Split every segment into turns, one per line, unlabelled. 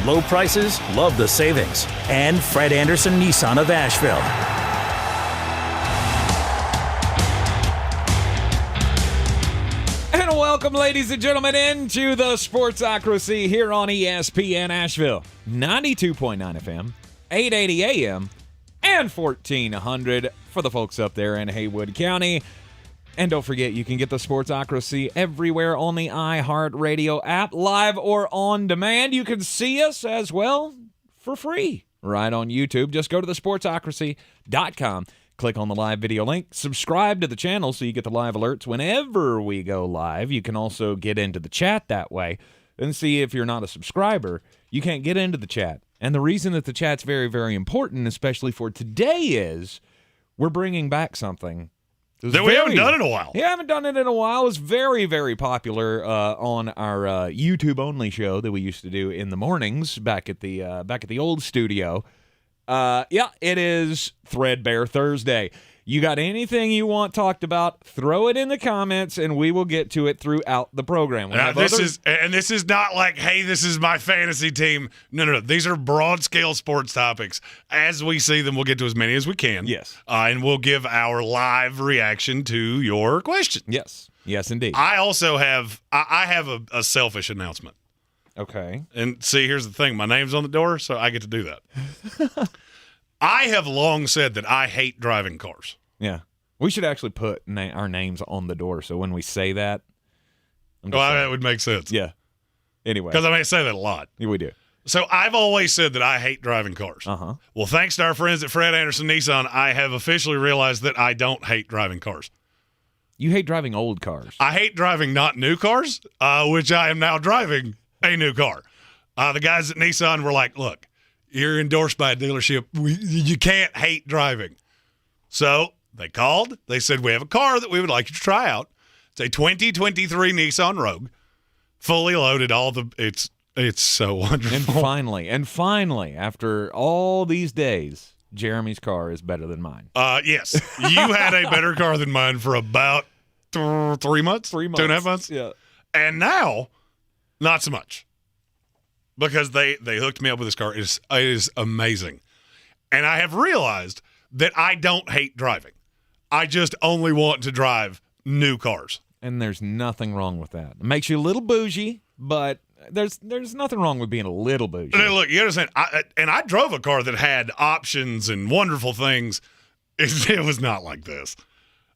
low prices, love the savings. And Fred Anderson Nissan of Asheville.
And welcome, ladies and gentlemen, into the Sportsocracy here on ESPN Asheville. 92.9 FM, 880 AM, and 1400 for the folks up there in Haywood County. And don't forget, you can get the Sportsocracy everywhere on the iHeartRadio app, live or on demand. You can see us as well for free right on YouTube. Just go to thesportsocracy.com, click on the live video link, subscribe to the channel so you get the live alerts whenever we go live. You can also get into the chat that way. And see, if you're not a subscriber, you can't get into the chat. And the reason that the chat's very, very important, especially for today, is we're bringing back something
that we haven't done in a while.
Yeah, haven't done it in a while. It was very, very popular on our YouTube-only show that we used to do in the mornings back at the old studio. Yeah, it is Threadbare Thursday. You got anything you want talked about, throw it in the comments, and we will get to it throughout the program.
This is not like, hey, this is my fantasy team. No. These are broad-scale sports topics. As we see them, we'll get to as many as we can.
Yes.
And we'll give our live reaction to your question.
Yes. Yes, indeed.
I also have a selfish announcement.
Okay.
And see, here's the thing. My name's on the door, so I get to do that. I have long said that I hate driving cars.
Yeah. We should actually put our names on the door, so when we say that.
That would make sense.
Yeah. Anyway.
Because I say that a lot.
Yeah, we do.
So I've always said that I hate driving cars.
Uh-huh.
Well, thanks to our friends at Fred Anderson Nissan, I have officially realized that I don't hate driving cars.
You hate driving old cars.
I hate driving not new cars, which I am now driving a new car. The guys at Nissan were like, look, you're endorsed by a dealership. You can't hate driving. So they called. They said, we have a car that we would like you to try out. It's a 2023 Nissan Rogue, fully loaded. It's so wonderful.
And finally, after all these days, Jeremy's car is better than mine.
Yes. You had a better car than mine for about 3 months?
3 months.
2.5 months?
Yeah.
And now, not so much. Because they hooked me up with this car. It is amazing. And I have realized that I don't hate driving. I just only want to drive new cars.
And there's nothing wrong with that. It makes you a little bougie, but there's nothing wrong with being a little bougie.
And look, you understand, I drove a car that had options and wonderful things. It was not like this.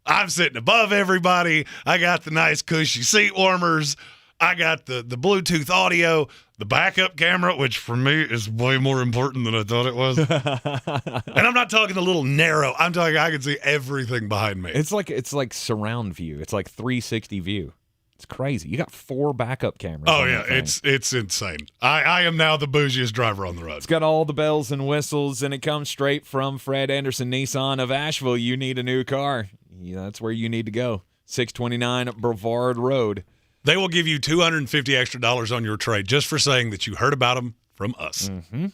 I'm sitting above everybody. I got the nice cushy seat warmers. I got the Bluetooth audio, the backup camera, which for me is way more important than I thought it was. And I'm not talking a little narrow. I'm talking I can see everything behind me.
It's like surround view. It's like 360 view. It's crazy. You got 4 backup cameras.
Oh, yeah. It's insane. I am now the bougiest driver on the road.
It's got all the bells and whistles, and it comes straight from Fred Anderson Nissan of Asheville. You need a new car. Yeah, that's where you need to go. 629 Brevard Road.
They will give you $250 extra on your trade just for saying that you heard about them from us.
Mm-hmm.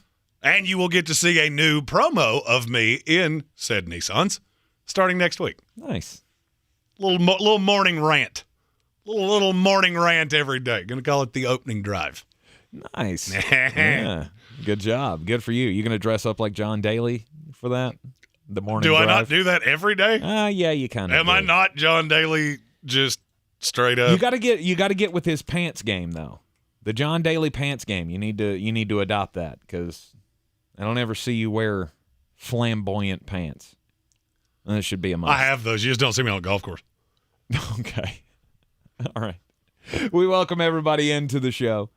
And you will get to see a new promo of me in said Nissans starting next week.
Nice.
Little morning rant. Little morning rant every day. Going to call it the opening drive.
Nice. Yeah. Good job. Good for you. You going to dress up like John Daly for that? The morning drive?
Do I not do that every day?
Yeah, you kind of
Am I not John Daly just straight up?
You got to get with his pants game though. The John Daly pants game. You need to adopt that because I don't ever see you wear flamboyant pants. That should be a must.
I have those. You just don't see me on a golf course.
Okay. All right. We welcome everybody into the show.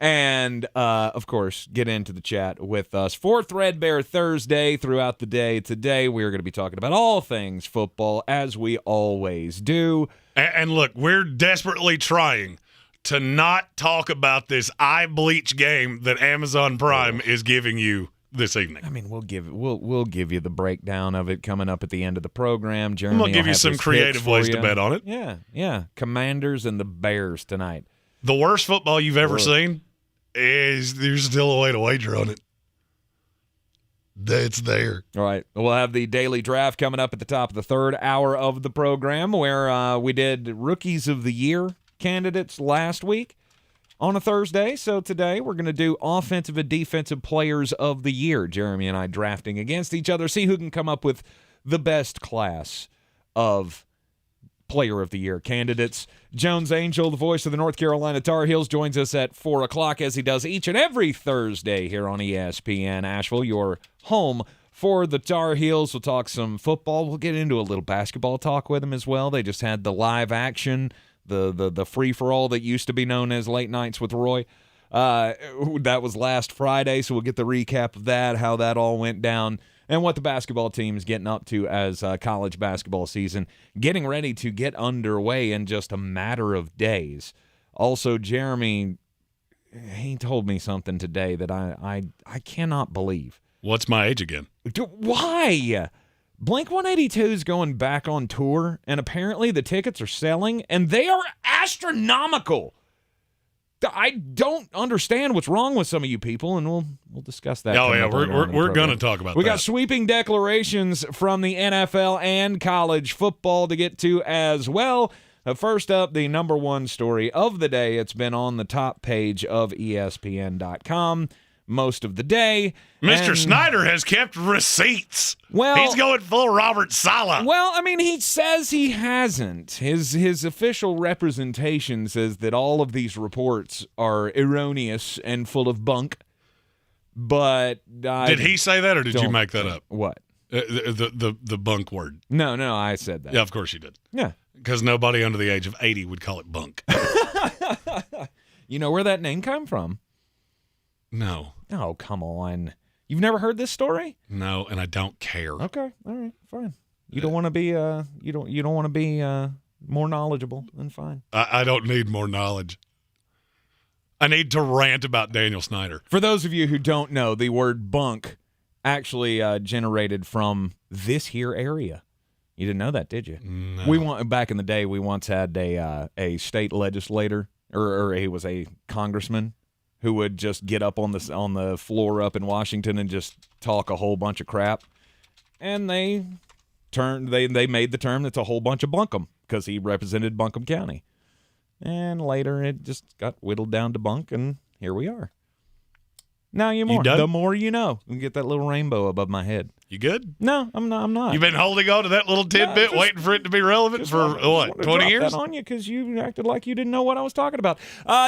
And, of course, get into the chat with us for Threadbare Thursday throughout the day. Today, we are going to be talking about all things football, as we always do.
And look, we're desperately trying to not talk about this eye bleach game that Amazon Prime is giving you this evening.
I mean, we'll give you the breakdown of it coming up at the end of the program. Jeremy,
I'm gonna give you some creative ways to bet on it.
Yeah. Commanders and the Bears tonight.
The worst football you've ever seen is there's still a way to wager on it. That's there.
All right. We'll have the daily draft coming up at the top of the third hour of the program, where we did Rookies of the Year candidates last week on a Thursday. So today we're going to do offensive and defensive players of the year. Jeremy and I drafting against each other, see who can come up with the best class of player of the year candidates. Jones Angell, the voice of the North Carolina Tar Heels, joins us at 4 o'clock as he does each and every Thursday here on ESPN Asheville, your home for the Tar Heels. We'll talk some football. We'll get into a little basketball talk with him as well. They just had the live action, the free-for-all that used to be known as Late Nights with Roy. That was last Friday, so we'll get the recap of that, how that all went down, and what the basketball team is getting up to as college basketball season getting ready to get underway in just a matter of days. Also, Jeremy, he told me something today that I cannot believe.
What's my age again?
Why? Blink-182 is going back on tour, and apparently the tickets are selling, and they are astronomical. I don't understand what's wrong with some of you people, and we'll discuss that.
Oh, yeah, we're going to talk about that.
We got sweeping declarations from the NFL and college football to get to as well. First up, the number one story of the day. It's been on the top page of ESPN.com most of the day.
Mr. Snyder has kept receipts.
Well,
he's going full Robert Saleh.
Well, I mean, he says he hasn't. His official representation says that all of these reports are erroneous and full of bunk. But
did he say that, or did you make that up?
What?
The bunk word.
No, I said that.
Yeah, of course you did.
Yeah,
because nobody under the age of 80 would call it bunk.
You know where that name came from?
No.
Oh, come on. You've never heard this story?
No, and I don't care.
Okay, all right, fine. You don't want to be you don't want to be more knowledgeable, then fine.
I don't need more knowledge. I need to rant about Daniel Snyder.
For those of you who don't know, the word bunk actually generated from this here area. You didn't know that, did you?
No.
Back in the day, we once had a state legislator, or he was a congressman, who would just get up on the floor up in Washington and just talk a whole bunch of crap. And they made the term that's a whole bunch of bunkum, because he represented Buncombe County. And later it just got whittled down to bunk, and here we are. Now the more you know. You can get that little rainbow above my head.
You good?
No, I'm not.
You've been holding on to that little tidbit, waiting for it to be relevant for what, 20 years?
That on you because you acted like you didn't know what I was talking about.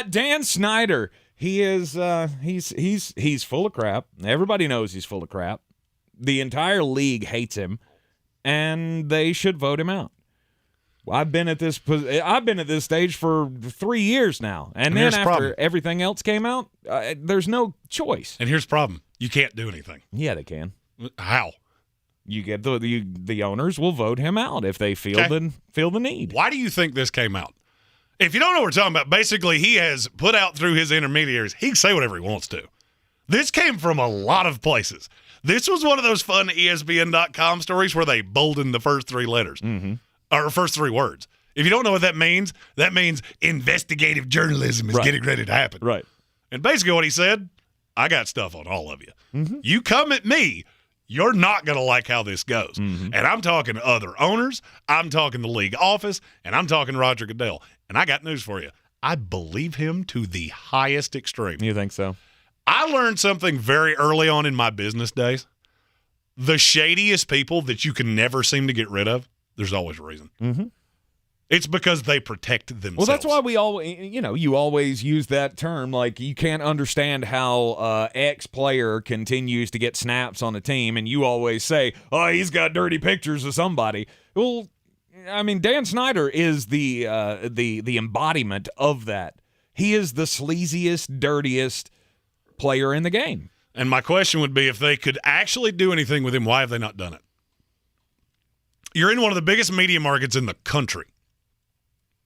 Dan Snyder. He is he's full of crap. Everybody knows he's full of crap. The entire league hates him, and they should vote him out. I've been at this stage for 3 years now, and then after everything else came out, there's no choice.
And here's the problem: you can't do anything.
Yeah, they can.
How?
You get the owners will vote him out if they feel the need.
Why do you think this came out? If you don't know what we're talking about, basically he has put out through his intermediaries, he can say whatever he wants to. This came from a lot of places. This was one of those fun ESPN.com stories where they boldened the first three letters, or first three words. If you don't know what that means investigative journalism is getting ready to happen.
Right.
And basically what he said, I got stuff on all of you. Mm-hmm. You come at me, you're not going to like how this goes. Mm-hmm. And I'm talking other owners, I'm talking the league office, and I'm talking Roger Goodell. And I got news for you. I believe him to the highest extreme.
You think so?
I learned something very early on in my business days. The shadiest people that you can never seem to get rid of, there's always a reason. Mm-hmm. It's because they protect themselves.
Well, that's why we all, you always use that term. Like, you can't understand how X player continues to get snaps on a team, and you always say, oh, he's got dirty pictures of somebody. Well, I mean, Dan Snyder is the embodiment of that. He is the sleaziest, dirtiest player in the game.
And my question would be, if they could actually do anything with him, why have they not done it? You're in one of the biggest media markets in the country.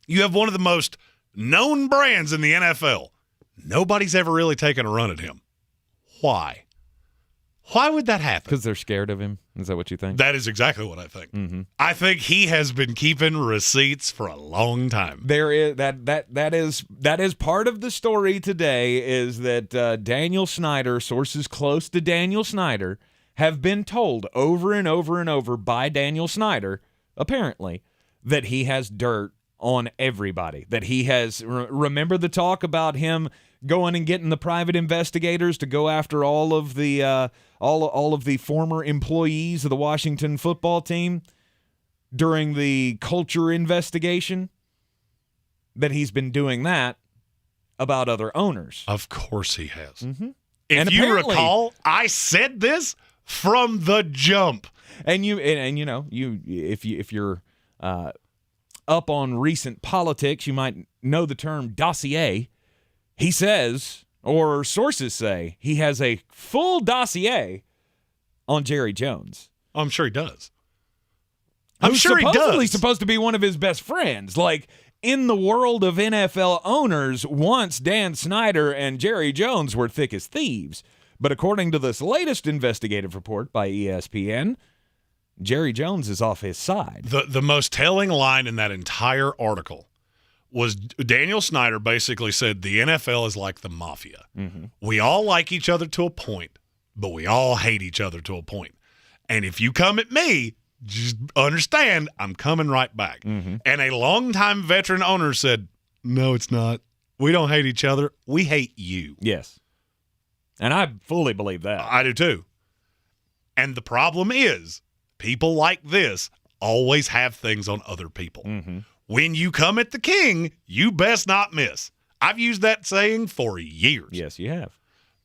You have one of the most known brands in the NFL. Nobody's ever really taken a run at him. Why? Why would that happen?
Because they're scared of him. Is that what you think?
That is exactly what I think. Mm-hmm. I think he has been keeping receipts for a long time.
There is that is part of the story today. Is that Daniel Snyder, sources close to Daniel Snyder, have been told over and over and over by Daniel Snyder, apparently, that he has dirt on everybody. That he has, remember the talk about him going and getting the private investigators to go after all of the all of the former employees of the Washington football team during the culture investigation? That he's been doing that about other owners.
Of course he has.
Mm-hmm.
If you recall, I said this from the jump.
And if you're up on recent politics, you might know the term dossier. He says, or sources say, he has a full dossier on Jerry Jones.
I'm sure he does. I'm
Who's
sure he does.
Supposedly supposed to be one of his best friends. Like, in the world of NFL owners, once Dan Snyder and Jerry Jones were thick as thieves. But according to this latest investigative report by ESPN, Jerry Jones is off his side.
The most telling line in that entire article was Daniel Snyder basically said the NFL is like the mafia.
Mm-hmm.
We all like each other to a point, but we all hate each other to a point. And if you come at me, just understand I'm coming right back.
Mm-hmm.
And a longtime veteran owner said, no, it's not. We don't hate each other. We hate you.
Yes. And I fully believe that.
I do too. And the problem is people like this always have things on other people.
Mm-hmm.
When you come at the king, you best not miss. I've used that saying for years.
Yes, you have.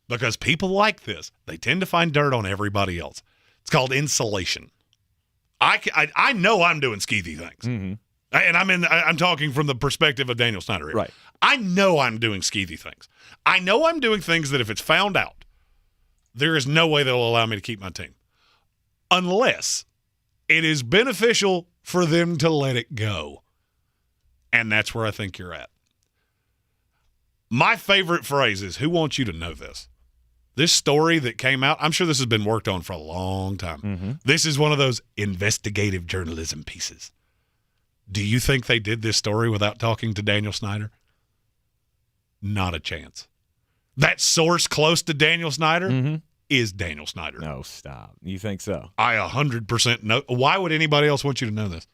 Because people like this, they tend to find dirt on everybody else. It's called insulation. I know I'm doing skeethy things.
Mm-hmm.
And I'm talking from the perspective of Daniel Snyder.
Right.
I know I'm doing skeethy things. I know I'm doing things that if it's found out, there is no way they'll allow me to keep my team. Unless it is beneficial for them to let it go. And that's where I think you're at. My favorite phrase is, who wants you to know this? This story that came out, I'm sure this has been worked on for a long time.
Mm-hmm.
This is one of those investigative journalism pieces. Do you think they did this story without talking to Daniel Snyder? Not a chance. That source close to Daniel Snyder is Daniel Snyder.
No, stop. You think so?
I 100% know. Why would anybody else want you to know this?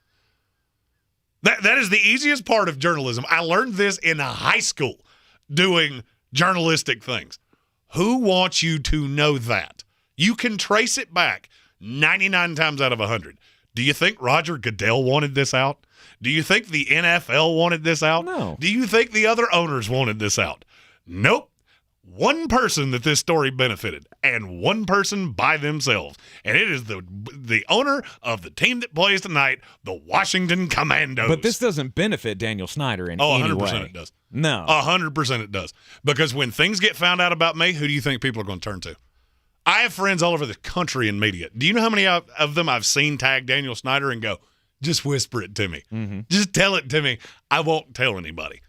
That is the easiest part of journalism. I learned this in high school doing journalistic things. Who wants you to know that? You can trace it back 99 times out of 100. Do you think Roger Goodell wanted this out? Do you think the NFL wanted this out?
No.
Do you think the other owners wanted this out? Nope. One person that this story benefited, and one person by themselves. And it is the owner of the team that plays tonight, the Washington Commandos.
But this doesn't benefit Daniel Snyder in any
100%
way.
it does.
No.
100% it does. Because when things get found out about me, who do you think people are going to turn to? I have friends all over the country in media. Do you know how many of them I've seen tag Daniel Snyder and go, just whisper it to me.
Mm-hmm.
Just tell it to me. I won't tell anybody.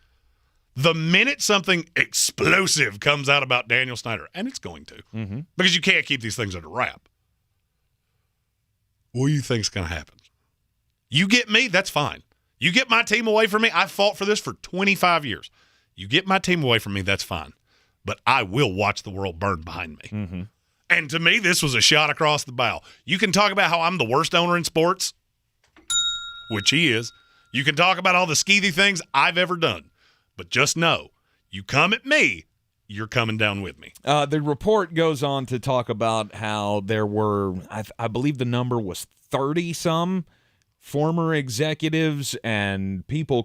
The minute something explosive comes out about Daniel Snyder, and it's going to, because you can't keep these things under wrap, what do you think's going to happen? You get me, that's fine. You get my team away from me, I fought for this for 25 years. You get my team away from me, that's fine. But I will watch the world burn behind me.
Mm-hmm.
And to me, this was a shot across the bow. You can talk about how I'm the worst owner in sports, which he is. You can talk about all the skeethy things I've ever done. But just know, you come at me, you're coming down with me.
The report goes on to talk about how there were, I believe the number was 30-some former executives and people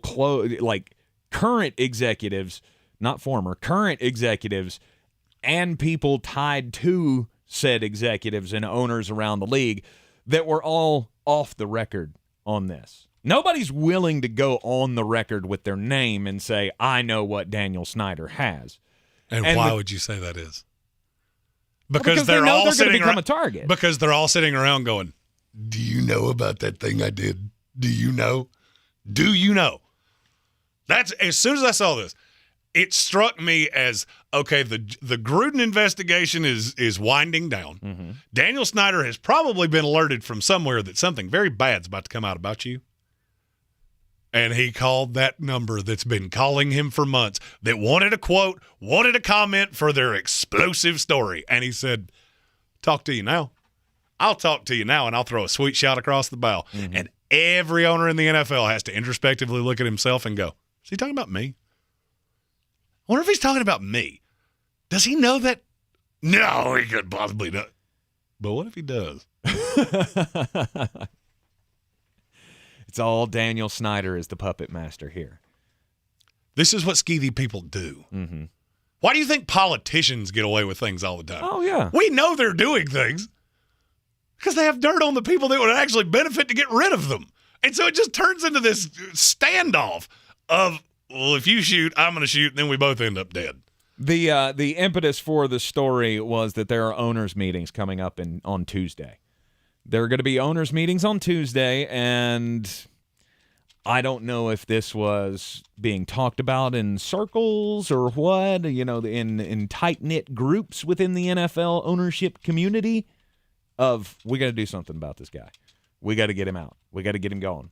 like current executives, not former, current executives and people tied to said executives and owners around the league that were all off the record on this. Nobody's willing to go on the record with their name and say, I know what Daniel Snyder has.
And why would you say that is?
Because they're all going to become a target.
Because they're all sitting around going, do you know about that thing I did? Do you know? Do you know? That's as soon as I saw this, it struck me as, okay, the Gruden investigation is winding down.
Mm-hmm.
Daniel Snyder has probably been alerted from somewhere that something very bad's about to come out about you. And he called that number that's been calling him for months, that wanted a quote, wanted a comment for their explosive story. And he said, talk to you now. I'll talk to you now, and I'll throw a sweet shot across the bow. Mm-hmm. And Every owner in the NFL has to introspectively look at himself and go, is he talking about me? I wonder if he's talking about me. Does he know that? No, he could possibly not. But what if he does?
It's all Daniel Snyder is the puppet master here.
This is what skeevy people do.
Mm-hmm.
Why do you think politicians get away with things all the time?
Oh, yeah.
We know they're doing things because they have dirt on the people that would actually benefit to get rid of them. And so it just turns into this standoff of, well, if you shoot, I'm going to shoot, and then we both end up dead.
The impetus for the story was that there are owners' meetings coming up on Tuesday. There are going to be owners' meetings on Tuesday, and I don't know if this was being talked about in circles or what, in tight-knit groups within the NFL ownership community of, we got to do something about this guy. We got to get him out. We got to get him going.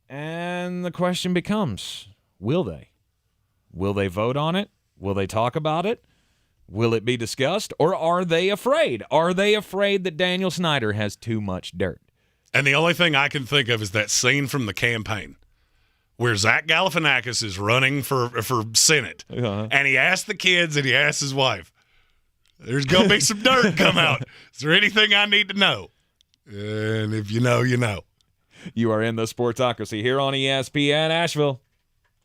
And the question becomes, will they? Will they vote on it? Will they talk about it? Will it be discussed? Or are they afraid? Are they afraid that Daniel Snyder has too much dirt?
And the only thing I can think of is that scene from the campaign where Zach Galifianakis is running for Senate. And he asked the kids and he asked his wife, there's going to be some dirt come out. Is there anything I need to know? And if you know, you know.
You are in the Sportsocracy here on ESPN Asheville.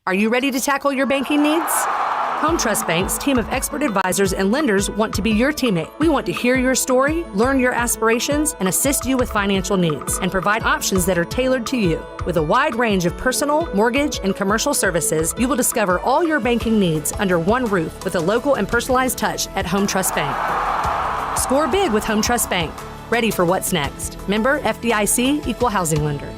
Are you ready to tackle your banking needs? Home Trust Bank's team of expert advisors and lenders want to be your teammate. We want to hear your story, learn your aspirations, and assist you with financial needs, and provide options that are tailored to you. With a wide range of personal, mortgage, and commercial services, you will discover all your banking needs under one roof with a local and personalized touch at Home Trust Bank. Score big with Home Trust Bank. Ready for what's next. Member FDIC, Equal Housing Lender.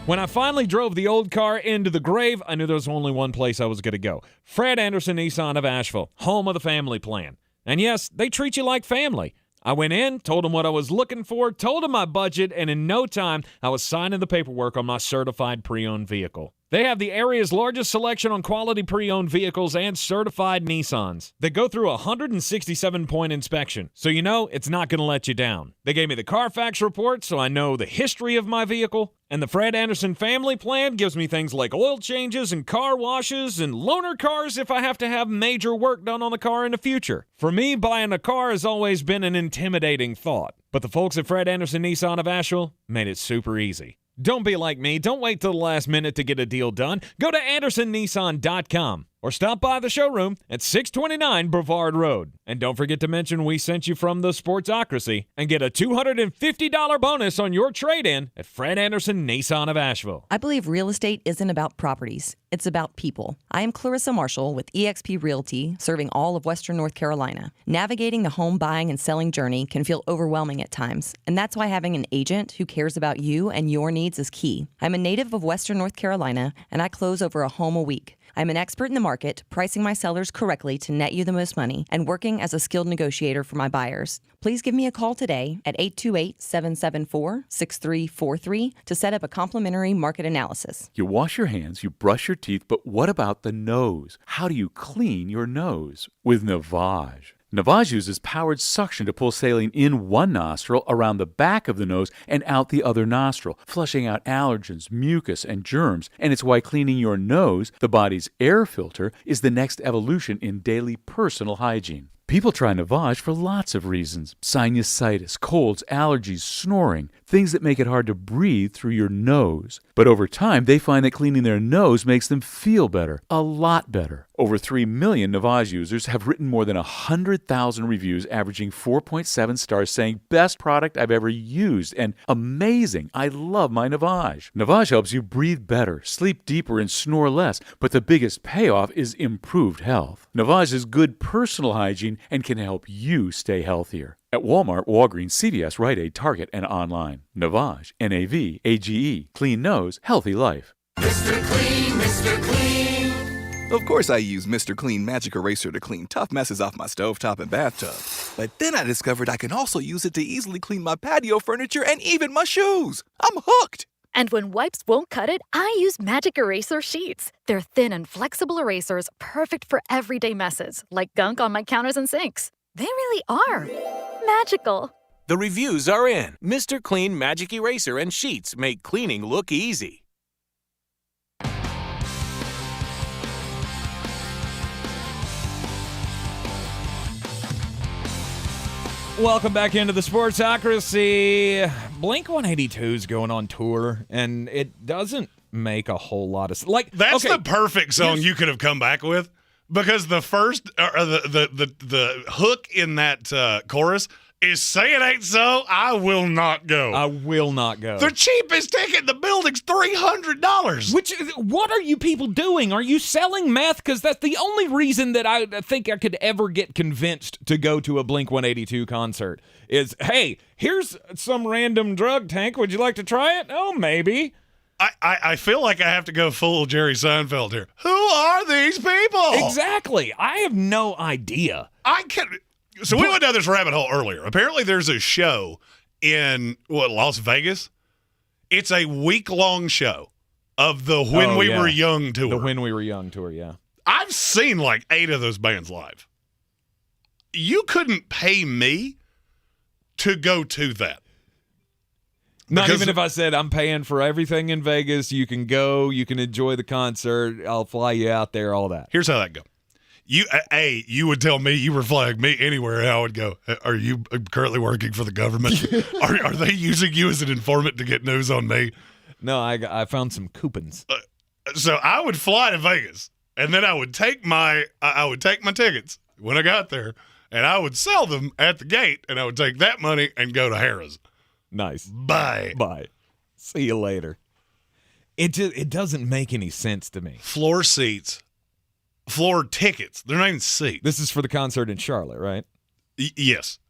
When I finally drove the old car into the grave, I knew there was only one place I was going to go. Fred Anderson Nissan of Asheville, home of the family plan. And yes, they treat you like family. I went in, told them what I was looking for, told them my budget, and in no time, I was signing the paperwork on my certified pre-owned vehicle. They have the area's largest selection on quality pre-owned vehicles and certified Nissans. They go through a 167-point inspection, so you know it's not going to let you down. They gave me the Carfax report, so I know the history of my vehicle. And the Fred Anderson family plan gives me things like oil changes and car washes and loaner cars if I have to have major work done on the car in the future. For me, buying a car has always been an intimidating thought. But the folks at Fred Anderson Nissan of Asheville made it super easy. Don't be like me. Don't wait till the last minute to get a deal done. Go to AndersonNissan.com or stop by the showroom at 629 Brevard Road. And don't forget to mention we sent you from the Sportsocracy and get a $250 bonus on your trade-in at Fred Anderson Nissan of Asheville.
I believe real estate isn't about properties. It's about people. I am Clarissa Marshall with eXp Realty, serving all of Western North Carolina. Navigating the home buying and selling journey can feel overwhelming at times, and that's why having an agent who cares about you and your needs is key. I'm a native of Western North Carolina, and I close over a home a week. I'm an expert in the market, pricing my sellers correctly to net you the most money, and working as a skilled negotiator for my buyers. Please give me a call today at 828-774-6343 to set up a complimentary market analysis.
You wash your hands, you brush your teeth, but what about the nose? How do you clean your nose? With Navage. Navage uses powered suction to pull saline in one nostril, around the back of the nose, and out the other nostril, flushing out allergens, mucus, and germs. And it's why cleaning your nose, the body's air filter, is the next evolution in daily personal hygiene. People try Navage for lots of reasons. Sinusitis, colds, allergies, snoring, things that make it hard to breathe through your nose. But over time, they find that cleaning their nose makes them feel better, a lot better. Over 3 million Navage users have written more than 100,000 reviews, averaging 4.7 stars, saying, best product I've ever used, and amazing, I love my Navage. Navage helps you breathe better, sleep deeper, and snore less, but the biggest payoff is improved health. Navage is good personal hygiene and can help you stay healthier. At Walmart, Walgreens, CVS, Rite Aid, Target, and online. Navage, N-A-V-A-G-E. Clean nose, healthy life.
Mr. Clean, Mr. Clean. Of course I use Mr. Clean Magic Eraser to clean tough messes off my stovetop and bathtub. But then I discovered I can also use it to easily clean my patio furniture and even my shoes. I'm hooked.
And when wipes won't cut it, I use Magic Eraser Sheets. They're thin and flexible erasers, perfect for everyday messes, like gunk on my counters and sinks. They really are magical.
The reviews are in. Mr. Clean Magic Eraser and sheets make cleaning look easy.
Welcome back into the Sportsocracy. Blink-182 is going on tour, and it doesn't make a whole lot of like.
That's the perfect song you could have come back with, because the first the hook in that chorus is "Say It Ain't So, I Will Not Go."
I will not go.
The cheapest ticket in the building's $300.
What are you people doing? Are you selling meth? Because that's the only reason that I think I could ever get convinced to go to a Blink-182 concert is, hey, here's some random drug tank. Would you like to try it? Oh, maybe.
I feel like I have to go full Jerry Seinfeld here. Who are these people?
Exactly. I have no idea.
So we went down this rabbit hole earlier. Apparently there's a show in, Las Vegas? It's a week-long show of the When We Were Young tour.
The When We Were Young tour, yeah.
I've seen like 8 of those bands live. You couldn't pay me to go to that.
Not even if I said I'm paying for everything in Vegas, you can go, you can enjoy the concert, I'll fly you out there, all that.
Here's how that goes. You would tell me, you were flying me anywhere, and I would go, are you currently working for the government? Are they using you as an informant to get news on me?
No, I found some coupons.
So I would fly to Vegas, and then I would take my tickets when I got there, and I would sell them at the gate, and I would take that money and go to Harrah's.
Nice.
Bye.
See you later. It doesn't make any sense to me.
Floor tickets. They're not even seats.
This is for the concert in Charlotte, right?
Yes.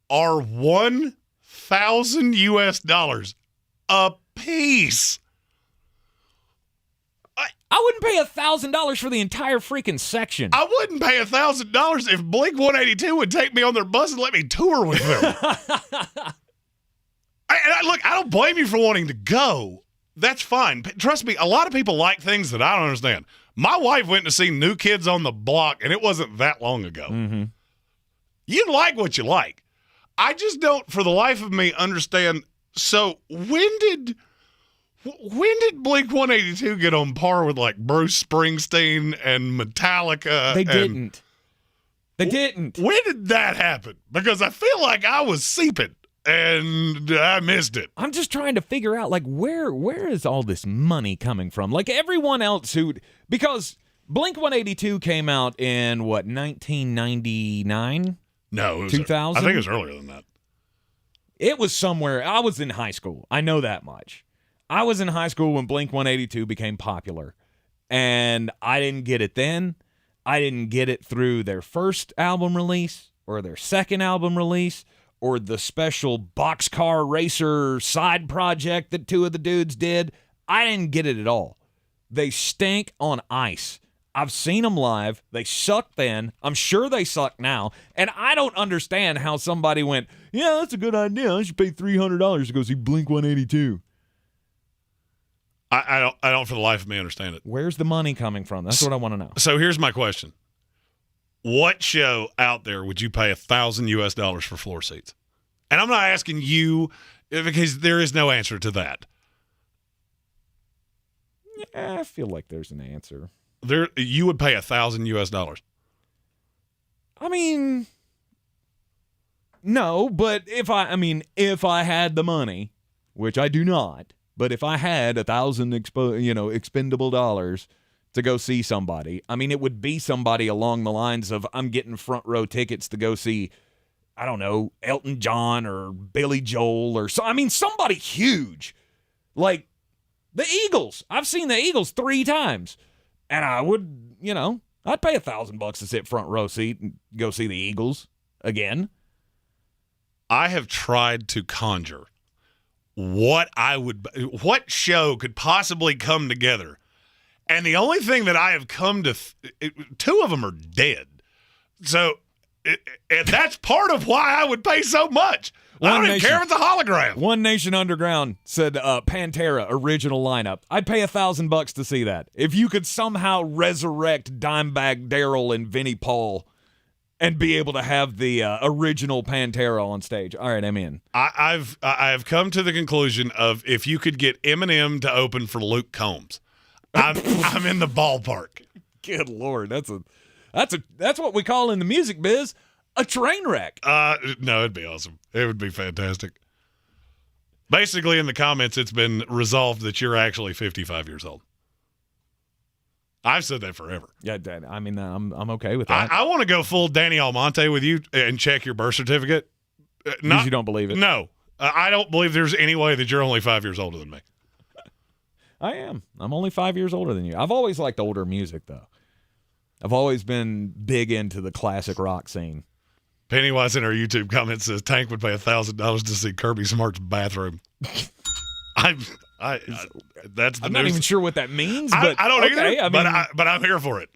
Are $1,000 US a piece.
I wouldn't pay $1,000 for the entire freaking section.
I wouldn't pay $1,000 if Blink-182 would take me on their bus and let me tour with them. Look, I don't blame you for wanting to go. That's fine. Trust me, a lot of people like things that I don't understand. My wife went to see New Kids on the Block, and it wasn't that long ago.
Mm-hmm.
You like what you like. I just don't, for the life of me, understand. So when did Blink-182 get on par with like Bruce Springsteen and Metallica?
They didn't. They didn't.
When did that happen? Because I feel like I was seeping. And I missed it.
I'm just trying to figure out, like, where is all this money coming from? Like, everyone else because Blink-182 came out in, 1999?
No.
2000?
I think it was earlier than that.
It was somewhere. I was in high school. I know that much. I was in high school when Blink-182 became popular. And I didn't get it then. I didn't get it through their first album release or their second album release, or the special boxcar racer side project that 2 of the dudes did. I didn't get it at all. They stink on ice. I've seen them live. They sucked then. I'm sure they suck now. And I don't understand how somebody went, yeah, that's a good idea. I should pay $300 to go see Blink-182.
I don't for the life of me understand it.
Where's the money coming from? That's what I want to know.
So here's my question. What show out there would you pay $1,000 US for floor seats? And I'm not asking you because there is no answer to that.
Yeah, I feel like there's an answer.
You would pay $1,000 US.
I mean, no, but if I had the money, which I do not, but if I had $1,000 expendable dollars to go see somebody, I mean, it would be somebody along the lines of I'm getting front row tickets to go see, I don't know, Elton John or Billy Joel or somebody huge. Like the Eagles. I've seen the Eagles 3 times. And I would, I'd pay $1,000 to sit front row seat and go see the Eagles again.
I have tried to conjure what show could possibly come together. And the only thing that I have come to, 2 of them are dead. So, and that's part of why I would pay so much. I don't even care if it's a hologram.
One Nation Underground said Pantera original lineup. I'd pay $1,000 to see that. If you could somehow resurrect Dimebag Darrell and Vinnie Paul and be able to have the original Pantera on stage. All right, I'm in.
I've come to the conclusion of if you could get Eminem to open for Luke Combs, I'm in the ballpark.
Good Lord, that's what we call in the music biz a train wreck.
No, it'd be awesome. It would be fantastic. Basically, in the comments, it's been resolved that you're actually 55 years old. I've said that forever.
Yeah, I mean, I'm okay with that.
I want to go full Danny Almonte with you and check your birth certificate.
Because you don't believe it?
No. I don't believe there's any way that you're only 5 years older than me.
I am. I'm only 5 years older than you. I've always liked older music, though. I've always been big into the classic rock scene.
Pennywise in our YouTube comments says Tank would pay $1,000 to see Kirby Smart's bathroom. That's the
I'm not even sure what that means. But
I don't
okay,
either. But I'm here for it,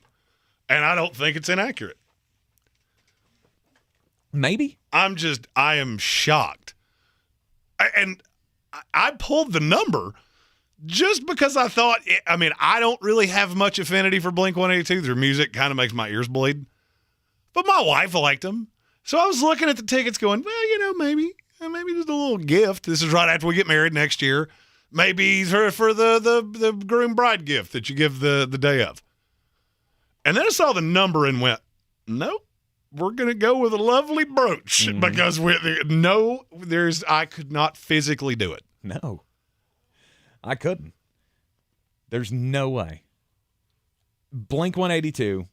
and I don't think it's inaccurate.
Maybe
I am shocked, and I pulled the number just because I thought. I don't really have much affinity for Blink-182. Their music kind of makes my ears bleed, but my wife liked them. So I was looking at the tickets going, well, maybe just a little gift. This is right after we get married next year. Maybe for the groom bride gift that you give the day of. And then I saw the number and went, nope, we're going to go with a lovely brooch because I could not physically do it.
No, I couldn't. There's no way. Blink-182,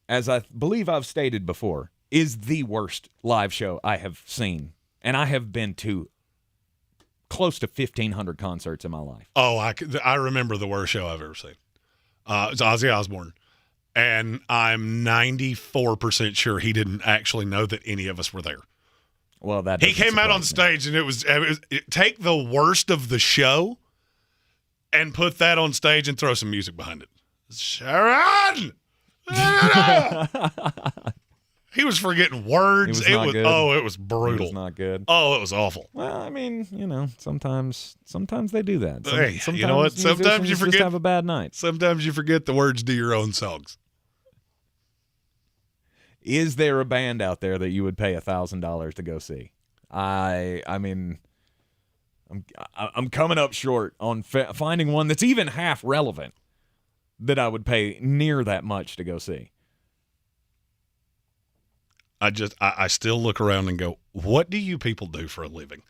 as I believe I've stated before, is the worst live show I have seen. And I have been to close to 1,500 concerts in my life.
Oh, I remember the worst show I've ever seen. It's Ozzy Osbourne. And I'm 94% sure he didn't actually know that any of us were there.
Well,
he came out on stage and it was take the worst of the show and put that on stage and throw some music behind it. Sharon! He was forgetting words.
It was
it was brutal.
It was not good.
Oh, it was awful.
Well, I mean, sometimes they do that.
Sometimes, you know what? Sometimes you forget.
Just have a bad night.
Sometimes you forget the words to your own songs.
Is there a band out there that you would pay $1,000 to go see? I'm coming up short on finding one that's even half relevant that I would pay near that much to go see.
I still look around and go, what do you people do for a living?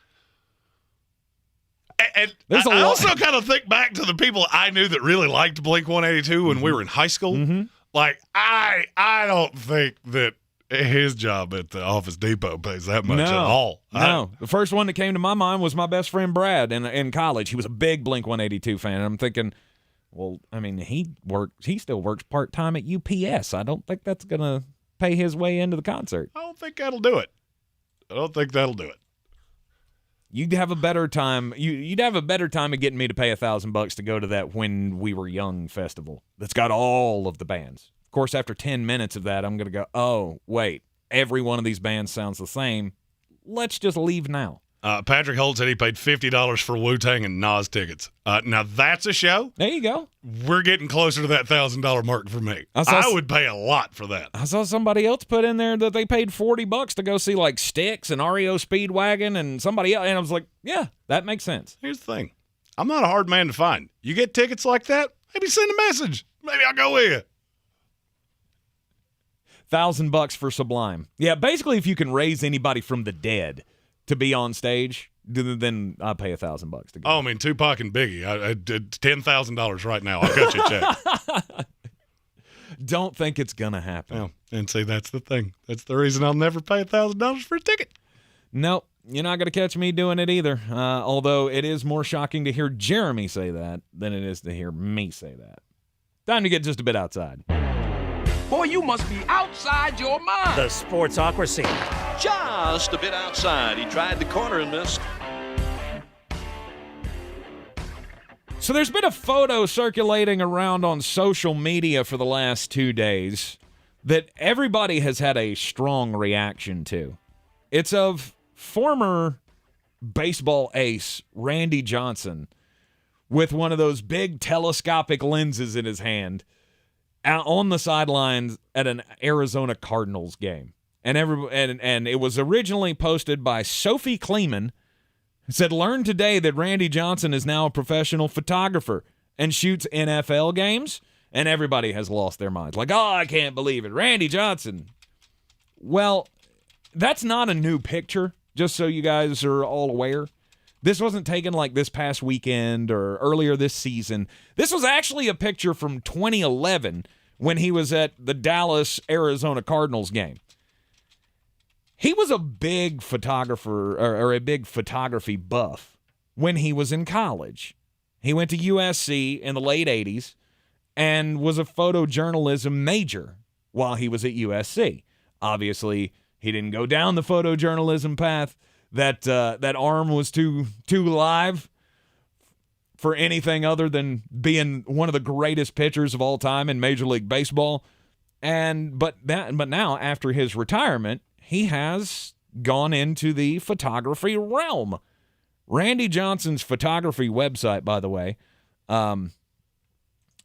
And I also kind of think back to the people I knew that really liked Blink-182 when we were in high school.
Mm-hmm.
Like, I don't think that his job at the Office Depot pays that much at all.
No. The first one that came to my mind was my best friend Brad in college. He was a big Blink-182 fan. And I'm thinking, well, I mean, he still works part-time at UPS. I don't think that's going to pay his way into the concert.
I don't think that'll do it.
You'd have a better time. You'd have a better time of getting me to pay $1,000 to go to that When We Were Young festival that's got all of the bands. Of course, after 10 minutes of that, I'm going to go, oh, wait, every one of these bands sounds the same. Let's just leave now.
Patrick Holt said he paid $50 for Wu-Tang and Nas tickets. Now, that's a show.
There you go.
We're getting closer to that $1,000 mark for me. I would pay a lot for that.
I saw somebody else put in there that they paid $40 to go see like Styx and REO Speedwagon and somebody else. And I was like, yeah, that makes sense.
Here's the thing. I'm not a hard man to find. You get tickets like that, maybe send a message. Maybe I'll go with you.
$1,000 for Sublime. Yeah, basically if you can raise anybody from the dead to be on stage, then I pay $1,000 to go.
Oh, I mean, Tupac and Biggie. I did $10,000 right now. I'll cut you a check.
Don't think it's going to happen.
Well, and see, that's the thing. That's the reason I'll never pay $1,000 for a ticket.
Nope, you're not going to catch me doing it either. Although it is more shocking to hear Jeremy say that than it is to hear me say that. Time to get just a bit outside.
Boy, you must be outside your mind.
The Sportsocracy.
Just a bit outside. He tried the corner and missed.
So there's been a photo circulating around on social media for the last 2 days that everybody has had a strong reaction to. It's of former baseball ace Randy Johnson with one of those big telescopic lenses in his hand out on the sidelines at an Arizona Cardinals game. And it was originally posted by Sophie Kleeman. It said, learn today that Randy Johnson is now a professional photographer and shoots NFL games. And everybody has lost their minds. Like, oh, I can't believe it. Randy Johnson. Well, that's not a new picture, just so you guys are all aware. This wasn't taken like this past weekend or earlier this season. This was actually a picture from 2011 when he was at the Dallas-Arizona Cardinals game. He was a big photographer or a big photography buff when he was in college. He went to USC in the late 80s and was a photojournalism major while he was at USC. Obviously, he didn't go down the photojournalism path. That arm was too live for anything other than being one of the greatest pitchers of all time in Major League Baseball. But now, after his retirement, he has gone into the photography realm. Randy Johnson's photography website, by the way,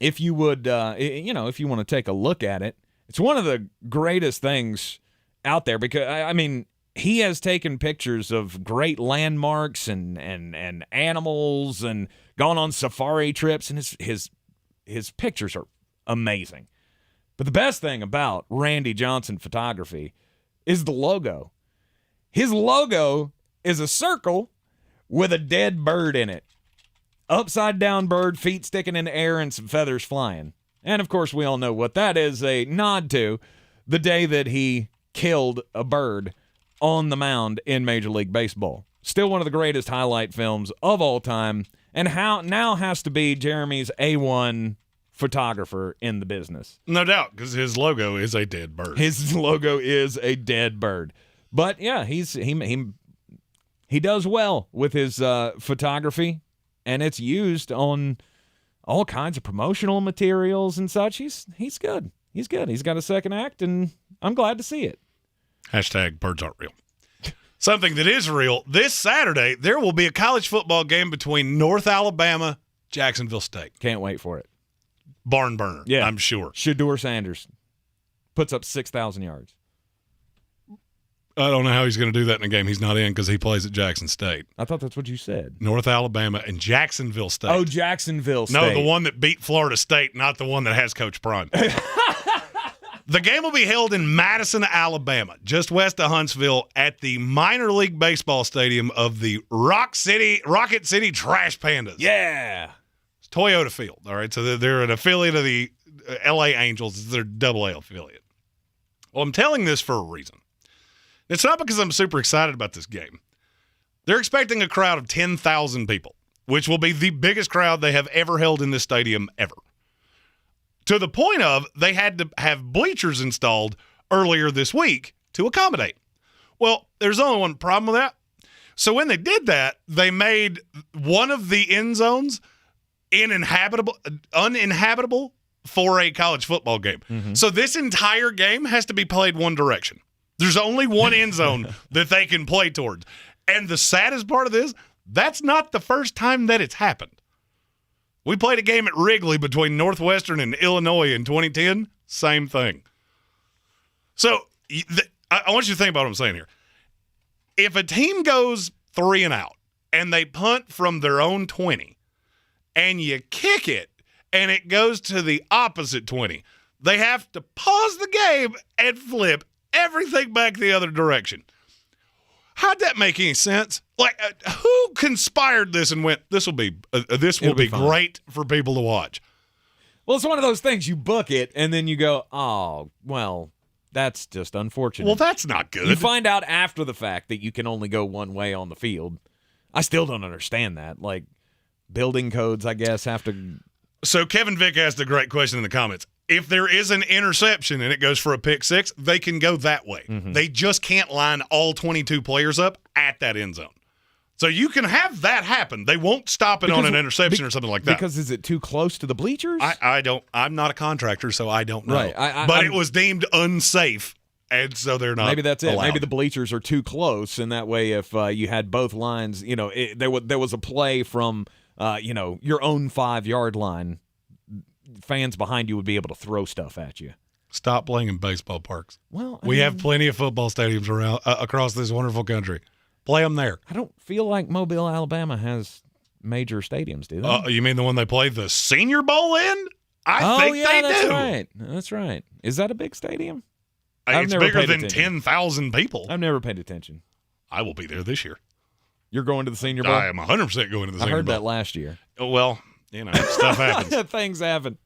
if you would, if you want to take a look at it, it's one of the greatest things out there because, I mean, he has taken pictures of great landmarks and animals and gone on safari trips, and his pictures are amazing. But the best thing about Randy Johnson photography is the logo. His logo is a circle with a dead bird in it. Upside down bird, feet sticking in the air, and some feathers flying. And, of course, we all know what that is a nod to, the day that he killed a bird on the mound in Major League Baseball. Still one of the greatest highlight films of all time, and now has to be Jeremy's A1 photographer in the business.
No doubt, because his logo is a dead bird.
His logo is a dead bird. But, yeah, he does well with his photography, and it's used on all kinds of promotional materials and such. He's good. He's good. He's got a second act, and I'm glad to see it.
Hashtag birds aren't real. Something that is real, this Saturday, there will be a college football game between North Alabama, Jacksonville State.
Can't wait for it.
Barn burner, yeah, I'm sure.
Shedeur Sanders puts up 6,000 yards.
I don't know how he's going to do that in a game he's not in because he plays at Jackson State.
I thought that's what you said.
North Alabama and Jacksonville State.
Oh, Jacksonville State.
No, the one that beat Florida State, not the one that has Coach Prime. The game will be held in Madison, Alabama, just west of Huntsville at the minor league baseball stadium of the Rocket City Trash Pandas.
Yeah.
It's Toyota Field, all right? So they're an affiliate of the L.A. Angels. It's their AA affiliate. Well, I'm telling this for a reason. It's not because I'm super excited about this game. They're expecting a crowd of 10,000 people, which will be the biggest crowd they have ever held in this stadium ever. To the point of they had to have bleachers installed earlier this week to accommodate. Well, there's only one problem with that. So when they did that, they made one of the end zones uninhabitable for a college football game. Mm-hmm. So this entire game has to be played one direction. There's only one end zone that they can play towards. And the saddest part of this, that's not the first time that it's happened. We played a game at Wrigley between Northwestern and Illinois in 2010. Same thing. So I want you to think about what I'm saying here. If a team goes 3 and out and they punt from their own 20 and you kick it and it goes to the opposite 20, they have to pause the game and flip everything back the other direction. How'd that make any sense? Like, who conspired this and went, this will be great for people to watch?
Well, it's one of those things. You book it, and then you go, oh, well, that's just unfortunate.
Well, that's not good.
You find out after the fact that you can only go one way on the field. I still don't understand that. Like, building codes, I guess, have to...
So Kevin Vick asked a great question in the comments. If there is an interception and it goes for a pick six, they can go that way. Mm-hmm. They just can't line all 22 players up at that end zone. So you can have that happen. They won't stop it on an interception or something like that.
Because is it too close to the bleachers?
I'm not a contractor, so I don't know.
Right.
But it was deemed unsafe, and so they're not
Maybe that's it.
allowed.
Maybe the bleachers are too close, and that way if you had both lines, there was a play from, your own 5-yard line, fans behind you would be able to throw stuff at you.
Stop playing in baseball parks.
Well,
we have plenty of football stadiums around across this wonderful country. Play them there.
I don't feel like Mobile, Alabama has major stadiums, do they?
You mean the one they play the Senior Bowl in? I think they
that's
do.
Right. That's right. Is that a big stadium?
It's bigger than 10,000 people.
I've never paid attention.
I will be there this year.
You're going to the Senior Bowl?
I am 100% going to the Senior Bowl.
I heard that last year.
Well, stuff happens.
Things happen.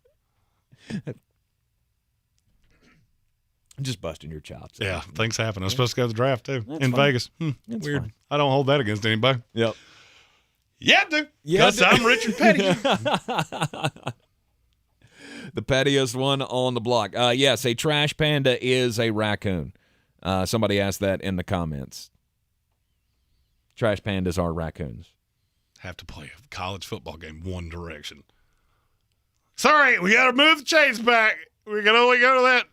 Just busting your chops.
Yeah, things happen. I was supposed to go to the draft, too, in Vegas. Weird.
Fine.
I don't hold that against anybody.
Yep.
Yeah, I do. Because I'm Richard Petty.
The pettiest one on the block. Yes, a trash panda is a raccoon. Somebody asked that in the comments. Trash pandas are raccoons.
Have to play a college football game one direction. Sorry, we got to move the chains back. We can only go to that.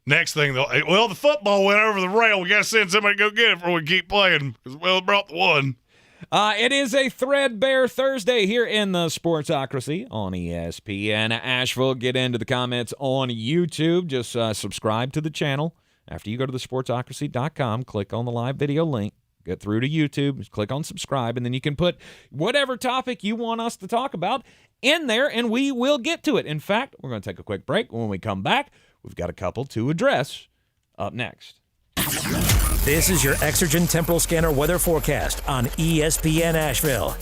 Next thing, though, the football went over the rail. We got to send somebody to go get it before we keep playing because, it brought the one.
It is a Threadbare Thursday here in the Sportsocracy on ESPN Asheville. Get into the comments on YouTube. Just subscribe to the channel. After you go to thesportsocracy.com, click on the live video link, get through to YouTube, click on subscribe, and then you can put whatever topic you want us to talk about in there, and we will get to it. In fact, we're going to take a quick break. When we come back, we've got a couple to address up next.
This is your Exergen Temporal Scanner weather forecast on ESPN Asheville.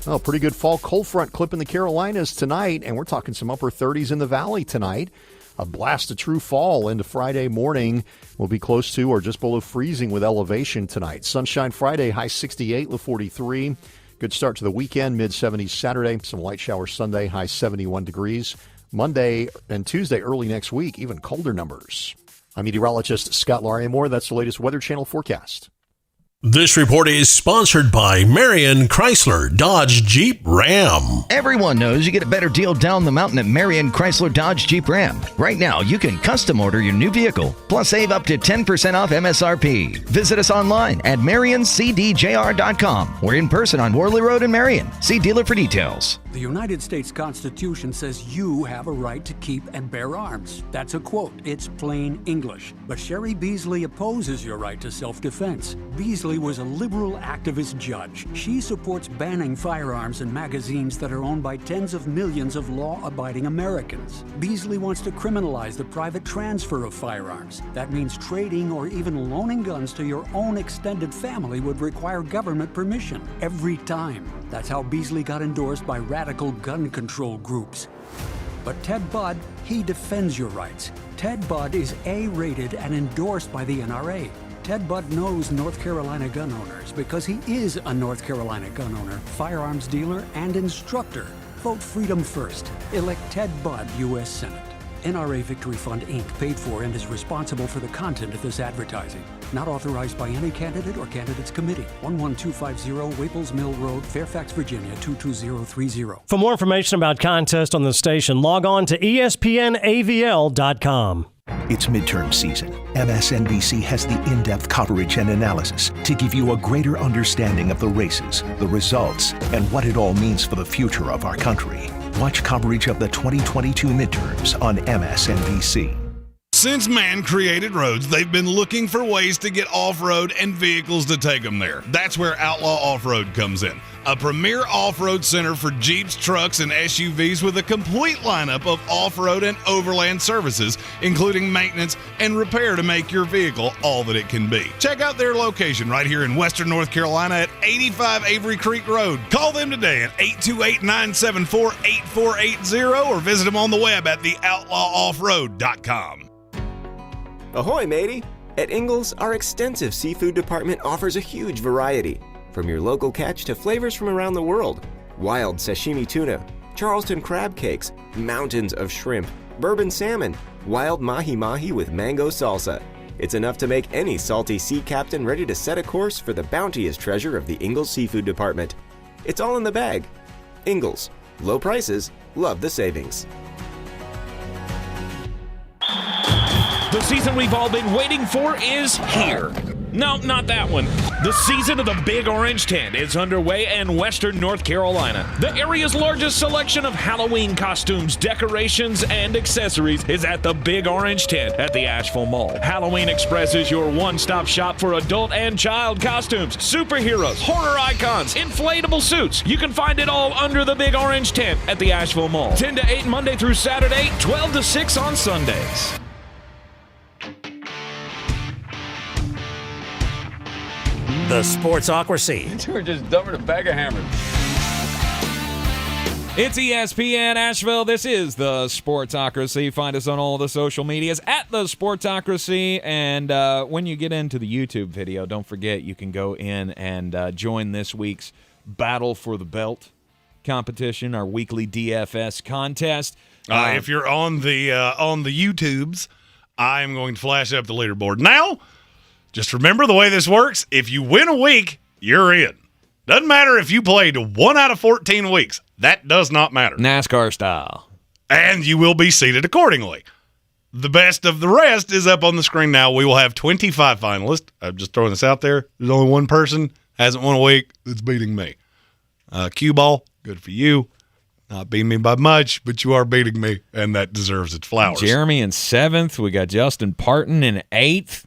Oh, pretty good fall cold front clipping the Carolinas tonight, and we're talking some upper 30s in the valley tonight. A blast of true fall into Friday morning. Will be close to or just below freezing with elevation tonight. Sunshine Friday, high 68, low 43. Good start to the weekend, mid-70s Saturday. Some light showers Sunday, high 71 degrees. Monday and Tuesday, early next week, even colder numbers. I'm meteorologist Scott Lariamore. That's the latest Weather Channel forecast.
This report is sponsored by Marion Chrysler Dodge Jeep Ram.
Everyone knows you get a better deal down the mountain at Marion Chrysler Dodge Jeep Ram. Right now, you can custom order your new vehicle, plus save up to 10% off MSRP. Visit us online at marioncdjr.com or in person on Worley Road in Marion. See dealer for details.
The United States Constitution says you have a right to keep and bear arms. That's a quote. It's plain English. But Sherry Beasley opposes your right to self-defense. Beasley was a liberal activist judge. She supports banning firearms and magazines that are owned by tens of millions of law-abiding Americans. Beasley wants to criminalize the private transfer of firearms. That means trading or even loaning guns to your own extended family would require government permission every time. That's how Beasley got endorsed by radical gun control groups. But Ted Budd, he defends your rights. Ted Budd is A-rated and endorsed by the NRA. Ted Budd knows North Carolina gun owners because he is a North Carolina gun owner, firearms dealer, and instructor. Vote freedom first. Elect Ted Budd, U.S. Senate. NRA Victory Fund, Inc. paid for and is responsible for the content of this advertising. Not authorized by any candidate or candidates committee. 11250 Waples Mill Road, Fairfax, Virginia, 22030.
For more information about contests on the station, log on to espnavl.com.
It's midterm season. MSNBC has the in-depth coverage and analysis to give you a greater understanding of the races, the results, and what it all means for the future of our country. Watch coverage of the 2022 midterms on MSNBC.
Since man created roads, they've been looking for ways to get off-road and vehicles to take them there. That's where Outlaw Off-Road comes in. A premier off-road center for Jeeps, trucks, and SUVs with a complete lineup of off-road and overland services, including maintenance and repair to make your vehicle all that it can be. Check out their location right here in Western North Carolina at 85 Avery Creek Road. Call them today at 828-974-8480 or visit them on the web at theoutlawoffroad.com.
Ahoy, matey! At Ingles, our extensive seafood department offers a huge variety. From your local catch to flavors from around the world. Wild sashimi tuna, Charleston crab cakes, mountains of shrimp, bourbon salmon, wild mahi-mahi with mango salsa. It's enough to make any salty sea captain ready to set a course for the bounteous treasure of the Ingles Seafood Department. It's all in the bag. Ingles. Low prices, love the savings.
The season we've all been waiting for is here.
No, not that one. The season of the Big Orange Tent is underway in Western North Carolina. The area's largest selection of Halloween costumes, decorations, and accessories is at the Big Orange Tent at the Asheville Mall. Halloween Express is your one-stop shop for adult and child costumes, superheroes, horror icons, inflatable suits. You can find it all under the Big Orange Tent at the Asheville Mall. 10 to 8 Monday through Saturday, 12 to 6 on Sundays.
The Sportsocracy.
We're just dumping a bag of hammers.
It's ESPN Asheville. This is the Sportsocracy. Find us on all the social medias at the Sportsocracy. And when you get into the YouTube video, don't forget you can go in and join this week's Battle for the Belt competition, our weekly DFS contest.
If you're on the YouTubes, I'm going to flash up the leaderboard now. Just remember the way this works. If you win a week, you're in. Doesn't matter if you played 1 out of 14 weeks. That does not matter.
NASCAR style.
And you will be seated accordingly. The best of the rest is up on the screen now. We will have 25 finalists. I'm just throwing this out there. There's only one person hasn't won a week that's beating me. Cue ball, good for you. Not beating me by much, but you are beating me, and that deserves its flowers.
Jeremy in 7th. We got Justin Parton in 8th.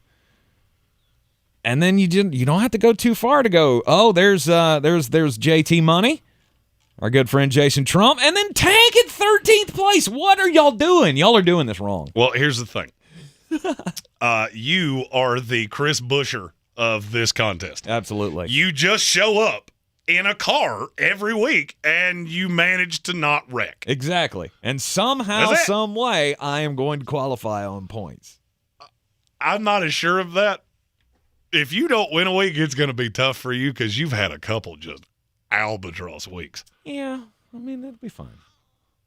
And then you don't have to go too far to go, there's JT Money, our good friend Jason Trump, and then Tank in 13th place. What are y'all doing? Y'all are doing this wrong.
Well, here's the thing. You are the Chris Buescher of this contest.
Absolutely.
You just show up in a car every week, and you manage to not wreck.
Exactly. And somehow, some way, I am going to qualify on points.
I'm not as sure of that. If you don't win a week, it's going to be tough for you because you've had a couple just albatross weeks.
Yeah, I mean, that'll be fine.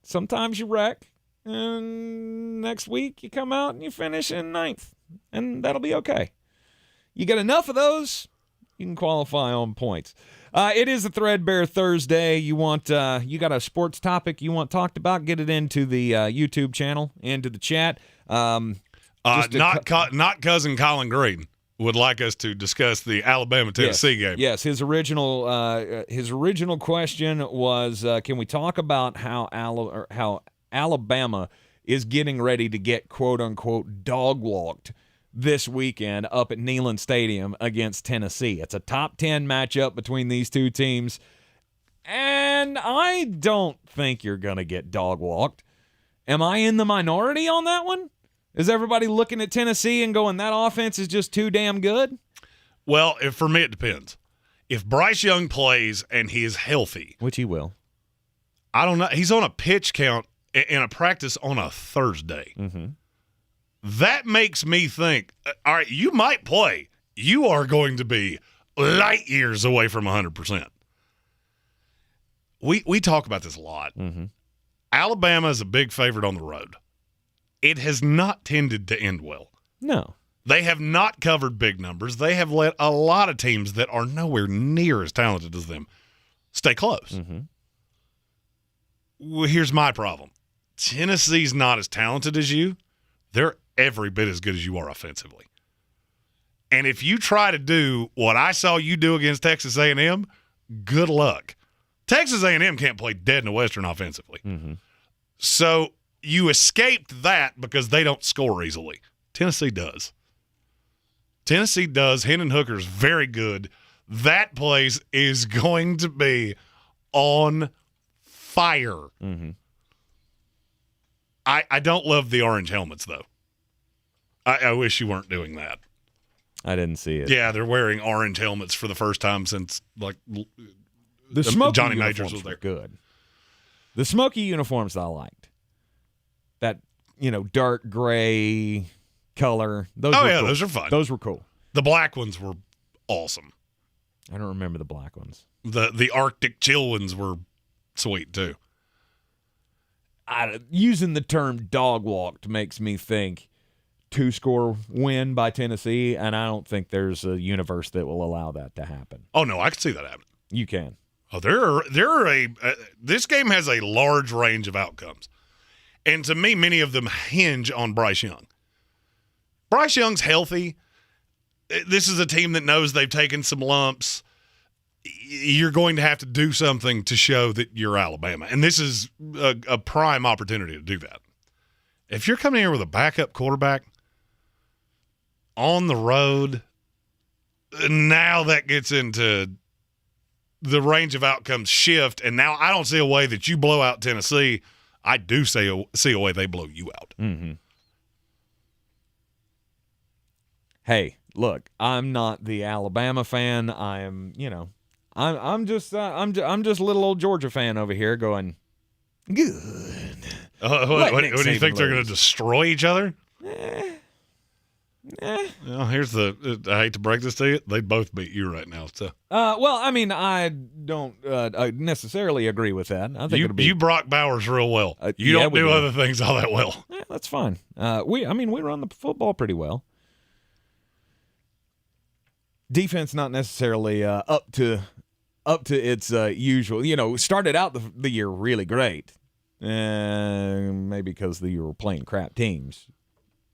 Sometimes you wreck, and next week you come out and you finish in 9th, and that'll be okay. You get enough of those, you can qualify on points. It is a Threadbare Thursday. You got a sports topic you want talked about, get it into the YouTube channel, into the chat.
Not cousin Colin Green would like us to discuss the Alabama-Tennessee game.
Yes, his original question was, can we talk about how Alabama is getting ready to get quote-unquote dog-walked this weekend up at Neyland Stadium against Tennessee? It's a top 10 matchup between these two teams, and I don't think you're going to get dog-walked. Am I in the minority on that one? Is everybody looking at Tennessee and going, that offense is just too damn good?
Well, for me, it depends. If Bryce Young plays and he is healthy.
Which he will.
I don't know. He's on a pitch count in a practice on a Thursday.
Mm-hmm.
That makes me think, all right, you might play. You are going to be light years away from 100%. We talk about this a lot.
Mm-hmm.
Alabama is a big favorite on the road. It has not tended to end well.
No.
They have not covered big numbers. They have let a lot of teams that are nowhere near as talented as them stay close.
Mm-hmm.
Well, here's my problem. Tennessee's not as talented as you. They're every bit as good as you are offensively. And if you try to do what I saw you do against Texas A&M, good luck. Texas A&M can't play dead in the Western offensively.
Mm-hmm.
So you escaped that because they don't score easily. Tennessee does. Tennessee does. Hendon Hooker's very good. That place is going to be on fire.
Mm-hmm.
I don't love the orange helmets, though. I wish you weren't doing that.
I didn't see it.
Yeah, they're wearing orange helmets for the first time since, like,
the smoky
Johnny
uniforms
Majors was there.
Were good. The smoky uniforms I liked. That, dark gray color. Those were cool.
Those are fun.
Those were cool.
The black ones were awesome.
I don't remember the black ones.
The Arctic chill ones were sweet, too.
Using the term dog walked makes me think 2-score win by Tennessee, and I don't think there's a universe that will allow that to happen.
Oh, no, I can see that happen.
You can.
Oh, this game has a large range of outcomes. And to me, many of them hinge on Bryce Young. Bryce Young's healthy. this is a team that knows they've taken some lumps. You're going to have to do something to show that you're Alabama. And this is a prime opportunity to do that. If you're coming here with a backup quarterback on the road, now that gets into the range of outcomes shift. And now I don't see a way that you blow out Tennessee. I do see a way they blow you out.
Mm-hmm. Hey, look, I'm not the Alabama fan. I am, I'm just a little old Georgia fan over here going, good.
What do you think they're going to destroy each other? Well, here's I hate to break this to you. They both beat you right now. So.
Well, I mean, I don't necessarily agree with that. I think
you Brock Bowers real well. You don't do other things all that well.
Yeah, that's fine. We run the football pretty well. Defense not necessarily up to its usual. Started out the year really great, maybe because you were playing crap teams.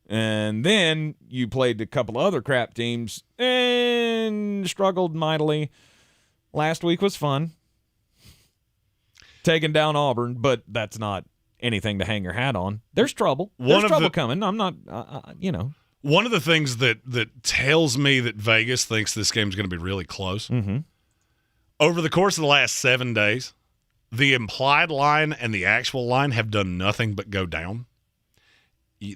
And then you played a couple of other crap teams and struggled mightily. Last week was fun. Taking down Auburn, but that's not anything to hang your hat on. There's trouble. There's trouble coming. I'm not,
One of the things that tells me that Vegas thinks this game's going to be really close, over the course of the last 7 days, the implied line and the actual line have done nothing but go down.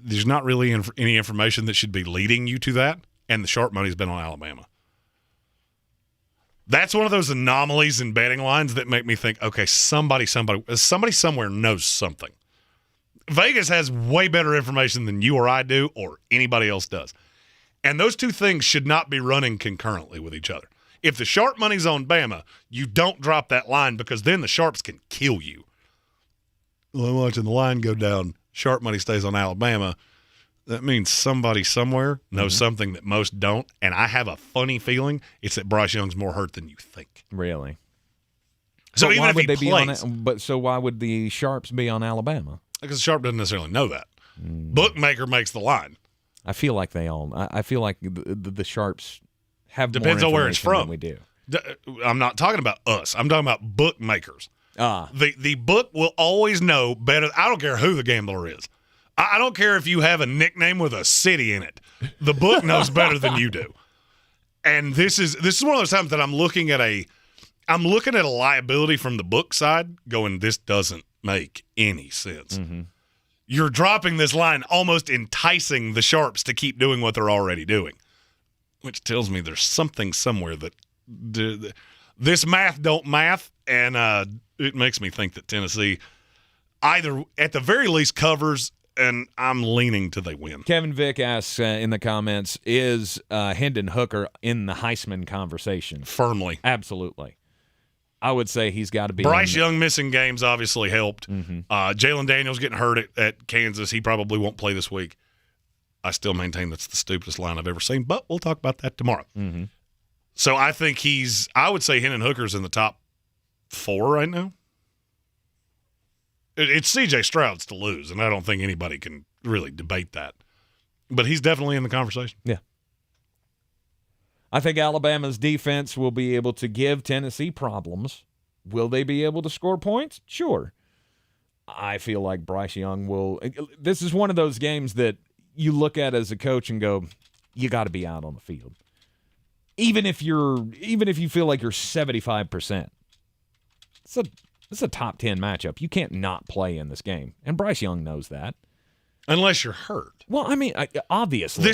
There's not really any information that should be leading you to that, and the sharp money's been on Alabama. That's one of those anomalies in betting lines that make me think, okay, somebody somewhere knows something. Vegas has way better information than you or I do or anybody else does. And those two things should not be running concurrently with each other. If the sharp money's on Bama, you don't drop that line because then the sharps can kill you. Well, I'm watching the line go down. Sharp money stays on Alabama. That means somebody somewhere knows something that most don't. And I have a funny feeling it's that Bryce Young's more hurt than you think.
Really?
So even if he plays.
So why would the sharps be on Alabama?
Because the sharp doesn't necessarily know that. Bookmaker makes the line.
I feel like they all. I feel like the sharps have
depends
more
on where it's from.
Than we do.
I'm not talking about us. I'm talking about bookmakers. The book will always know better. I don't care who the gambler is. I don't care if you have a nickname with a city in it. The book knows better than you do. And this is one of those times that I'm looking at a liability from the book side, going, this doesn't make any sense. You're dropping this line, almost enticing the sharps to keep doing what they're already doing, which tells me there's something somewhere that this math don't math, and it makes me think that Tennessee either at the very least covers, and I'm leaning to they win.
Kevin Vick asks in the comments, is Hendon Hooker in the Heisman conversation?
Firmly.
Absolutely. I would say he's got to be.
Bryce Young missing games obviously helped. Jalen Daniels getting hurt at Kansas. He probably won't play this week. I still maintain that's the stupidest line I've ever seen, but we'll talk about that tomorrow. So I think I would say Hendon Hooker's in the top 4 right now. It's C.J. Stroud's to lose, and I don't think anybody can really debate that. But he's definitely in the conversation.
Yeah. I think Alabama's defense will be able to give Tennessee problems. Will they be able to score points? Sure. I feel like Bryce Young will. This is one of those games that you look at as a coach and go, you got to be out on the field. Even if you feel like you're 75%. It's a top 10 matchup. You can't not play in this game. And Bryce Young knows that.
Unless you're hurt.
Well, I mean, obviously.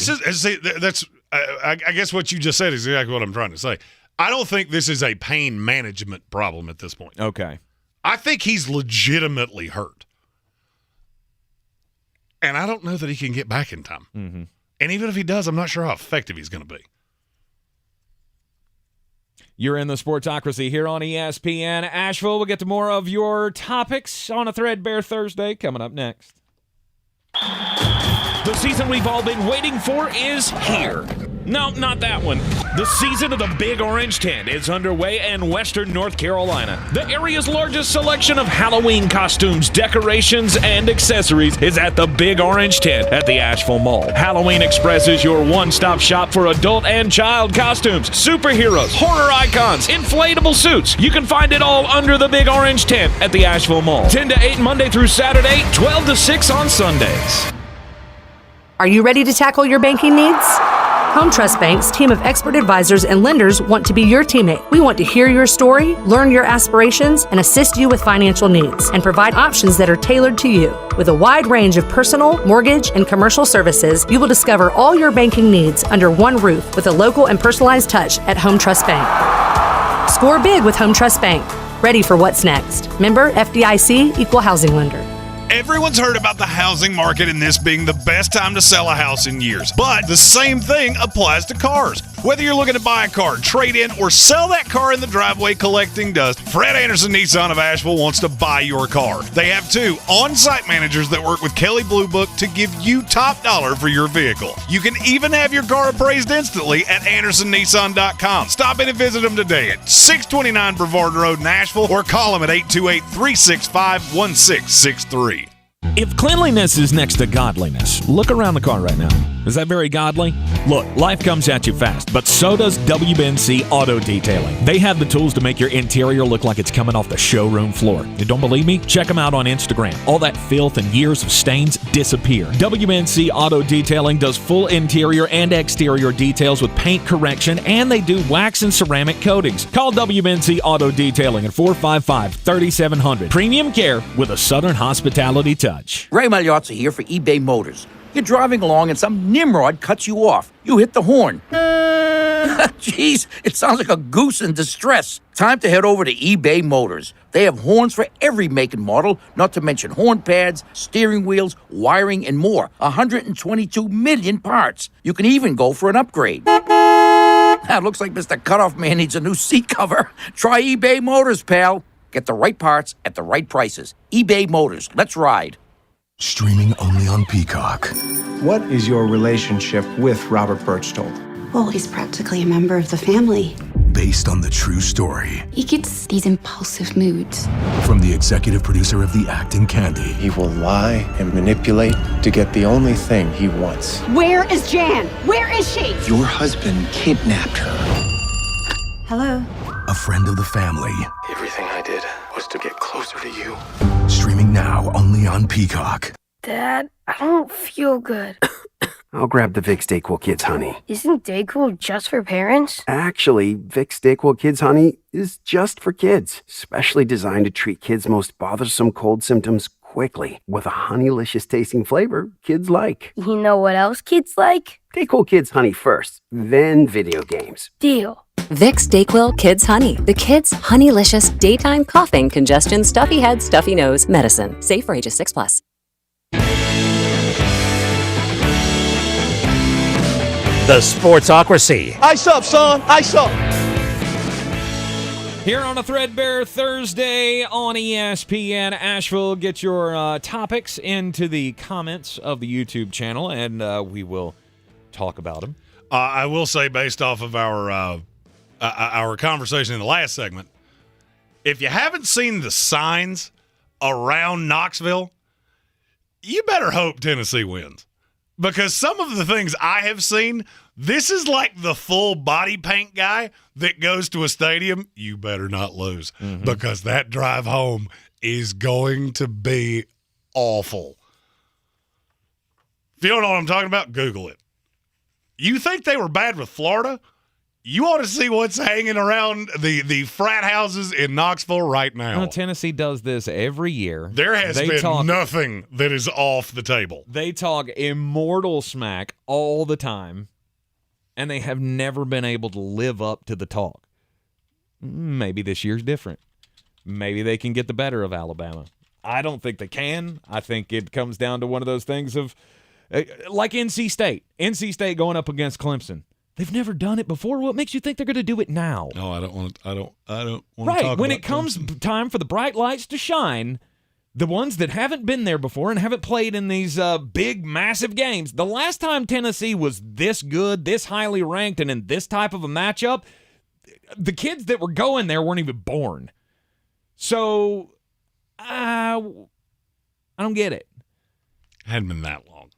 I guess what you just said is exactly what I'm trying to say. I don't think this is a pain management problem at this point.
Okay.
I think he's legitimately hurt. And I don't know that he can get back in time. And even if he does, I'm not sure how effective he's going to be.
You're in the Sportsocracy here on ESPN Asheville. We'll get to more of your topics on a Threadbare Thursday coming up next.
The season we've all been waiting for is here.
No, not that one. The season of the Big Orange Tent is underway in Western North Carolina. The area's largest selection of Halloween costumes, decorations, and accessories is at the Big Orange Tent at the Asheville Mall. Halloween Express is your one-stop shop for adult and child costumes, superheroes, horror icons, inflatable suits. You can find it all under the Big Orange Tent at the Asheville Mall. 10 to 8 Monday through Saturday, 12 to 6 on Sundays.
Are you ready to tackle your banking needs? Home Trust Bank's team of expert advisors and lenders want to be your teammate. We want to hear your story, learn your aspirations, and assist you with financial needs, and provide options that are tailored to you. With a wide range of personal, mortgage, and commercial services, you will discover all your banking needs under one roof with a local and personalized touch at Home Trust Bank. Score big with Home Trust Bank. Ready for what's next. Member FDIC, Equal Housing Lender.
Everyone's heard about the housing market and this being the best time to sell a house in years. But the same thing applies to cars. Whether you're looking to buy a car, trade in, or sell that car in the driveway collecting dust, Fred Anderson Nissan of Asheville wants to buy your car. They have 2 on-site managers that work with Kelley Blue Book to give you top dollar for your vehicle. You can even have your car appraised instantly at AndersonNissan.com. Stop in and visit them today at 629 Brevard Road in Asheville or call them at 828-365-1663.
If cleanliness is next to godliness, look around the car right now. Is that very godly? Look, life comes at you fast, but so does WBNC Auto Detailing. They have the tools to make your interior look like it's coming off the showroom floor. You don't believe me? Check them out on Instagram. All that filth and years of stains disappear. WBNC Auto Detailing does full interior and exterior details with paint correction, and they do wax and ceramic coatings. Call WBNC Auto Detailing at 455-3700. Premium care with a Southern hospitality touch.
Ray Magliozzi here for eBay Motors. You're driving along and some nimrod cuts you off. You hit the horn. Jeez, it sounds like a goose in distress. Time to head over to eBay Motors. They have horns for every make and model, not to mention horn pads, steering wheels, wiring, and more. 122 million parts. You can even go for an upgrade. Now, it looks like Mr. Cutoff Man needs a new seat cover. Try eBay Motors, pal. Get the right parts at the right prices. eBay Motors. Let's ride.
Streaming only on Peacock.
What is your relationship with Robert Birchtold?
Well, he's practically a member of the family.
Based on the true story.
He gets these impulsive moods.
From the executive producer of The Act and Candy.
He will lie and manipulate to get the only thing he wants.
Where is Jan? Where is she?
Your husband kidnapped her.
Hello?
A friend of the family.
Everything I did was to get closer to you.
Streaming now only on Peacock.
Dad, I don't feel good.
I'll grab the Vicks DayQuil Kids Honey.
Isn't DayQuil just for parents?
Actually, Vicks DayQuil Kids Honey is just for kids, specially designed to treat kids' most bothersome cold symptoms quickly with a honeylicious tasting flavor kids like.
You know what else kids like?
DayQuil Kids Honey first, then video games.
Deal.
Vicks DayQuil Kids Honey. The kids' honeylicious daytime coughing, congestion, stuffy head, stuffy nose medicine. Safe for ages 6+.
The Sportsocracy.
Ice up, son. Ice up.
Here on a Threadbare Thursday on ESPN Asheville, get your topics into the comments of the YouTube channel, and we will talk about them.
I will say, based off of our conversation in the last segment, if you haven't seen the signs around Knoxville, you better hope Tennessee wins. Because some of the things I have seen, this is like the full body paint guy that goes to a stadium. You better not lose, because that drive home is going to be awful. If you don't know what I'm talking about, Google it. You think they were bad with Florida? You ought to see what's hanging around the frat houses in Knoxville right now.
Well, Tennessee does this every year.
There has been nothing that is off the table.
They talk immortal smack all the time, and they have never been able to live up to the talk. Maybe this year's different. Maybe they can get the better of Alabama. I don't think they can. I think it comes down to one of those things of, like NC State. NC State going up against Clemson. They've never done it before. What makes you think they're going to do it now?
No, I don't want to talk
right.
about
When it comes time for the bright lights to shine, The ones that haven't been there before and haven't played in these big, massive games. The last time Tennessee was this good, this highly ranked, and in this type of a matchup, the kids that were going there weren't even born. So, I don't get it.
Hadn't been that long.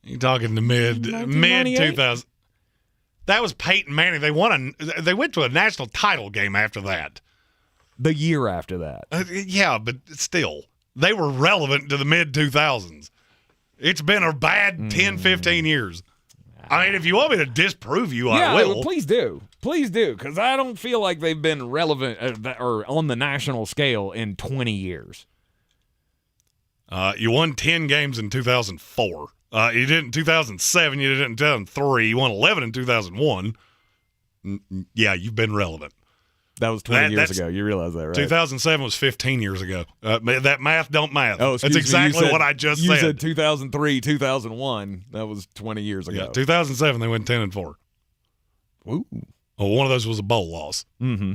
You're talking the mid 2000s. That was Peyton Manning. They went to a national title game after that.
The year after that.
Yeah, but still, they were relevant to the mid 2000s. It's been a bad 10, 15 years. I mean, if you want me to disprove you, I will.
Please do. Please do, because I don't feel like they've been relevant or on the national scale in 20 years.
You won 10 games in 2004. You did it in 2007. You did it in 2003. You won 11 in 2001. Yeah, you've been relevant.
That was 20 years ago. You realize that, right?
2007 was 15 years ago. That math don't math.
Oh,
that's exactly what I just said.
You said 2003, 2001. That was 20 years ago.
Yeah, 2007 they went 10-4.
Ooh.
Well, one of those was a bowl loss.
Mm-hmm.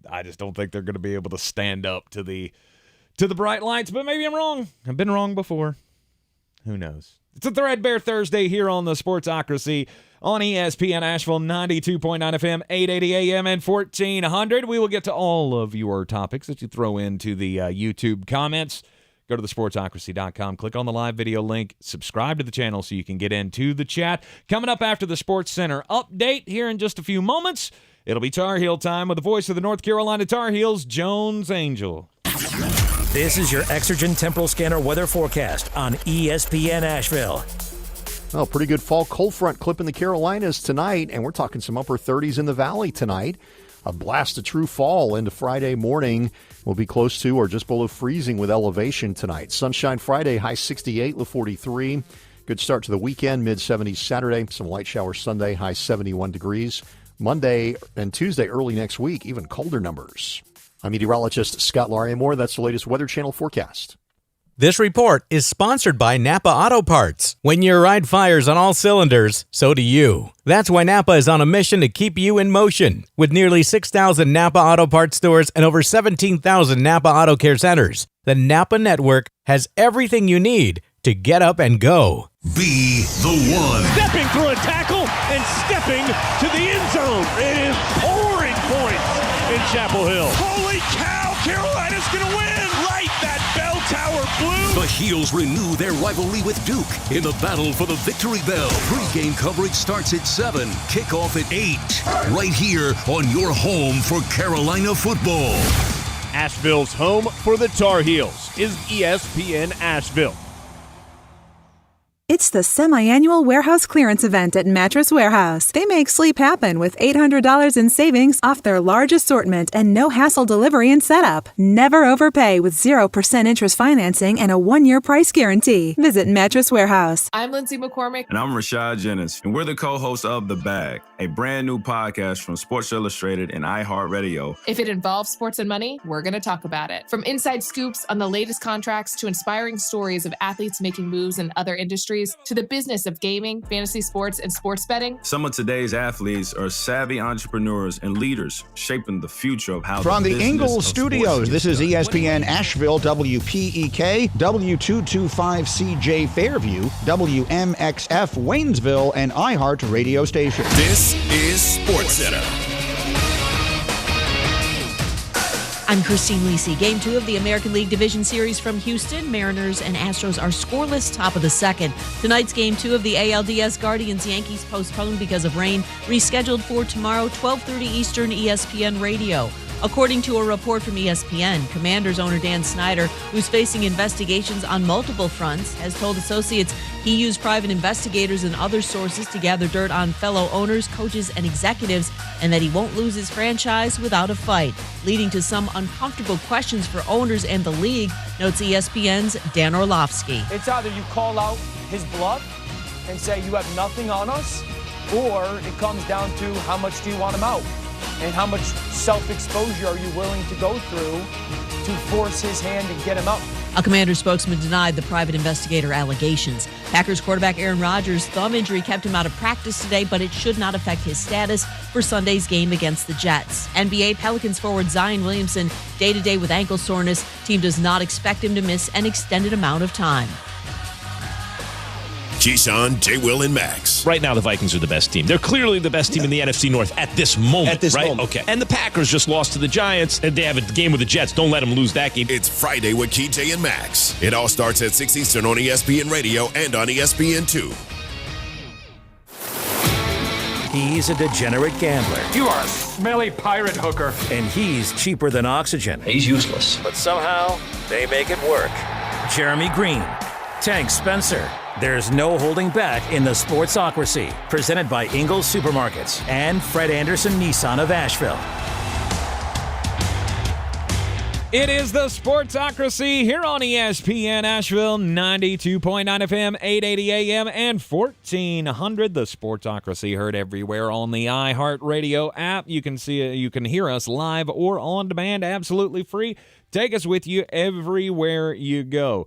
I just don't think they're going to be able to stand up to the bright lights, but maybe I'm wrong. I've been wrong before. Who knows? It's a Threadbare Thursday here on the Sportsocracy on ESPN Asheville, 92.9 FM, 880 AM, and 1400. We will get to all of your topics that you throw into the YouTube comments. Go to thesportsocracy.com, click on the live video link, subscribe to the channel so you can get into the chat. Coming up after the Sports Center update here in just a few moments, it'll be Tar Heel time with the voice of the North Carolina Tar Heels, Jones Angell.
This is your Exergen Temporal Scanner weather forecast on ESPN Asheville.
Well, pretty good fall cold front clip in the Carolinas tonight, and we're talking some upper 30s in the valley tonight. A blast of true fall into Friday morning. Will be close to or just below freezing with elevation tonight. Sunshine Friday, high 68, low 43. Good start to the weekend, mid-70s Saturday. Some light showers Sunday, high 71 degrees. Monday and Tuesday, early next week, even colder numbers. I'm meteorologist Scott Larimore. That's the latest Weather Channel forecast.
This report is sponsored by Napa Auto Parts. When your ride fires on all cylinders, so do you. That's why Napa is on a mission to keep you in motion. With nearly 6,000 Napa Auto Parts stores and over 17,000 Napa Auto Care centers, the Napa network has everything you need to get up and go.
Be the one.
Stepping through a tackle and stepping to the end zone. It is pouring points in Chapel Hill. Holy cow, Carolina's going to win. Light that bell tower blue.
The Heels renew their rivalry with Duke in the battle for the victory bell. Pre-game coverage starts at 7, kickoff at 8. Right here on your home for Carolina football.
Asheville's home for the Tar Heels is ESPN Asheville.
It's the semi-annual warehouse clearance event at Mattress Warehouse. They make sleep happen with $800 in savings off their large assortment and no hassle delivery and setup. Never overpay with 0% interest financing and a 1-year price guarantee. Visit Mattress Warehouse.
I'm Lindsay McCormick.
And I'm Rashad Jennings. And we're the co-hosts of The Bag, a brand new podcast from Sports Illustrated and iHeartRadio.
If it involves sports and money, we're going to talk about it. From inside scoops on the latest contracts to inspiring stories of athletes making moves in other industries, to the business of gaming, fantasy sports, and sports betting.
Some of today's athletes are savvy entrepreneurs and leaders shaping the future of how
From the
business
Ingles
of
Studios,
sports
this is
gets done.
ESPN Asheville, WPEK, W225CJ Fairview, WMXF Waynesville, and iHeart Radio Station.
This is Sports Center.
I'm Christine Lisi. Game 2 of the American League Division Series from Houston. Mariners and Astros are scoreless, top of the second. Tonight's Game 2 of the ALDS Guardians-Yankees postponed because of rain, rescheduled for tomorrow, 12:30 Eastern, ESPN Radio. According to a report from ESPN, Commanders owner Dan Snyder, who's facing investigations on multiple fronts, has told associates he used private investigators and other sources to gather dirt on fellow owners, coaches, and executives, and that he won't lose his franchise without a fight, leading to some uncomfortable questions for owners and the league, notes ESPN's Dan Orlovsky.
It's either you call out his bluff and say you have nothing on us, or it comes down to how much do you want him out? And how much self-exposure are you willing to go through to force his hand and get him out?
A Commander spokesman denied the private investigator allegations. Packers quarterback Aaron Rodgers' thumb injury kept him out of practice today, but it should not affect his status for Sunday's game against the Jets. NBA Pelicans forward Zion Williamson day-to-day with ankle soreness. Team does not expect him to miss an extended amount of time.
Keyshawn, J. Will, and Max.
Right now, the Vikings are the best team. They're clearly the best team in the NFC North at this moment. Okay. And the Packers just lost to the Giants, and they have a game with the Jets. Don't let them lose that game.
It's Friday with Key, J, and Max. It all starts at 6 Eastern on ESPN Radio and on ESPN2.
He's a degenerate gambler.
You are a smelly pirate hooker.
And he's cheaper than oxygen.
He's useless.
But somehow, they make it work. Jeremy Green, Tank Spencer. There's no holding back in the Sportsocracy, presented by Ingles Supermarkets and Fred Anderson Nissan of Asheville.
It is the Sportsocracy here on ESPN Asheville, 92.9 FM, 880 AM, and 1400. The Sportsocracy heard everywhere on the iHeartRadio app. You can hear us live or on demand, absolutely free. Take us with you everywhere you go.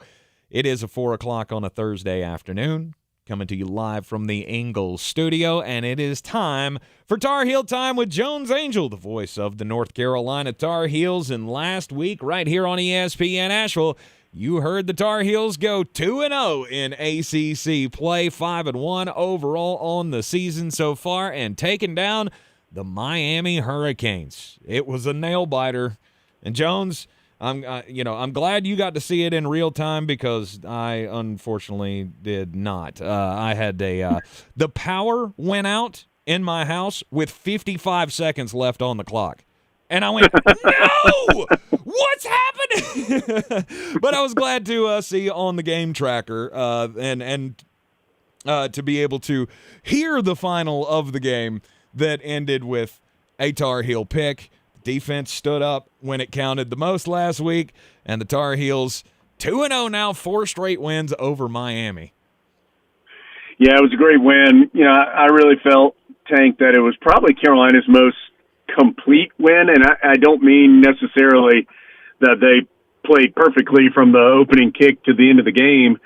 It is 4 o'clock on a Thursday afternoon, coming to you live from the Ingles Studio, and it is time for Tar Heel Time with Jones Angell, the voice of the North Carolina Tar Heels. And last week, right here on ESPN Asheville, you heard the Tar Heels go 2-0 in ACC play, 5-1 overall on the season so far, and taking down the Miami Hurricanes. It was a nail-biter. And Jones, I'm glad you got to see it in real time because I unfortunately did not. I had the power went out in my house with 55 seconds left on the clock. And I went, no! What's happening? But I was glad to see on the game tracker and to be able to hear the final of the game that ended with a Tar Heel pick. Defense stood up when it counted the most last week, and the Tar Heels 2-0 now, 4 straight wins over Miami.
Yeah, it was a great win. You know, I really felt, Tank, that it was probably Carolina's most complete win, and I don't mean necessarily that they played perfectly from the opening kick to the end of the game,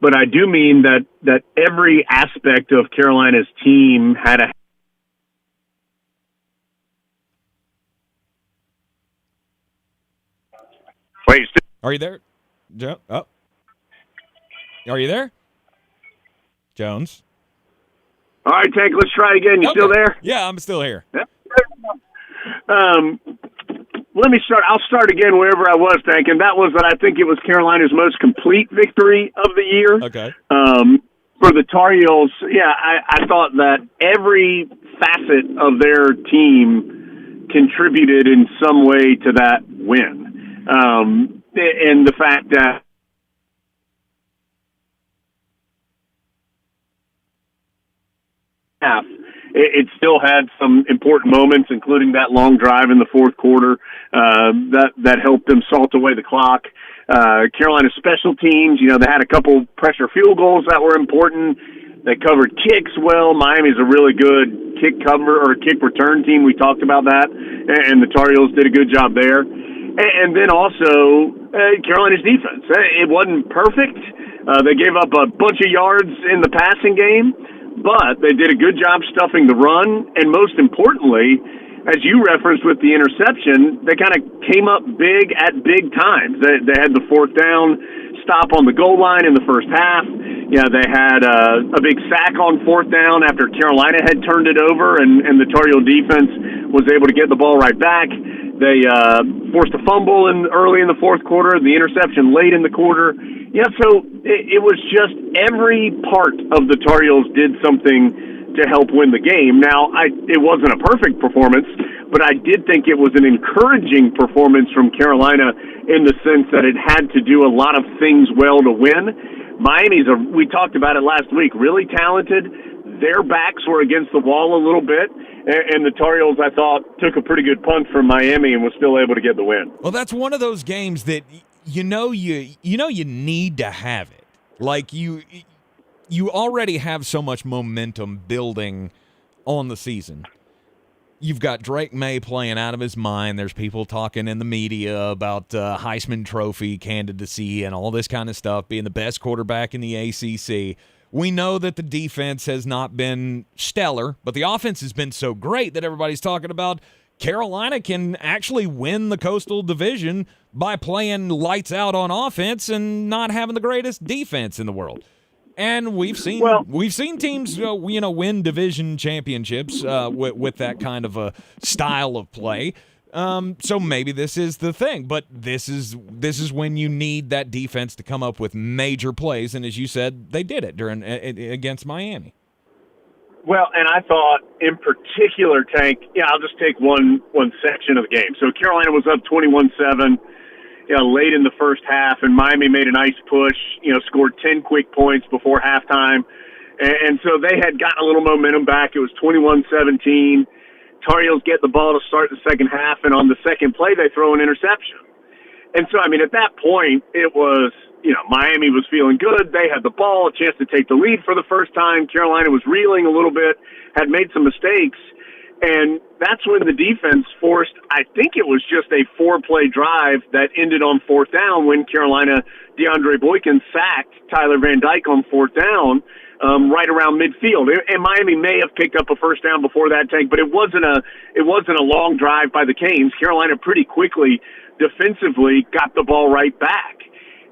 but I do mean that every aspect of Carolina's team had a Wait,
are you there, Joe? Oh, are you there, Jones?
All right, Tank, let's try again. You still there?
Yeah, I'm still here.
Yep. Let me start. I'll start again wherever I was, Tank, and that was that I think it was Carolina's most complete victory of the year.
Okay.
For the Tar Heels, yeah, I thought that every facet of their team contributed in some way to that win. And the fact that it still had some important moments, including that long drive in the fourth quarter that helped them salt away the clock. Carolina's special teams, you know, they had a couple pressure field goals that were important. They covered kicks well. Miami's a really good kick return team. We talked about that, and the Tar Heels did a good job there. And then also Carolina's defense. It wasn't perfect. They gave up a bunch of yards in the passing game, but they did a good job stuffing the run. And most importantly, as you referenced with the interception, they kind of came up big at big times. They had the fourth down stop on the goal line in the first half. Yeah, they had a big sack on fourth down after Carolina had turned it over, and the Tar Heel defense was able to get the ball right back. They forced a fumble early in the fourth quarter, the interception late in the quarter. Yeah, so it was just every part of the Tar Heels did something to help win the game. Now, it wasn't a perfect performance, but I did think it was an encouraging performance from Carolina in the sense that it had to do a lot of things well to win. Miami's, we talked about it last week, really talented. Their backs were against the wall a little bit, and the Tar Heels, I thought, took a pretty good punch from Miami and was still able to get the win.
Well, that's one of those games that you need to have it. Like you already have so much momentum building on the season. You've got Drake May playing out of his mind. There's people talking in the media about Heisman Trophy candidacy and all this kind of stuff, being the best quarterback in the ACC. We know that the defense has not been stellar, but the offense has been so great that everybody's talking about Carolina can actually win the Coastal Division by playing lights out on offense and not having the greatest defense in the world. And we've seen teams win division championships with that kind of a style of play. So maybe this is the thing, but this is when you need that defense to come up with major plays, and as you said, they did it against Miami.
Well, and I thought in particular, Tank, I'll just take one section of the game. So Carolina was up 21-7. Late in the first half, and Miami made a nice push, scored 10 quick points before halftime. And so they had gotten a little momentum back. It was 21-17. Tar Heels get the ball to start the second half, and on the second play, they throw an interception. And so, at that point, it was, Miami was feeling good. They had the ball, a chance to take the lead for the first time. Carolina was reeling a little bit, had made some mistakes. And that's when the defense forced, I think it was just a 4-play drive that ended on fourth down when Carolina, DeAndre Boykin sacked Tyler Van Dyke on fourth down right around midfield. And Miami may have picked up a first down before that, Tank, but it wasn't a long drive by the Canes. Carolina pretty quickly defensively got the ball right back.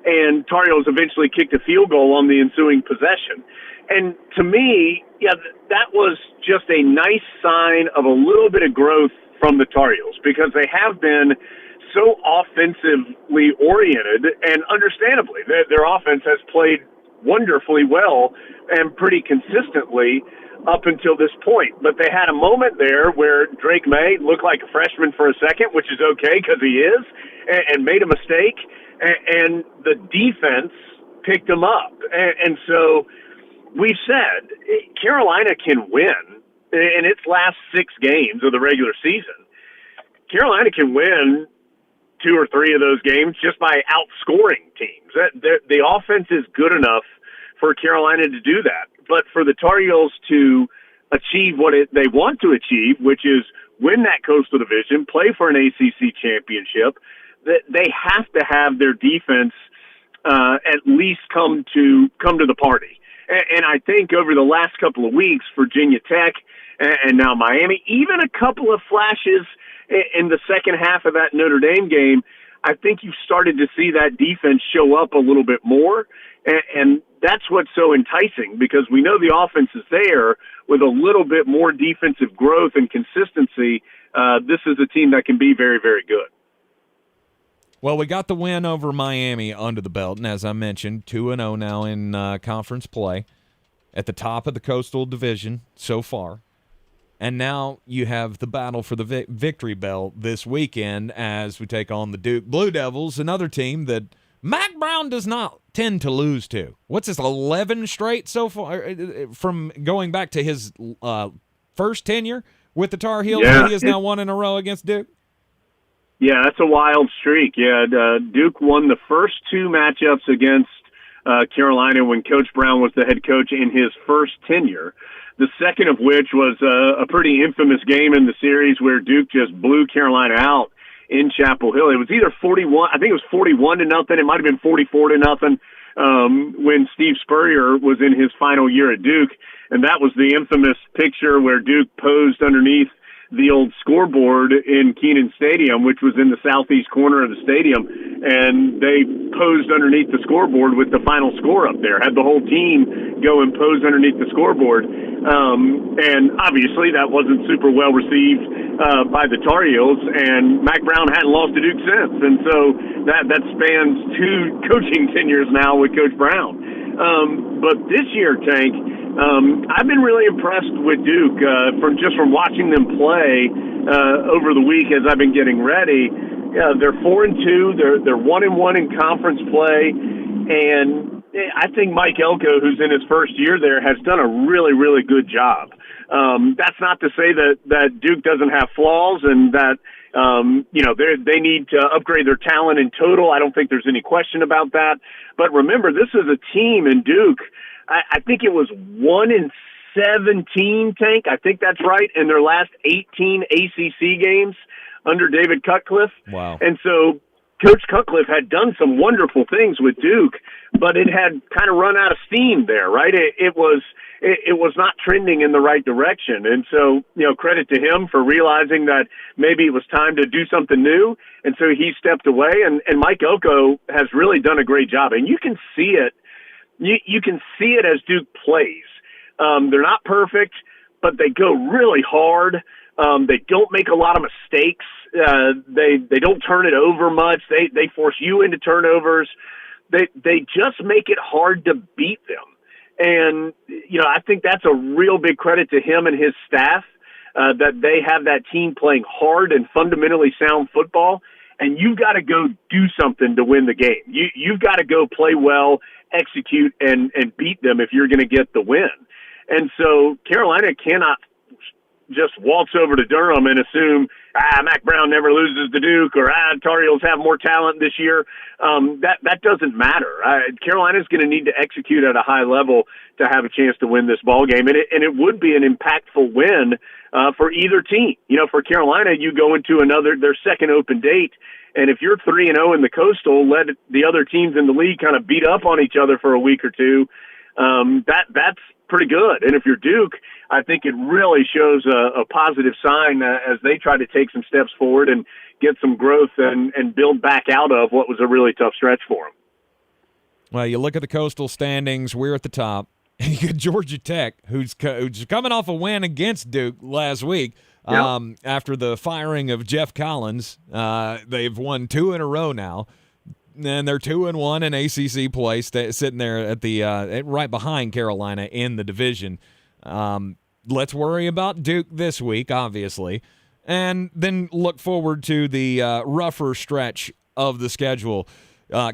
And Tar Heels eventually kicked a field goal on the ensuing possession. And to me, that was just a nice sign of a little bit of growth from the Tar Heels because they have been so offensively oriented, and understandably, their offense has played wonderfully well and pretty consistently up until this point. But they had a moment there where Drake May looked like a freshman for a second, which is okay because he is, and made a mistake, and the defense picked him up. And so we've said Carolina can win in its last 6 games of the regular season. Carolina can win 2 or 3 of those games just by outscoring teams. The offense is good enough for Carolina to do that. But for the Tar Heels to achieve what they want to achieve, which is win that Coastal Division, play for an ACC championship, they have to have their defense at least come to the party. And I think over the last couple of weeks, Virginia Tech and now Miami, even a couple of flashes in the second half of that Notre Dame game, I think you've started to see that defense show up a little bit more. And that's what's so enticing because we know the offense is there with a little bit more defensive growth and consistency. This is a team that can be very, very good.
Well, we got the win over Miami under the belt, and as I mentioned, 2-0 now in conference play at the top of the Coastal Division so far. And now you have the battle for the victory bell this weekend as we take on the Duke Blue Devils, another team that Mack Brown does not tend to lose to. What's his 11 straight so far from going back to his first tenure with the Tar Heels? Yeah. He has now won in a row against Duke.
Yeah, that's a wild streak. Yeah, Duke won the first 2 matchups against Carolina when Coach Brown was the head coach in his first tenure. The second of which was a pretty infamous game in the series where Duke just blew Carolina out in Chapel Hill. It was either 41, I think it was 41-0. It might have been 44-0 when Steve Spurrier was in his final year at Duke. And that was the infamous picture where Duke posed underneath the old scoreboard in Kenan Stadium, which was in the southeast corner of the stadium, and they posed underneath the scoreboard with the final score up there, had the whole team go and pose underneath the scoreboard. And obviously that wasn't super well received by the Tar Heels, and Mack Brown hadn't lost to Duke since. And so that spans 2 coaching tenures now with Coach Brown. But this year, Tank, I've been really impressed with Duke from watching them play over the week as I've been getting ready. They're 4-2. They're 1-1 in conference play, and I think Mike Elko, who's in his first year there, has done a really, really good job. That's not to say that Duke doesn't have flaws and that they need to upgrade their talent in total. I don't think there's any question about that. But remember, this is a team in Duke. I think it was 1-6 17, Tank. I think that's right, in their last 18 ACC games under David Cutcliffe.
Wow.
And so Coach Cutcliffe had done some wonderful things with Duke, but it had kind of run out of steam there, right? It was not trending in the right direction. And so, credit to him for realizing that maybe it was time to do something new. And so he stepped away, and Mike Elko has really done a great job. And you can see it. You can see it as Duke plays. They're not perfect, but they go really hard. They don't make a lot of mistakes. They don't turn it over much. They force you into turnovers. They just make it hard to beat them. And, I think that's a real big credit to him and his staff, that they have that team playing hard and fundamentally sound football. And you've got to go do something to win the game. You've got to go play well, execute, and beat them if you're going to get the win. And so Carolina cannot just waltz over to Durham and assume, Mac Brown never loses to Duke, or Tar Heels have more talent this year. That doesn't matter. Carolina's going to need to execute at a high level to have a chance to win this ball game, and it would be an impactful win for either team. For Carolina, you go into their second open date, and if you're 3-0 in the Coastal, let the other teams in the league kind of beat up on each other for a week or two. That's pretty good. And if you're Duke, I think it really shows a positive sign as they try to take some steps forward and get some growth and build back out of what was a really tough stretch for them.
Well, you look at the Coastal standings, we're at the top. You got Georgia Tech, who's coming off a win against Duke last week.
Yep.
After the firing of Jeff Collins. They've won 2 in a row now. And they're 2-1 in ACC play, sitting there at the right behind Carolina in the division. Let's worry about Duke this week, obviously, and then look forward to the rougher stretch of the schedule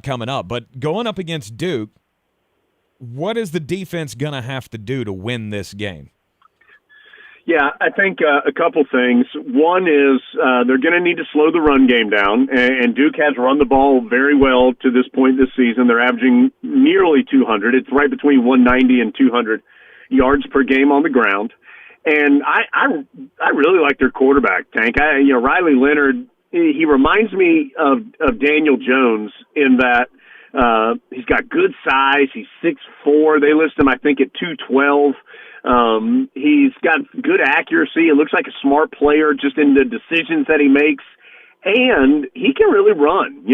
coming up. But going up against Duke, what is the defense going to have to do to win this game?
Yeah, I think a couple things. One is they're going to need to slow the run game down, and Duke has run the ball very well to this point this season. They're averaging nearly 200. It's right between 190 and 200 yards per game on the ground. And I really like their quarterback, Tank. Riley Leonard, he reminds me of Daniel Jones in that he's got good size. He's 6'4". They list him, I think, at 212. He's got good accuracy. It looks like a smart player just in the decisions that he makes. And he can really run.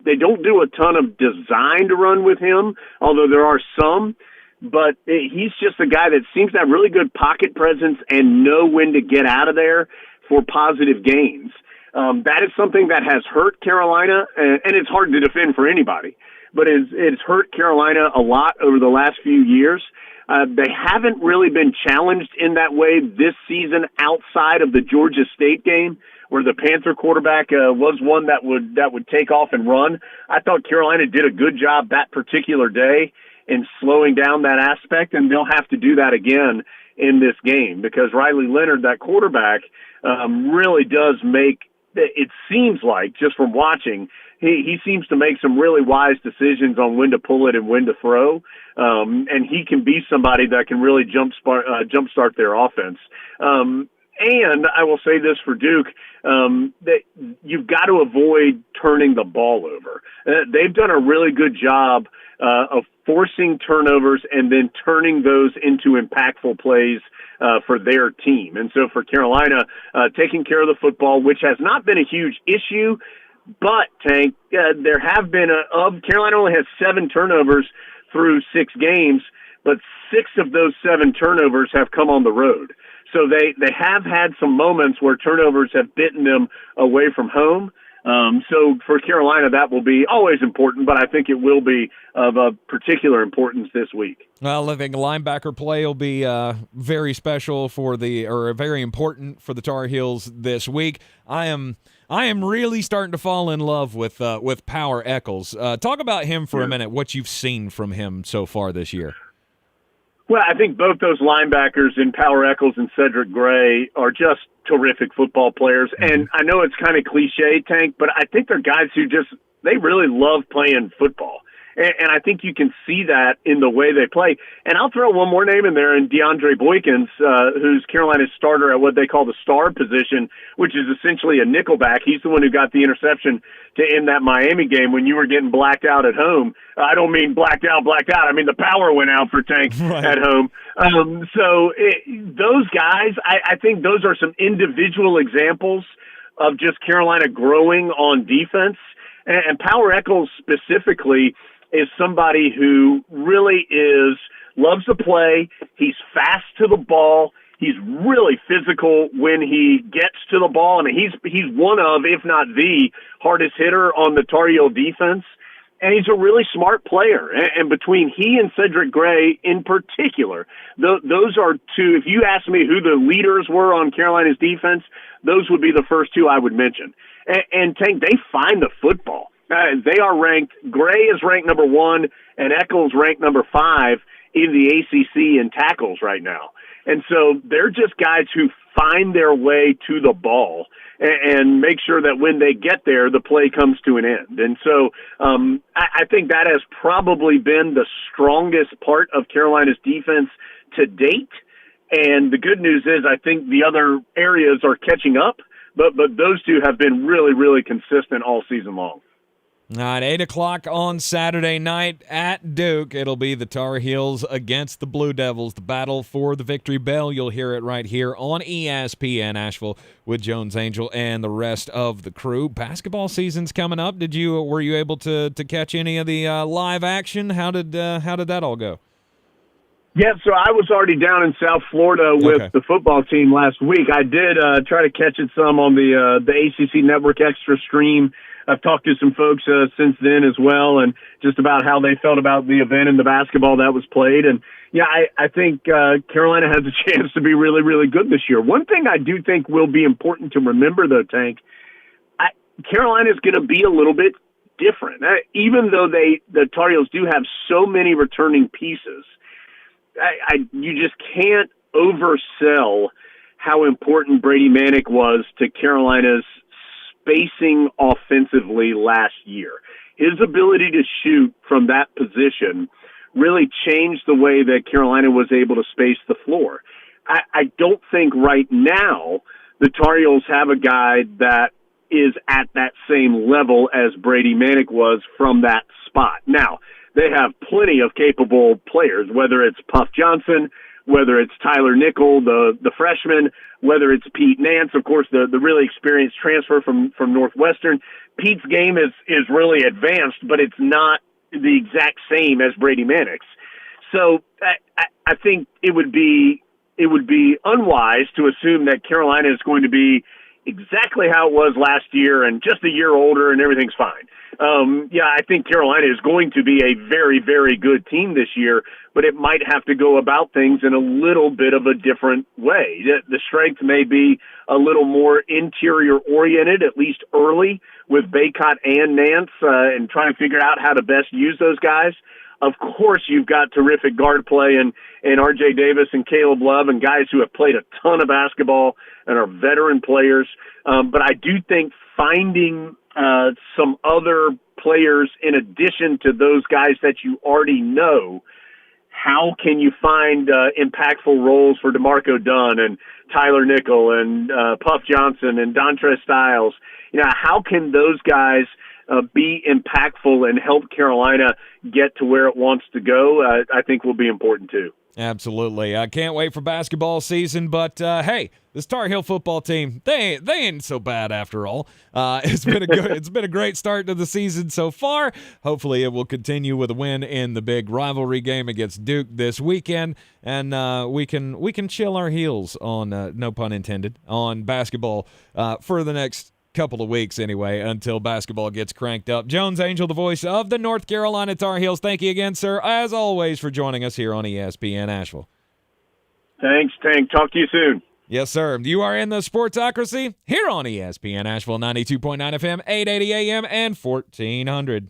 They don't do a ton of design to run with him, although there are some. But he's just a guy that seems to have really good pocket presence and know when to get out of there for positive gains. That is something that has hurt Carolina, and it's hard to defend for anybody. But it's hurt Carolina a lot over the last few years. They haven't really been challenged in that way this season outside of the Georgia State game, where the Panther quarterback was one that would take off and run. I thought Carolina did a good job that particular day in slowing down that aspect, and they'll have to do that again in this game because Riley Leonard, that quarterback, really does make – it seems like, just from watching, he seems to make some really wise decisions on when to pull it and when to throw, and he can be somebody that can really jumpstart their offense. And I will say this for Duke, that you've got to avoid turning the ball over. They've done a really good job of forcing turnovers and then turning those into impactful plays for their team. And so for Carolina, taking care of the football, which has not been a huge issue, but, Tank, there have been Carolina only has 7 turnovers through 6 games, but 6 of those 7 turnovers have come on the road. So they have had some moments where turnovers have bitten them away from home. So for Carolina, that will be always important, but I think it will be of a particular importance this week.
Well, I think linebacker play will be very special very important for the Tar Heels this week. I am really starting to fall in love with Power Eccles. Talk about him for a minute, what you've seen from him so far this year.
Well, I think both those linebackers in Power Eccles and Cedric Gray are just terrific football players. Mm-hmm. And I know it's kind of cliche, Tank, but I think they're guys who they really love playing football. And I think you can see that in the way they play. And I'll throw one more name in there, in DeAndre Boykins, who's Carolina's starter at what they call the star position, which is essentially a nickelback. He's the one who got the interception to end that Miami game when you were getting blacked out at home. I don't mean blacked out. I mean the power went out for Tank at home. Those guys, I think those are some individual examples of just Carolina growing on defense. And Power Echols specifically is somebody who really loves to play. He's fast to the ball. He's really physical when he gets to the ball. I mean, he's one of, if not the hardest hitter on the Tar Heel defense. And he's a really smart player. And between he and Cedric Gray in particular, those are two. If you ask me who the leaders were on Carolina's defense, those would be the first two I would mention. And Tank, they find the football. They are ranked, Gray is ranked number 1, and Echols ranked number 5 in the ACC in tackles right now. And so they're just guys who find their way to the ball and make sure that when they get there, the play comes to an end. And so I think that has probably been the strongest part of Carolina's defense to date. And the good news is I think the other areas are catching up, but those two have been really, really consistent all season long.
All right, 8 o'clock on Saturday night at Duke. It'll be the Tar Heels against the Blue Devils, the battle for the victory bell. You'll hear it right here on ESPN Asheville with Jones Angell and the rest of the crew. Basketball season's coming up. Were you able to catch any of the live action? How did that all go?
Yeah, so I was already down in South Florida with the football team last week. I did try to catch it some on the ACC Network Extra stream. I've talked to some folks since then as well, and just about how they felt about the event and the basketball that was played. And, yeah, I think Carolina has a chance to be really, really good this year. One thing I do think will be important to remember, though, Tank, Carolina is going to be a little bit different. Even though the Tar Heels do have so many returning pieces, you just can't oversell how important Brady Manick was to Carolina's spacing offensively last year. His ability to shoot from that position really changed the way that Carolina was able to space the floor. I don't think right now the Tar Heels have a guy that is at that same level as Brady Manick was from that spot. Now, they have plenty of capable players, whether it's Puff Johnson, whether it's Tyler Nickel, the freshman, whether it's Pete Nance, of course, the really experienced transfer from Northwestern. Pete's game is really advanced, but it's not the exact same as Brady Manick's. So I think it would be unwise to assume that Carolina is going to be exactly how it was last year and just a year older and everything's fine. I think Carolina is going to be a very, very good team this year, but it might have to go about things in a little bit of a different way. The strength may be a little more interior-oriented, at least early, with Baycott and Nance, and trying to figure out how to best use those guys. Of course, you've got terrific guard play and R.J. Davis and Caleb Love and guys who have played a ton of basketball and are veteran players. But I do think finding some other players in addition to those guys that you already know, how can you find impactful roles for DeMarco Dunn and Tyler Nickel and Puff Johnson and Dontrez Styles? How can those guys be impactful and help Carolina get to where it wants to go? I think will be important too.
Absolutely. I can't wait for basketball season, but hey, this Tar Heel football team, they ain't so bad after all. It's been a great start to the season so far. Hopefully it will continue with a win in the big rivalry game against Duke this weekend, and we can chill our heels on no pun intended on basketball for the next couple of weeks anyway, until basketball gets cranked up. Jones Angell, the voice of the North Carolina Tar Heels. Thank you again, sir, as always, for joining us here on ESPN Asheville.
Thanks, Tank. Talk to you soon.
Yes, sir. You are in the Sportsocracy here on ESPN Asheville, 92.9 FM, 880 AM, and 1400.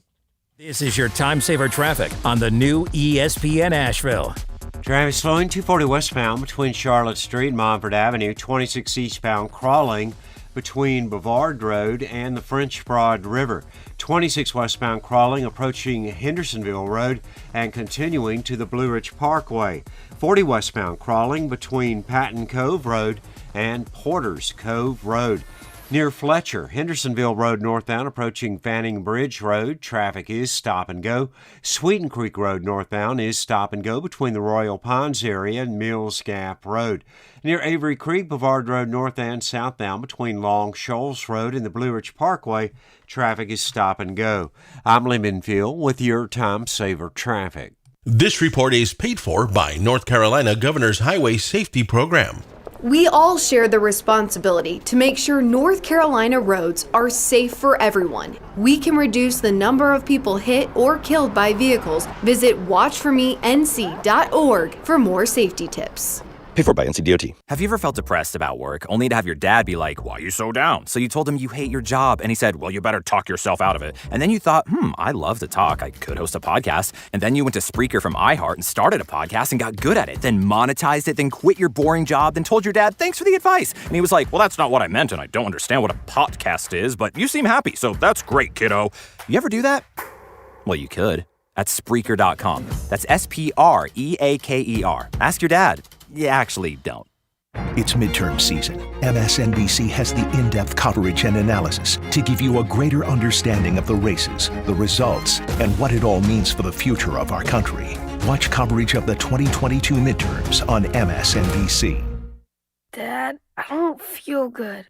This is your time saver traffic on the new ESPN Asheville.
Traffic slowing 240 westbound between Charlotte Street and Montford Avenue, 26 eastbound crawling between Bavard Road and the French Broad River. 26 westbound crawling approaching Hendersonville Road and continuing to the Blue Ridge Parkway. 40 westbound crawling between Patton Cove Road and Porter's Cove Road. Near Fletcher, Hendersonville Road northbound approaching Fanning Bridge Road, traffic is stop and go. Sweeten Creek Road northbound is stop and go between the Royal Ponds area and Mills Gap Road. Near Avery Creek, Bavard Road north and southbound between Long Shoals Road and the Blue Ridge Parkway, traffic is stop and go. I'm Lee Minfield with your Time Saver Traffic.
This report is paid for by North Carolina Governor's Highway Safety Program.
We all share the responsibility to make sure North Carolina roads are safe for everyone. We can reduce the number of people hit or killed by vehicles. Visit watchformenc.org for more safety tips.
Paid for by NCDOT.
Have you ever felt depressed about work, only to have your dad be like, "Why are you so down?" So you told him you hate your job, and he said, "Well, you better talk yourself out of it." And then you thought, I love to talk. I could host a podcast. And then you went to Spreaker from iHeart and started a podcast and got good at it, then monetized it, then quit your boring job, then told your dad, "Thanks for the advice." And he was like, "Well, that's not what I meant, and I don't understand what a podcast is, but you seem happy, so that's great, kiddo." You ever do that? Well, you could. At Spreaker.com. That's Spreaker. Ask your dad. You actually don't.
It's midterm season. MSNBC has the in-depth coverage and analysis to give you a greater understanding of the races, the results, and what it all means for the future of our country. Watch coverage of the 2022 midterms on MSNBC.
Dad, I don't feel good.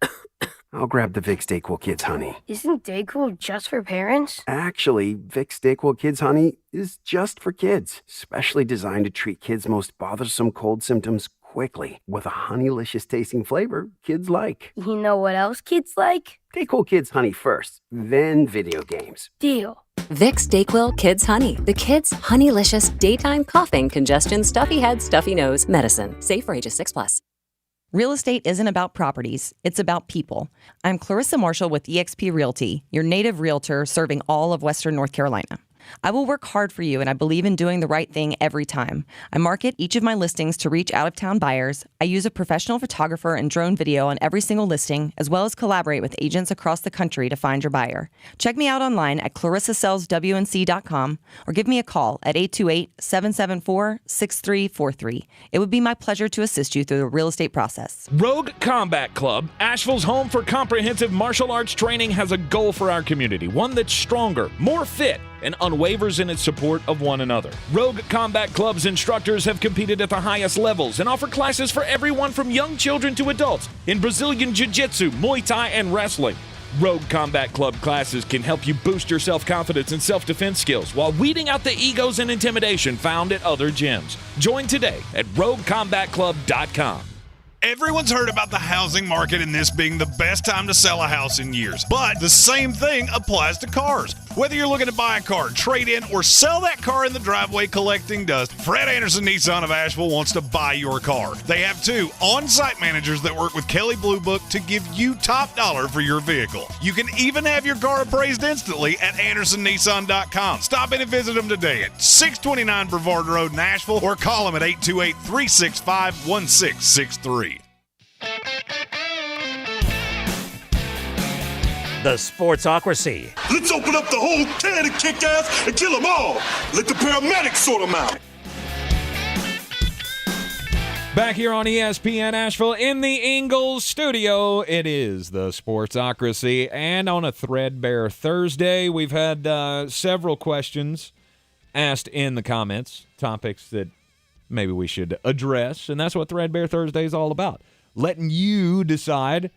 I'll grab the Vicks DayQuil Kids Honey.
Isn't DayQuil just for parents?
Actually, Vicks DayQuil Kids Honey is just for kids, specially designed to treat kids' most bothersome cold symptoms quickly, with a honey-licious tasting flavor kids like.
You know what else kids like?
DayQuil Kids Honey first, then video games.
Deal.
Vicks DayQuil Kids Honey. The kids' honey-licious daytime coughing, congestion, stuffy head, stuffy nose medicine. Safe for ages 6+.
Real estate isn't about properties, it's about people. I'm Clarissa Marshall with eXp Realty, your native realtor serving all of Western North Carolina. I will work hard for you, and I believe in doing the right thing every time. I market each of my listings to reach out-of-town buyers. I use a professional photographer and drone video on every single listing, as well as collaborate with agents across the country to find your buyer. Check me out online at clarissasellswnc.com or give me a call at 828-774-6343. It would be my pleasure to assist you through the real estate process.
Rogue Combat Club, Asheville's home for comprehensive martial arts training, has a goal for our community, one that's stronger, more fit, and unwavers in its support of one another. Rogue Combat Club's instructors have competed at the highest levels and offer classes for everyone from young children to adults in Brazilian Jiu-Jitsu, Muay Thai, and wrestling. Rogue Combat Club classes can help you boost your self-confidence and self-defense skills while weeding out the egos and intimidation found at other gyms. Join today at roguecombatclub.com.
Everyone's heard about the housing market and this being the best time to sell a house in years. But the same thing applies to cars. Whether you're looking to buy a car, trade in, or sell that car in the driveway collecting dust, Fred Anderson Nissan of Asheville wants to buy your car. They have 2 on-site managers that work with Kelly Blue Book to give you top dollar for your vehicle. You can even have your car appraised instantly at AndersonNissan.com. Stop in and visit them today at 629 Brevard Road in Asheville or call them at 828-365-1663.
The Sportsocracy.
Let's open up the whole can and kick ass and kill them all. Let the paramedics sort them out.
Back here on ESPN Asheville in the Ingles Studio, it is the Sportsocracy. And on a Threadbare Thursday, we've had several questions asked in the comments, topics that maybe we should address. And that's what Threadbare Thursday is all about. Letting you decide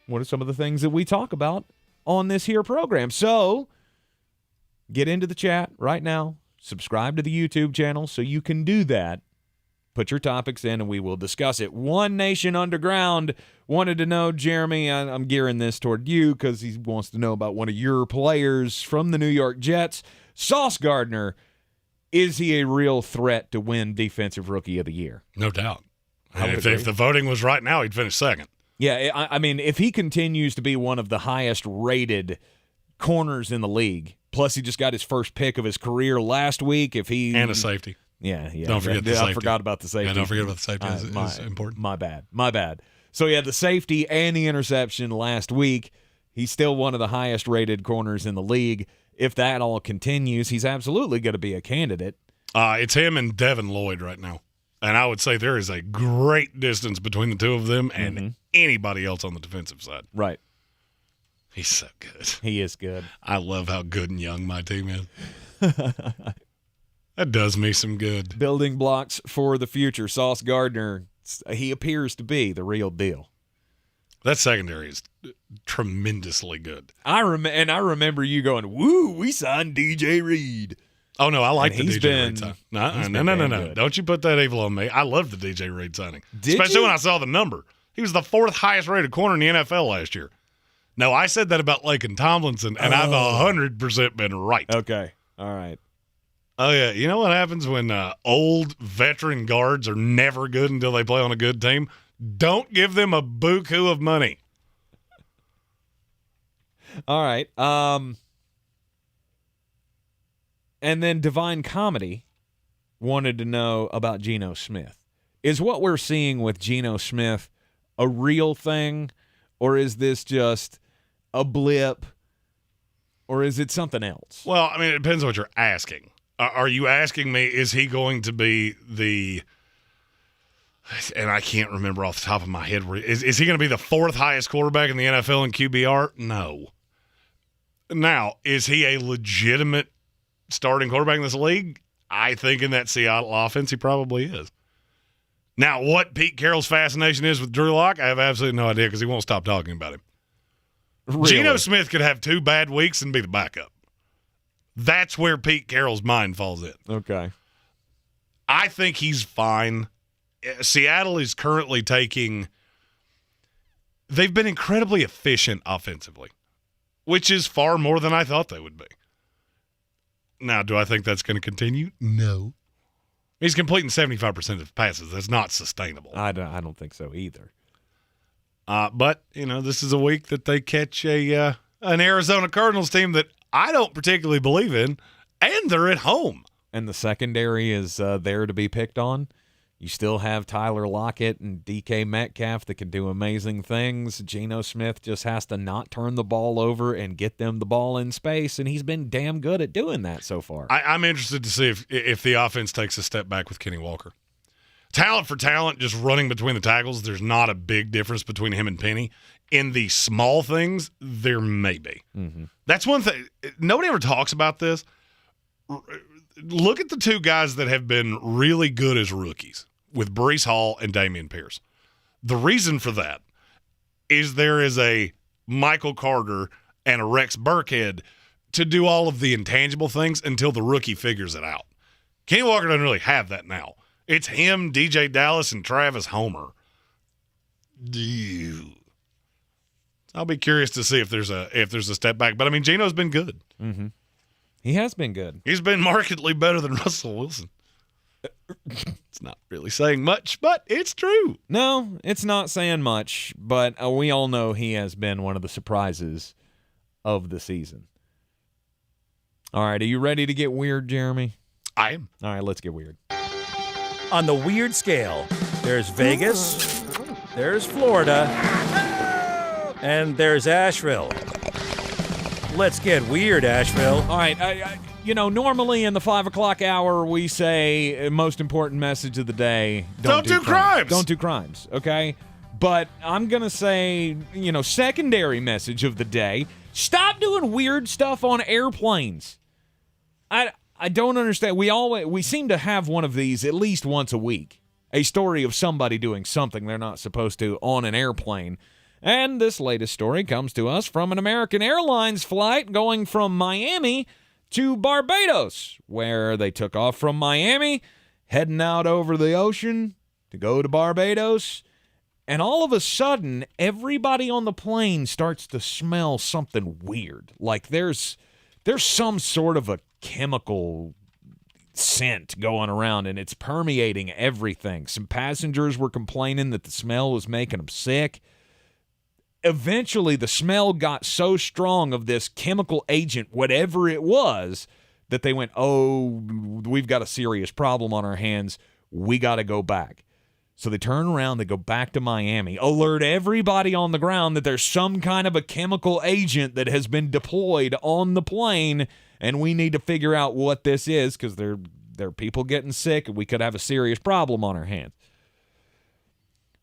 what are some of the things that we talk about on this here program. So get into the chat right now. Subscribe to the YouTube channel so you can do that. Put your topics in and we will discuss it. One Nation Underground wanted to know, Jeremy, I'm gearing this toward you because he wants to know about one of your players from the New York Jets, Sauce Gardner. Is he a real threat to win Defensive Rookie of the Year?
No doubt. If the voting was right now, he'd finish second.
Yeah, I mean, if he continues to be one of the highest-rated corners in the league, plus he just got his first pick of his career last week,
and a safety.
Yeah.
Don't forget the safety.
I forgot about the safety.
Yeah, don't forget about the safety. It's important.
My bad. So he had the safety and the interception last week. He's still one of the highest-rated corners in the league. If that all continues, he's absolutely going to be a candidate.
It's him and Devin Lloyd right now. And I would say there is a great distance between the two of them and anybody else on the defensive side.
Right.
He's so good.
He is good.
I love how good and young my team is. That does me some good.
Building blocks for the future. Sauce Gardner, he appears to be the real deal.
That secondary is tremendously good.
I remember you going, woo, we signed DJ Reed.
Oh, no, I like the
DJ
Reed signing. No. Don't you put that evil on me. I love the DJ Reed signing. Especially when I saw the number. He was the 4th highest-rated corner in the NFL last year. No, I said that about Laken Tomlinson, and I've 100% been right.
Okay. All right.
Oh, yeah. You know what happens when old veteran guards are never good until they play on a good team? Don't give them a buku of money.
All right. And then Divine Comedy wanted to know about Geno Smith. Is what we're seeing with Geno Smith a real thing, or is this just a blip, or is it something else?
Well, I mean, it depends on what you're asking. Are you asking me, is he going to be the – and I can't remember off the top of my head. Is he going to be the 4th highest quarterback in the NFL in QBR? No. Now, is he a legitimate starting quarterback in this league? I think in that Seattle offense he probably is. Now, what Pete Carroll's fascination is with Drew Lock, I have absolutely no idea because he won't stop talking about him. Really? Geno Smith could have 2 bad weeks and be the backup. That's where Pete Carroll's mind falls in.
Okay.
I think he's fine. Seattle is currently they've been incredibly efficient offensively, which is far more than I thought they would be. Now, do I think that's going to continue? No. He's completing 75% of his passes. That's not sustainable.
I don't think so either.
But, this is a week that they catch an Arizona Cardinals team that I don't particularly believe in, and they're at home.
And the secondary is there to be picked on. You still have Tyler Lockett and DK Metcalf that can do amazing things. Geno Smith just has to not turn the ball over and get them the ball in space, and he's been damn good at doing that so far.
I'm interested to see if the offense takes a step back with Kenny Walker. Talent for talent, just running between the tackles, there's not a big difference between him and Penny. In the small things, there may be.
Mm-hmm.
That's one thing. Nobody ever talks about this. Look at the 2 guys that have been really good as rookies with Breece Hall and Dameon Pierce. The reason for that is there is a Michael Carter and a Rex Burkhead to do all of the intangible things until the rookie figures it out. Kenny Walker doesn't really have that now. It's him, DJ Dallas, and Travis Homer. I'll be curious to see if there's a step back. But, I mean, Geno's been good.
Mm-hmm. He has been good.
He's been markedly better than Russell Wilson. It's not really saying much, but it's true.
No, it's not saying much, but we all know he has been one of the surprises of the season. All right, are you ready to get weird, Jeremy?
I am.
All right, let's get weird.
On the weird scale, there's Vegas, there's Florida, and there's Asheville. Let's get weird, Asheville.
All right, normally in the 5 o'clock hour, we say most important message of the day.
Don't do crimes.
Don't do crimes, okay? But I'm going to say, secondary message of the day. Stop doing weird stuff on airplanes. I don't understand. We seem to have one of these at least once a week. A story of somebody doing something they're not supposed to on an airplane. And this latest story comes to us from an American Airlines flight going from Miami to Barbados, where they took off from Miami, heading out over the ocean to go to Barbados. And all of a sudden, everybody on the plane starts to smell something weird. Like there's some sort of a chemical scent going around, and it's permeating everything. Some passengers were complaining that the smell was making them sick. Eventually, the smell got so strong of this chemical agent, whatever it was, that they went, oh, we've got a serious problem on our hands. We got to go back. So they turn around, they go back to Miami, alert everybody on the ground that there's some kind of a chemical agent that has been deployed on the plane, and we need to figure out what this is because there are people getting sick and we could have a serious problem on our hands.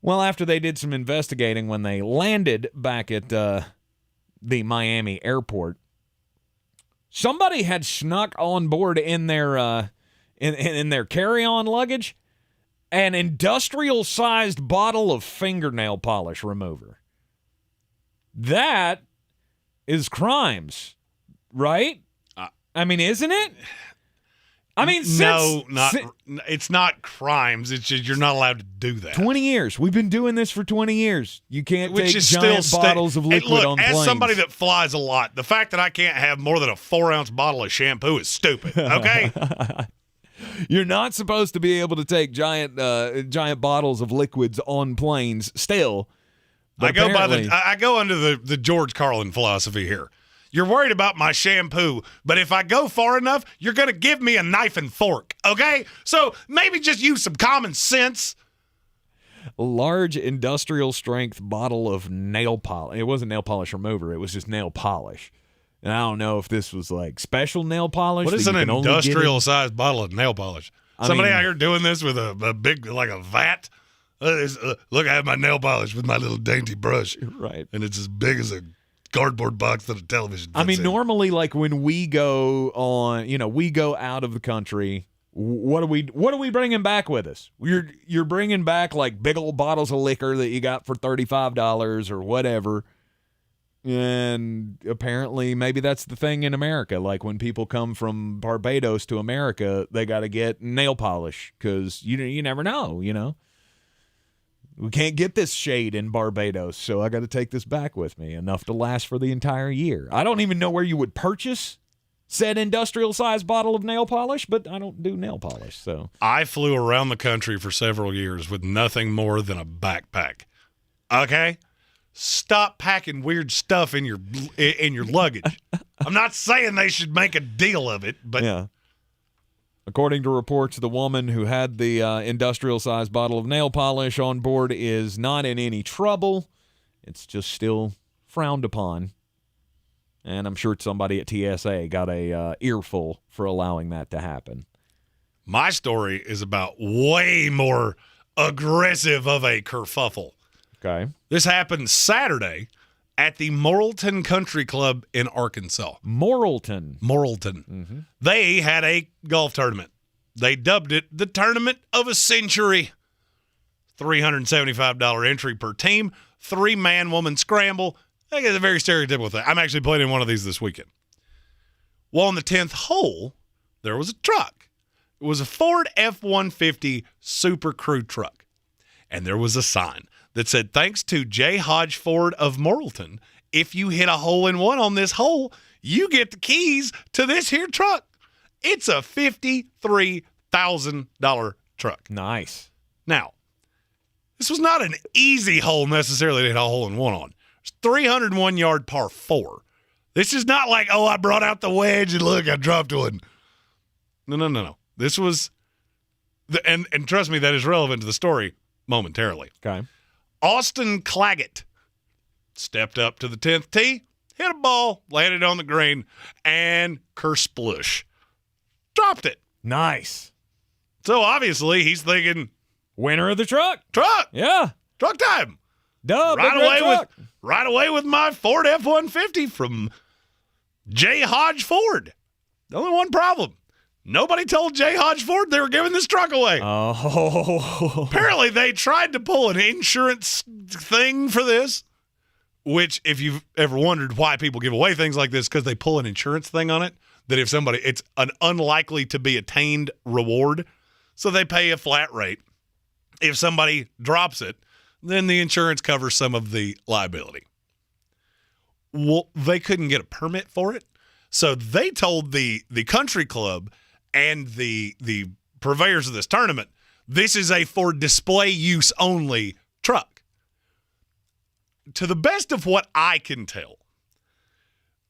Well, after they did some investigating when they landed back at the Miami airport, somebody had snuck on board in their in their carry-on luggage an industrial-sized bottle of fingernail polish remover. That is crimes, right? I mean, isn't it? I mean,
it's not crimes. It's just you're not allowed to do that.
20 years. We've been doing this for 20 years. You can't take giant bottles of liquid on planes.
As somebody that flies a lot, the fact that I can't have more than a 4-ounce bottle of shampoo is stupid, okay?
You're not supposed to be able to take giant bottles of liquids on planes still.
I go under the George Carlin philosophy here. You're worried about my shampoo, but if I go far enough, you're going to give me a knife and fork, okay? So maybe just use some common sense.
A large industrial-strength bottle of nail polish. It wasn't nail polish remover. It was just nail polish. And I don't know if this was like special nail polish.
What is an industrial-sized bottle of nail polish? Somebody out here doing this with a big, like a vat? Look, I have my nail polish with my little dainty brush.
Right.
And it's as big as a cardboard box that a television fits
I mean,
in.
normally, like when we go on, we go out of the country, what are we bringing back with us? You're bringing back like big old bottles of liquor that you got for $35 or whatever. And apparently maybe that's the thing in America. Like when people come from Barbados to America, they got to get nail polish because you never know, We can't get this shade in Barbados, so I got to take this back with me, enough to last for the entire year. I don't even know where you would purchase said industrial-sized bottle of nail polish, but I don't do nail polish, so.
I flew around the country for several years with nothing more than a backpack. Okay? Stop packing weird stuff in your luggage. I'm not saying they should make a deal of it, but
yeah. According to reports, the woman who had the industrial-sized bottle of nail polish on board is not in any trouble. It's just still frowned upon. And I'm sure somebody at TSA got a earful for allowing that to happen.
My story is about way more aggressive of a kerfuffle.
Okay.
This happened Saturday at the Morrilton Country Club in Arkansas.
Morrilton.
Mm-hmm. They had a golf tournament. They dubbed it the Tournament of a Century. $375 entry per team, 3-man-woman scramble. I guess a very stereotypical thing. I'm actually playing in one of these this weekend. Well, on the 10th hole, there was a truck. It was a Ford F-150 Super Crew truck. And there was a sign that said, thanks to J. Hodge Ford of Morrilton, if you hit a hole-in-one on this hole, you get the keys to this here truck. It's a $53,000 truck.
Nice.
Now, this was not an easy hole necessarily to hit a hole-in-one on. It's 301-yard par 4. This is not like, I brought out the wedge and look, I dropped one. No. This was, and trust me, that is relevant to the story momentarily.
Okay.
Austin Claggett stepped up to the 10th tee, hit a ball, landed on the green, and kersplush. Dropped it.
Nice.
So obviously he's thinking,
winner of the truck.
Truck.
Yeah.
Truck time.
Dub.
Right away with my Ford F-150 from J. Hodge Ford. Only one problem. Nobody told J. Hodge Ford they were giving this truck away.
Oh.
Apparently, they tried to pull an insurance thing for this, which, if you've ever wondered why people give away things like this, because they pull an insurance thing on it, that if somebody, it's an unlikely to be attained reward, so they pay a flat rate. If somebody drops it, then the insurance covers some of the liability. Well, they couldn't get a permit for it, so they told the country club and the purveyors of this tournament, this is a for display use only truck. To the best of what I can tell,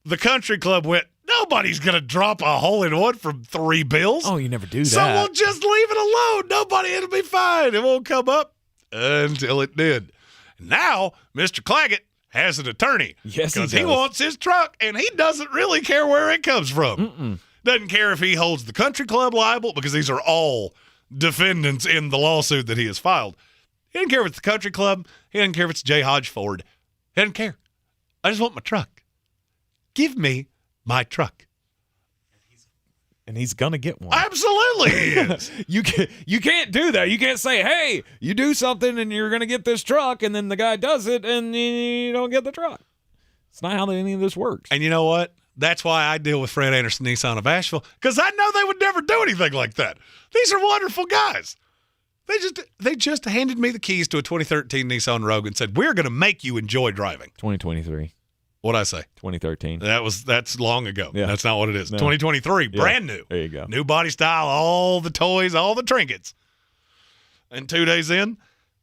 the country club went, nobody's going to drop a hole-in-one from $3 bills.
Oh, you never do that.
So we'll just leave it alone. It'll be fine. It won't come up. until it did. Now, Mr. Claggett has an attorney.
Yes,
because
he
he
does.
wants his truck, and he doesn't really care where it comes from. Doesn't care if he holds the country club liable, because these are all defendants in the lawsuit that he has filed. He doesn't care if it's the country club. He doesn't care if it's J. Hodge Ford. He doesn't care. I just want my truck. Give me my truck.
And he's going to get one.
Absolutely he is.
You can't do that. You can't say, hey, you do something and you're going to get this truck, and then the guy does it and you don't get the truck. It's not how any of this works.
And you know what? That's why I deal with Fred Anderson Nissan of Asheville, because I know they would never do anything like that. These are wonderful guys. They just handed me the keys to a 2013 Nissan Rogue and said, we're going to make you enjoy driving.
2023.
What'd I say?
2013.
That's long ago.
Yeah.
That's not what it is.
No.
2023, brand new.
There you go.
New body style, all the toys, all the trinkets. And 2 days in,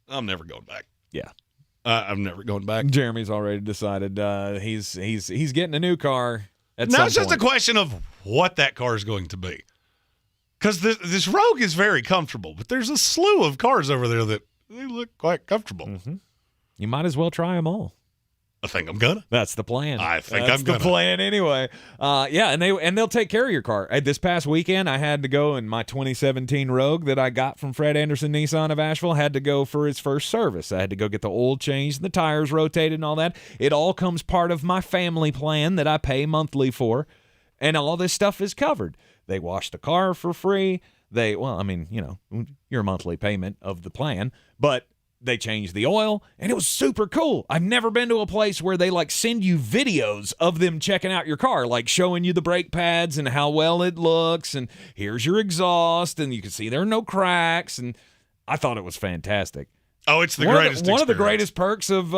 I'm never going back.
Yeah.
I'm never going back.
Jeremy's already decided he's getting a new car at
Now
some
it's just
point.
a question of what that car is going to be. Because this Rogue is very comfortable, but there's a slew of cars over there that they look quite comfortable.
You might as well try them all.
I think I'm gonna.
That's the plan.
I think
That's
I'm gonna.
the plan anyway. And they'll take care of your car. This past weekend, I had to go in my 2017 Rogue that I got from Fred Anderson Nissan of Asheville. Had to go for its first service. I had to go get the oil changed, the tires rotated, and all that. It all comes part of my family plan that I pay monthly for, and all this stuff is covered. They wash the car for free. Your monthly payment of the plan, but they changed the oil, and it was super cool. I've never been to a place where they send you videos of them checking out your car, showing you the brake pads and how well it looks, and here's your exhaust, and you can see there are no cracks, and I thought it was fantastic.
Oh, it's greatest experience.
One of the greatest perks of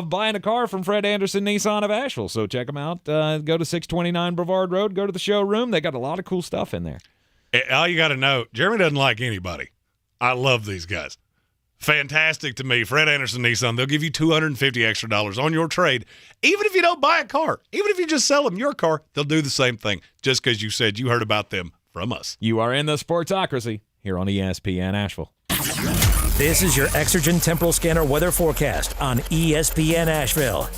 buying a car from Fred Anderson Nissan of Asheville. So check them out. Go to 629 Brevard Road. Go to the showroom. They got a lot of cool stuff in there.
All you got to know, Jeremy doesn't like anybody. I love these guys. Fantastic to me. Fred Anderson Nissan, they'll give you $250 extra on your trade. Even if you don't buy a car, even if you just sell them your car, they'll do the same thing just because you said you heard about them from us.
You are in the Sportsocracy here on ESPN Asheville.
This is your Exergen Temporal Scanner weather forecast on ESPN Asheville.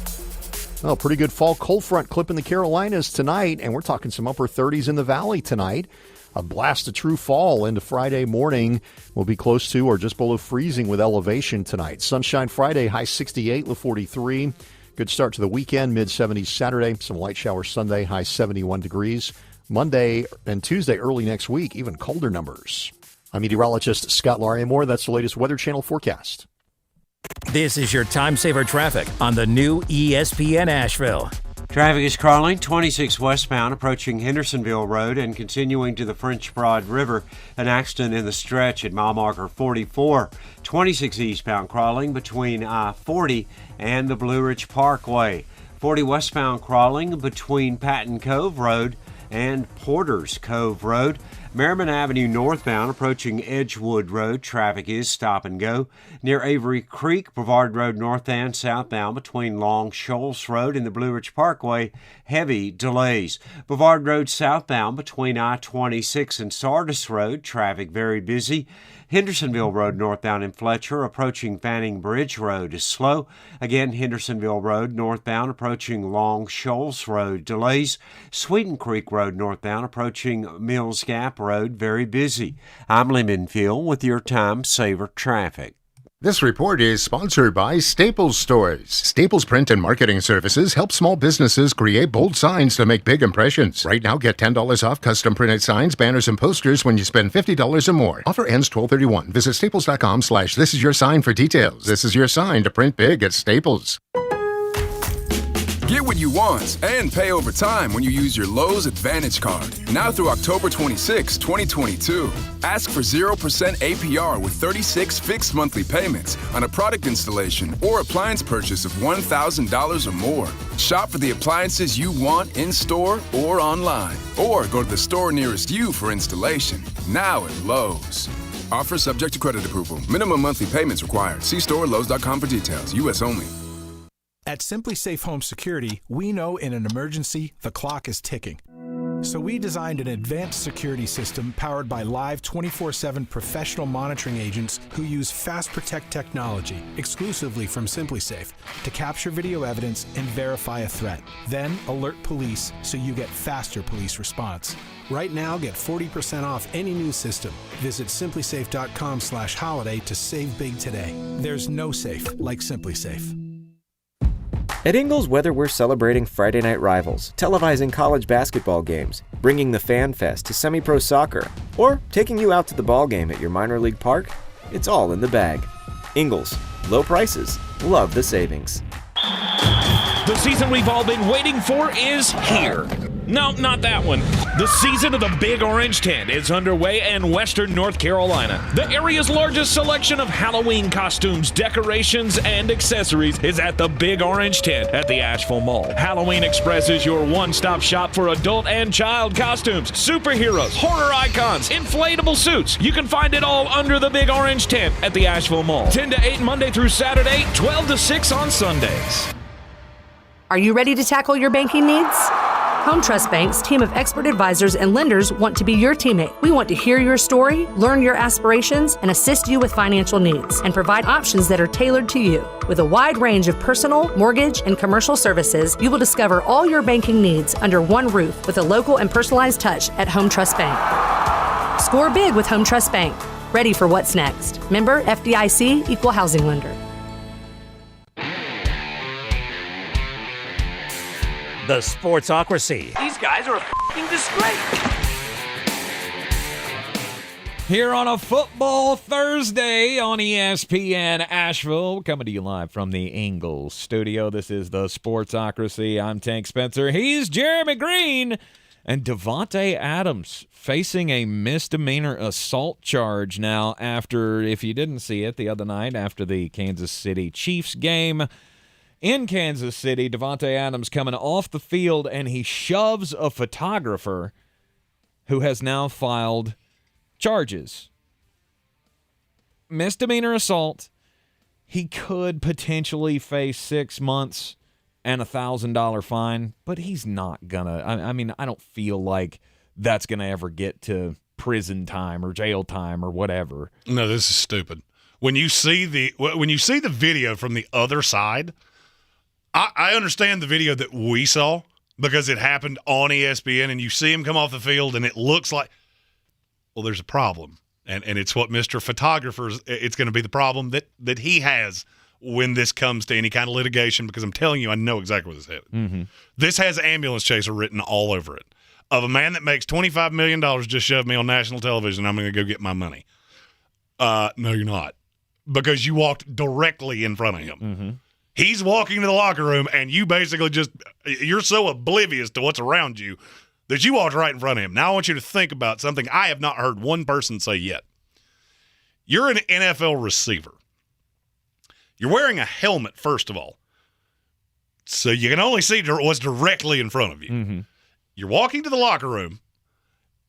Well, pretty good fall cold front clipping the Carolinas tonight, and we're talking some upper 30s in the valley tonight. A blast of true fall into Friday morning. Will be close to or just below freezing with elevation tonight. Sunshine Friday, high 68, low 43. Good start to the weekend, mid-70s Saturday. Some light showers Sunday, high 71 degrees. Monday and Tuesday, early next week, even colder numbers. I'm meteorologist Scott Larimore. That's the latest Weather Channel forecast.
This is your time saver traffic on the new ESPN Asheville.
Traffic is crawling 26 westbound approaching Hendersonville Road and continuing to the French Broad River. An accident in the stretch at mile marker 44. 26 eastbound crawling between I-40 and the Blue Ridge Parkway. 40 westbound crawling between Patton Cove Road and Porter's Cove Road. Merriman Avenue northbound approaching Edgewood Road. Traffic is stop and go. Near Avery Creek, Brevard Road north and southbound between Long Shoals Road and the Blue Ridge Parkway. Heavy delays. Brevard Road southbound between I-26 and Sardis Road. Traffic very busy. Hendersonville Road northbound in Fletcher approaching Fanning Bridge Road is slow. Again, Hendersonville Road northbound approaching Long Shoals Road delays. Sweeten Creek Road northbound approaching Mills Gap Road very busy. I'm Lee Minfield with your Time Saver Traffic.
This report is sponsored by Staples Stores. Staples Print and Marketing Services help small businesses create bold signs to make big impressions. Right now, get $10 off custom printed signs, banners, and posters when you spend $50 or more. Offer ends 12/31. Visit staples.com/thisisyoursign for details. This is your sign to print big at Staples.
Get what you want and pay over time when you use your Lowe's Advantage Card. Now through October 26, 2022. Ask for 0% APR with 36 fixed monthly payments on a product installation or appliance purchase of $1,000 or more. Shop for the appliances you want in-store or online. Or go to the store nearest you for installation. Now at Lowe's. Offer subject to credit approval. Minimum monthly payments required. See store Lowe's.com for details. U.S. only.
At Simply Safe Home Security, we know in an emergency, the clock is ticking.
So we designed an advanced security system powered by live 24/7 professional monitoring agents who use Fast Protect technology exclusively from SimpliSafe to capture video evidence and verify a threat. Then alert police so you get faster police response. Right now, get 40% off any new system. Visit simplysafe.com/holiday to save big today. There's no safe like SimpliSafe.
At Ingles, whether we're celebrating Friday night rivals, televising college basketball games, bringing the Fan Fest to semi-pro soccer, or taking you out to the ball game at your minor league park, it's all in the bag. Ingles, low prices, love the savings.
The season we've all been waiting for is here. No, not that one. The season of the Big Orange Tent is underway in Western North Carolina. The area's largest selection of Halloween costumes, decorations, and accessories is at the Big Orange Tent at the Asheville Mall. Halloween Express is your one-stop shop for adult and child costumes, superheroes, horror icons, inflatable suits. You can find it all under the Big Orange Tent at the Asheville Mall. 10 to 8 Monday through Saturday, 12 to 6 on Sundays.
Are you ready to tackle your banking needs? Home Trust Bank's team of expert advisors and lenders want to be your teammate. We want to hear your story, learn your aspirations, and assist you with financial needs, and provide options that are tailored to you. With a wide range of personal, mortgage, and commercial services, you will discover all your banking needs under one roof with a local and personalized touch at Home Trust Bank. Score big with Home Trust Bank. Ready for what's next. Member FDIC, Equal Housing Lender.
The Sportsocracy.
These guys are a f***ing disgrace.
Here on a Football Thursday on ESPN Asheville, coming to you live from the Ingles Studio. This is the Sportsocracy. I'm Tank Spencer. He's Jeremy Green. And Devonte Adams facing a misdemeanor assault charge now after, if you didn't see it the other night, after the Kansas City Chiefs game in Kansas City, Devonte Adams coming off the field and he shoves a photographer who has now filed charges. Misdemeanor assault. He could potentially face 6 months and a $1,000 fine, but he's not gonna. I mean, I don't feel like that's gonna ever get to prison time or jail time or whatever.
No, this is stupid. When you see the video from the other side, I understand the video that we saw because it happened on ESPN, and you see him come off the field, and it looks like, well, there's a problem, and it's what Mr. Photographer's. It's going to be the problem that he has when this comes to any kind of litigation, because I'm telling you, I know exactly what this happened.
Mm-hmm.
This has ambulance chaser written all over it, of a man that makes $25 million just shoved me on national television. I'm going to go get my money. No, you're not, because you walked directly in front of him.
Mm-hmm.
He's walking to the locker room, and you basically you're so oblivious to what's around you that you walked right in front of him. Now I want you to think about something I have not heard one person say yet. You're an NFL receiver. You're wearing a helmet, first of all, so you can only see what's directly in front of you.
Mm-hmm.
You're walking to the locker room,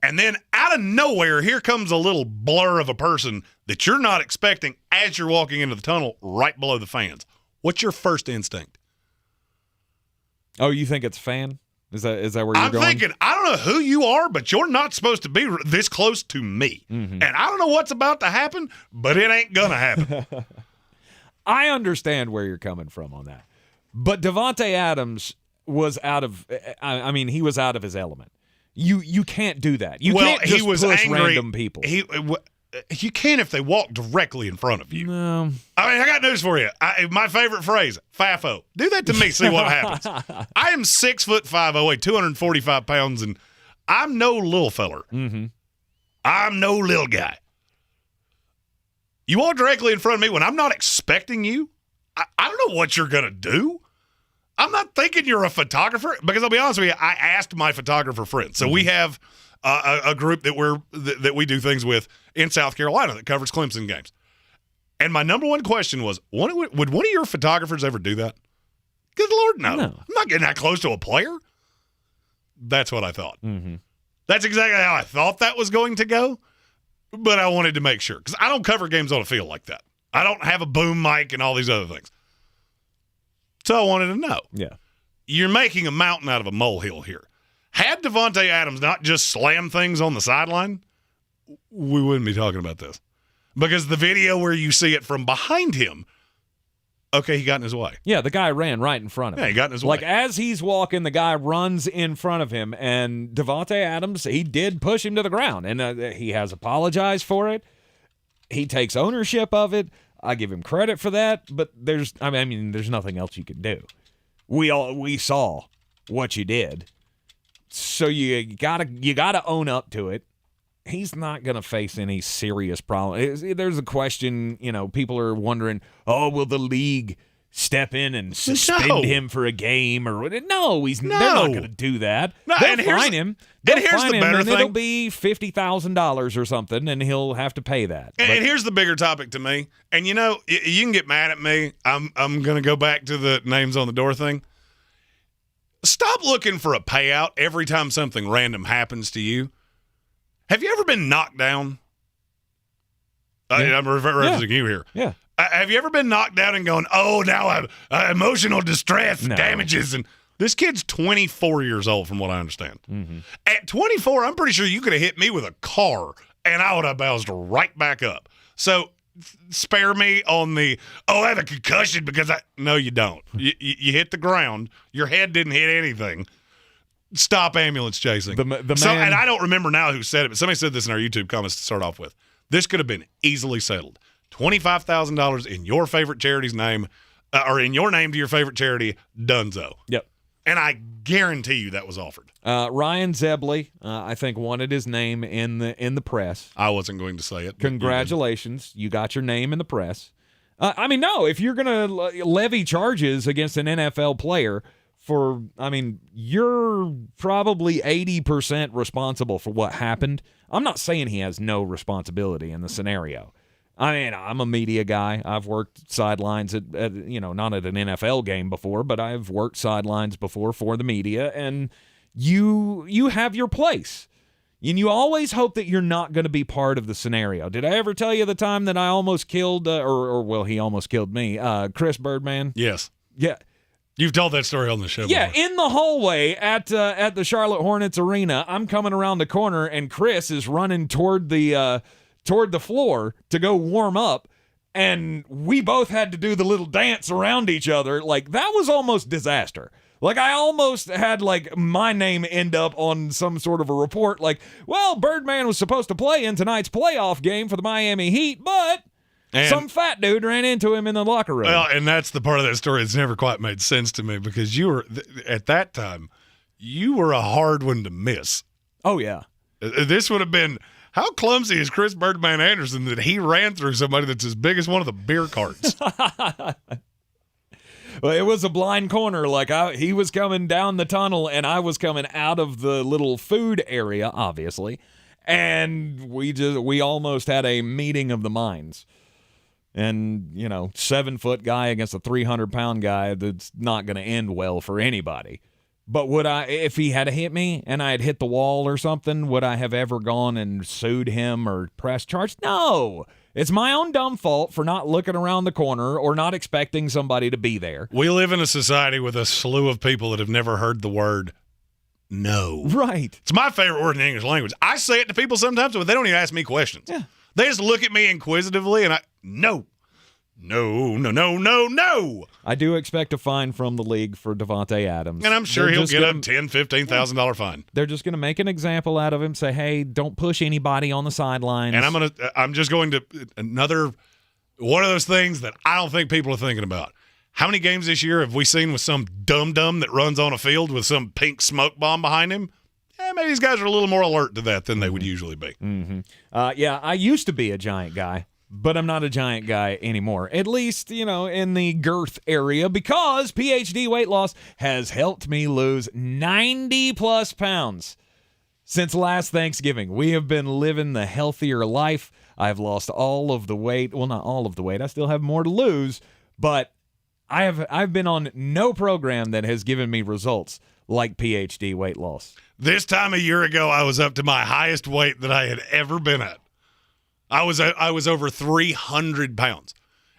and then out of nowhere, here comes a little blur of a person that you're not expecting as you're walking into the tunnel right below the fans. What's your first instinct?
Oh, you think it's a fan? Is that where you're going?
I'm thinking, I don't know who you are, but you're not supposed to be this close to me.
Mm-hmm.
And I don't know what's about to happen, but it ain't going to happen.
I understand where you're coming from on that. But Devonte Adams was he was out of his element. You can't do that. You can't just push random people.
You can if they walk directly in front of you.
No.
I mean, I got news for you. My favorite phrase, FAFO. Do that to me, see what happens. I am 6'5", I weigh 245 pounds, and I'm no little feller.
Mm-hmm.
I'm no little guy. You walk directly in front of me when I'm not expecting you. I don't know what you're going to do. I'm not thinking you're a photographer, because I'll be honest with you, I asked my photographer friends. So we have a group that we do things with in South Carolina that covers Clemson games. And my number one question was, would one of your photographers ever do that? Good Lord, no. I'm not getting that close to a player. That's what I thought.
Mm-hmm.
That's exactly how I thought that was going to go, but I wanted to make sure, because I don't cover games on a field like that. I don't have a boom mic and all these other things. So I wanted to know.
Yeah.
You're making a mountain out of a molehill here. Had Devonte Adams not just slammed things on the sideline, we wouldn't be talking about this. Because the video where you see it from behind him, okay, he got in his way.
Yeah, the guy ran right in front of him.
Yeah, he got in his way.
Like, as he's walking, the guy runs in front of him, and Devonte Adams, he did push him to the ground, and he has apologized for it. He takes ownership of it. I give him credit for that, but there's nothing else you can do. We saw what you did. So you gotta own up to it. He's not going to face any serious problem. There's a question, people are wondering, will the league step in and suspend him for a game? Or no, they're not going to do that.
No,
They'll fine him.
And here's the better thing.
It'll be $50,000 or something, and he'll have to pay that.
And here's the bigger topic to me. And, you can get mad at me. I'm going to go back to the names on the door thing. Stop looking for a payout every time something random happens to you. Have you ever been knocked down?
Yeah.
I'm referencing you here.
Yeah.
Have you ever been knocked down and going, now I'm emotional distress damages? And this kid's 24 years old, from what I understand.
Mm-hmm.
At 24, I'm pretty sure you could have hit me with a car, and I would have bounced right back up. So spare me on the, I have a concussion because no, you don't. You hit the ground. Your head didn't hit anything. Stop ambulance chasing.
The man,
and I don't remember now who said it, but somebody said this in our YouTube comments to start off with. This could have been easily settled. $25,000 in your favorite charity's name, or in your name to your favorite charity, donezo.
Yep.
And I guarantee you that was offered.
Ryan Zebley, I think, wanted his name in the press.
I wasn't going to say it.
Congratulations. You got your name in the press. No, if you're going to levy charges against an NFL player, you're probably 80% responsible for what happened. I'm not saying he has no responsibility in the scenario. I'm a media guy. I've worked sidelines at not at an NFL game before, but I've worked sidelines before for the media, and you have your place. And you always hope that you're not going to be part of the scenario. Did I ever tell you the time that I almost killed, he almost killed me, Chris Birdman?
Yes.
Yeah.
You've told that story on the show
Yeah,
before.
in the hallway at the Charlotte Hornets arena, I'm coming around the corner, and Chris is running toward the floor to go warm up, and we both had to do the little dance around each other. Like, that was almost disaster. Like, I almost had, my name end up on some sort of a report, Birdman was supposed to play in tonight's playoff game for the Miami Heat, but some fat dude ran into him in the locker room.
Well, and that's the part of that story that's never quite made sense to me, because you were, at that time, you were a hard one to miss.
Oh, yeah.
This would have been, how clumsy is Chris Birdman Anderson that he ran through somebody that's as big as one of the beer carts?
Well, it was a blind corner. He was coming down the tunnel, and I was coming out of the little food area, obviously, and we almost had a meeting of the minds. And 7-foot guy against a 300-pound guy, that's not going to end well for anybody. But would I, if he had hit me and I had hit the wall or something, would I have ever gone and sued him or pressed charge? No. It's my own dumb fault for not looking around the corner or not expecting somebody to be there.
We live in a society with a slew of people that have never heard the word no.
Right.
It's my favorite word in the English language. I say it to people sometimes, but they don't even ask me questions.
Yeah.
They just look at me inquisitively, and no.
I do expect a fine from the league for Devonte Adams.
And I'm sure he'll get a $10,000, $15,000 fine.
They're just going to make an example out of him, say, hey, don't push anybody on the sidelines.
And I'm just going to, another one of those things that I don't think people are thinking about. How many games this year have we seen with some dum-dum that runs on a field with some pink smoke bomb behind him? Maybe these guys are a little more alert to that than they would usually be.
Mm-hmm. I used to be a giant guy. But I'm not a giant guy anymore, at least, in the girth area, because PhD weight loss has helped me lose 90-plus pounds since last Thanksgiving. We have been living the healthier life. I've lost all of the weight. Well, not all of the weight. I still have more to lose, but I've been on no program that has given me results like PhD weight loss.
This time a year ago, I was up to my highest weight that I had ever been at. I was over 300 pounds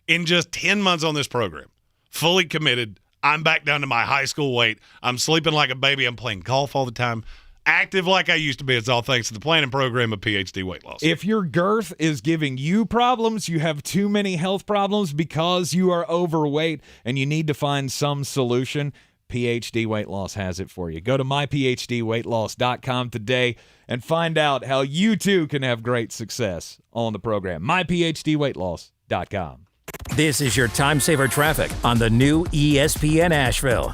in just 10 months on this program. Fully committed. I'm back down to my high school weight. I'm sleeping like a baby. I'm playing golf all the time. active like I used to be. It's all thanks to the planning program of PhD Weight Loss.
If your girth is giving you problems, you have too many health problems because you are overweight and you need to find some solution, PhD Weight Loss has it for you. Go to myphdweightloss.com today and find out how you too can have great success on the program. myphdweightloss.com.
This is your time saver traffic on the new ESPN Asheville.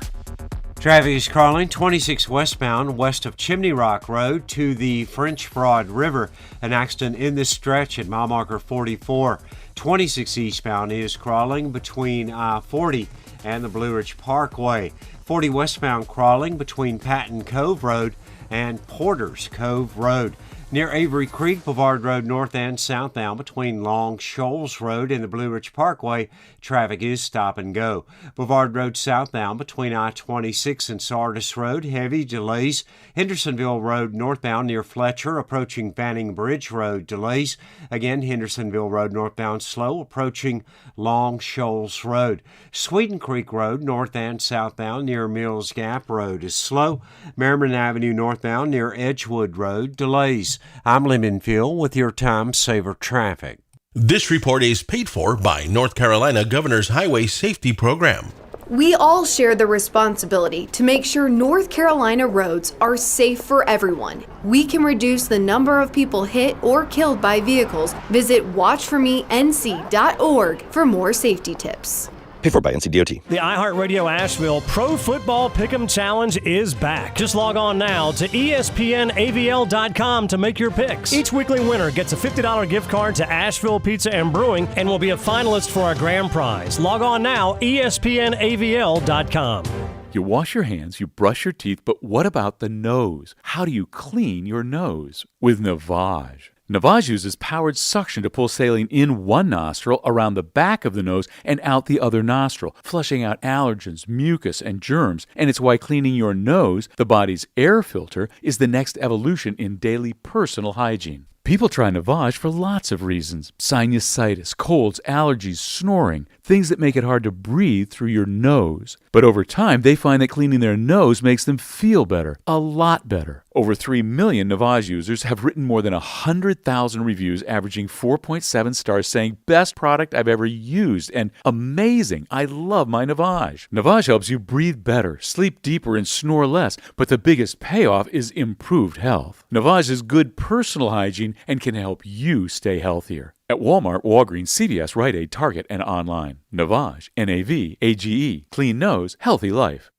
Traffic is crawling 26 westbound west of Chimney Rock Road to the French Broad River. An accident in this stretch at mile marker 44. 26 eastbound is crawling between 40 and the Blue Ridge Parkway. 40 westbound crawling between Patton Cove Road and Porter's Cove Road. Near Avery Creek, Boulevard Road north and southbound between Long Shoals Road and the Blue Ridge Parkway, traffic is stop and go. Boulevard Road southbound between I-26 and Sardis Road, heavy delays. Hendersonville Road northbound near Fletcher, approaching Fanning Bridge Road, delays. Again, Hendersonville Road northbound slow, approaching Long Shoals Road. Sweden Creek Road north and southbound near Mills Gap Road is slow. Merriman Avenue northbound near Edgewood Road, delays. I'm Lee Minfield with your Time Saver Traffic.
This report is paid for by North Carolina Governor's Highway Safety Program.
We all share the responsibility to make sure North Carolina roads are safe for everyone. We can reduce the number of people hit or killed by vehicles. Visit watchformenc.org for more safety tips.
Paid for by NCDOT.
The iHeartRadio Asheville Pro Football Pick'em Challenge is back. Just log on now to ESPNAVL.com to make your picks. Each weekly winner gets a $50 gift card to Asheville Pizza and Brewing and will be a finalist for our grand prize. Log on now, ESPNAVL.com.
You wash your hands, you brush your teeth, but what about the nose? How do you clean your nose? With Navage. Navage uses powered suction to pull saline in one nostril, around the back of the nose, and out the other nostril, flushing out allergens, mucus, and germs. And it's why cleaning your nose, the body's air filter, is the next evolution in daily personal hygiene. People try Navage for lots of reasons. Sinusitis, colds, allergies, snoring, things that make it hard to breathe through your nose. But over time, they find that cleaning their nose makes them feel better, a lot better. Over 3 million Navage users have written more than 100,000 reviews, averaging 4.7 stars, saying, best product I've ever used, and amazing, I love my Navage. Navage helps you breathe better, sleep deeper, and snore less, but the biggest payoff is improved health. Navage is good personal hygiene and can help you stay healthier. At Walmart, Walgreens, CVS, Rite Aid, Target, and online. Navage, N-A-V-A-G-E. Clean nose, healthy life.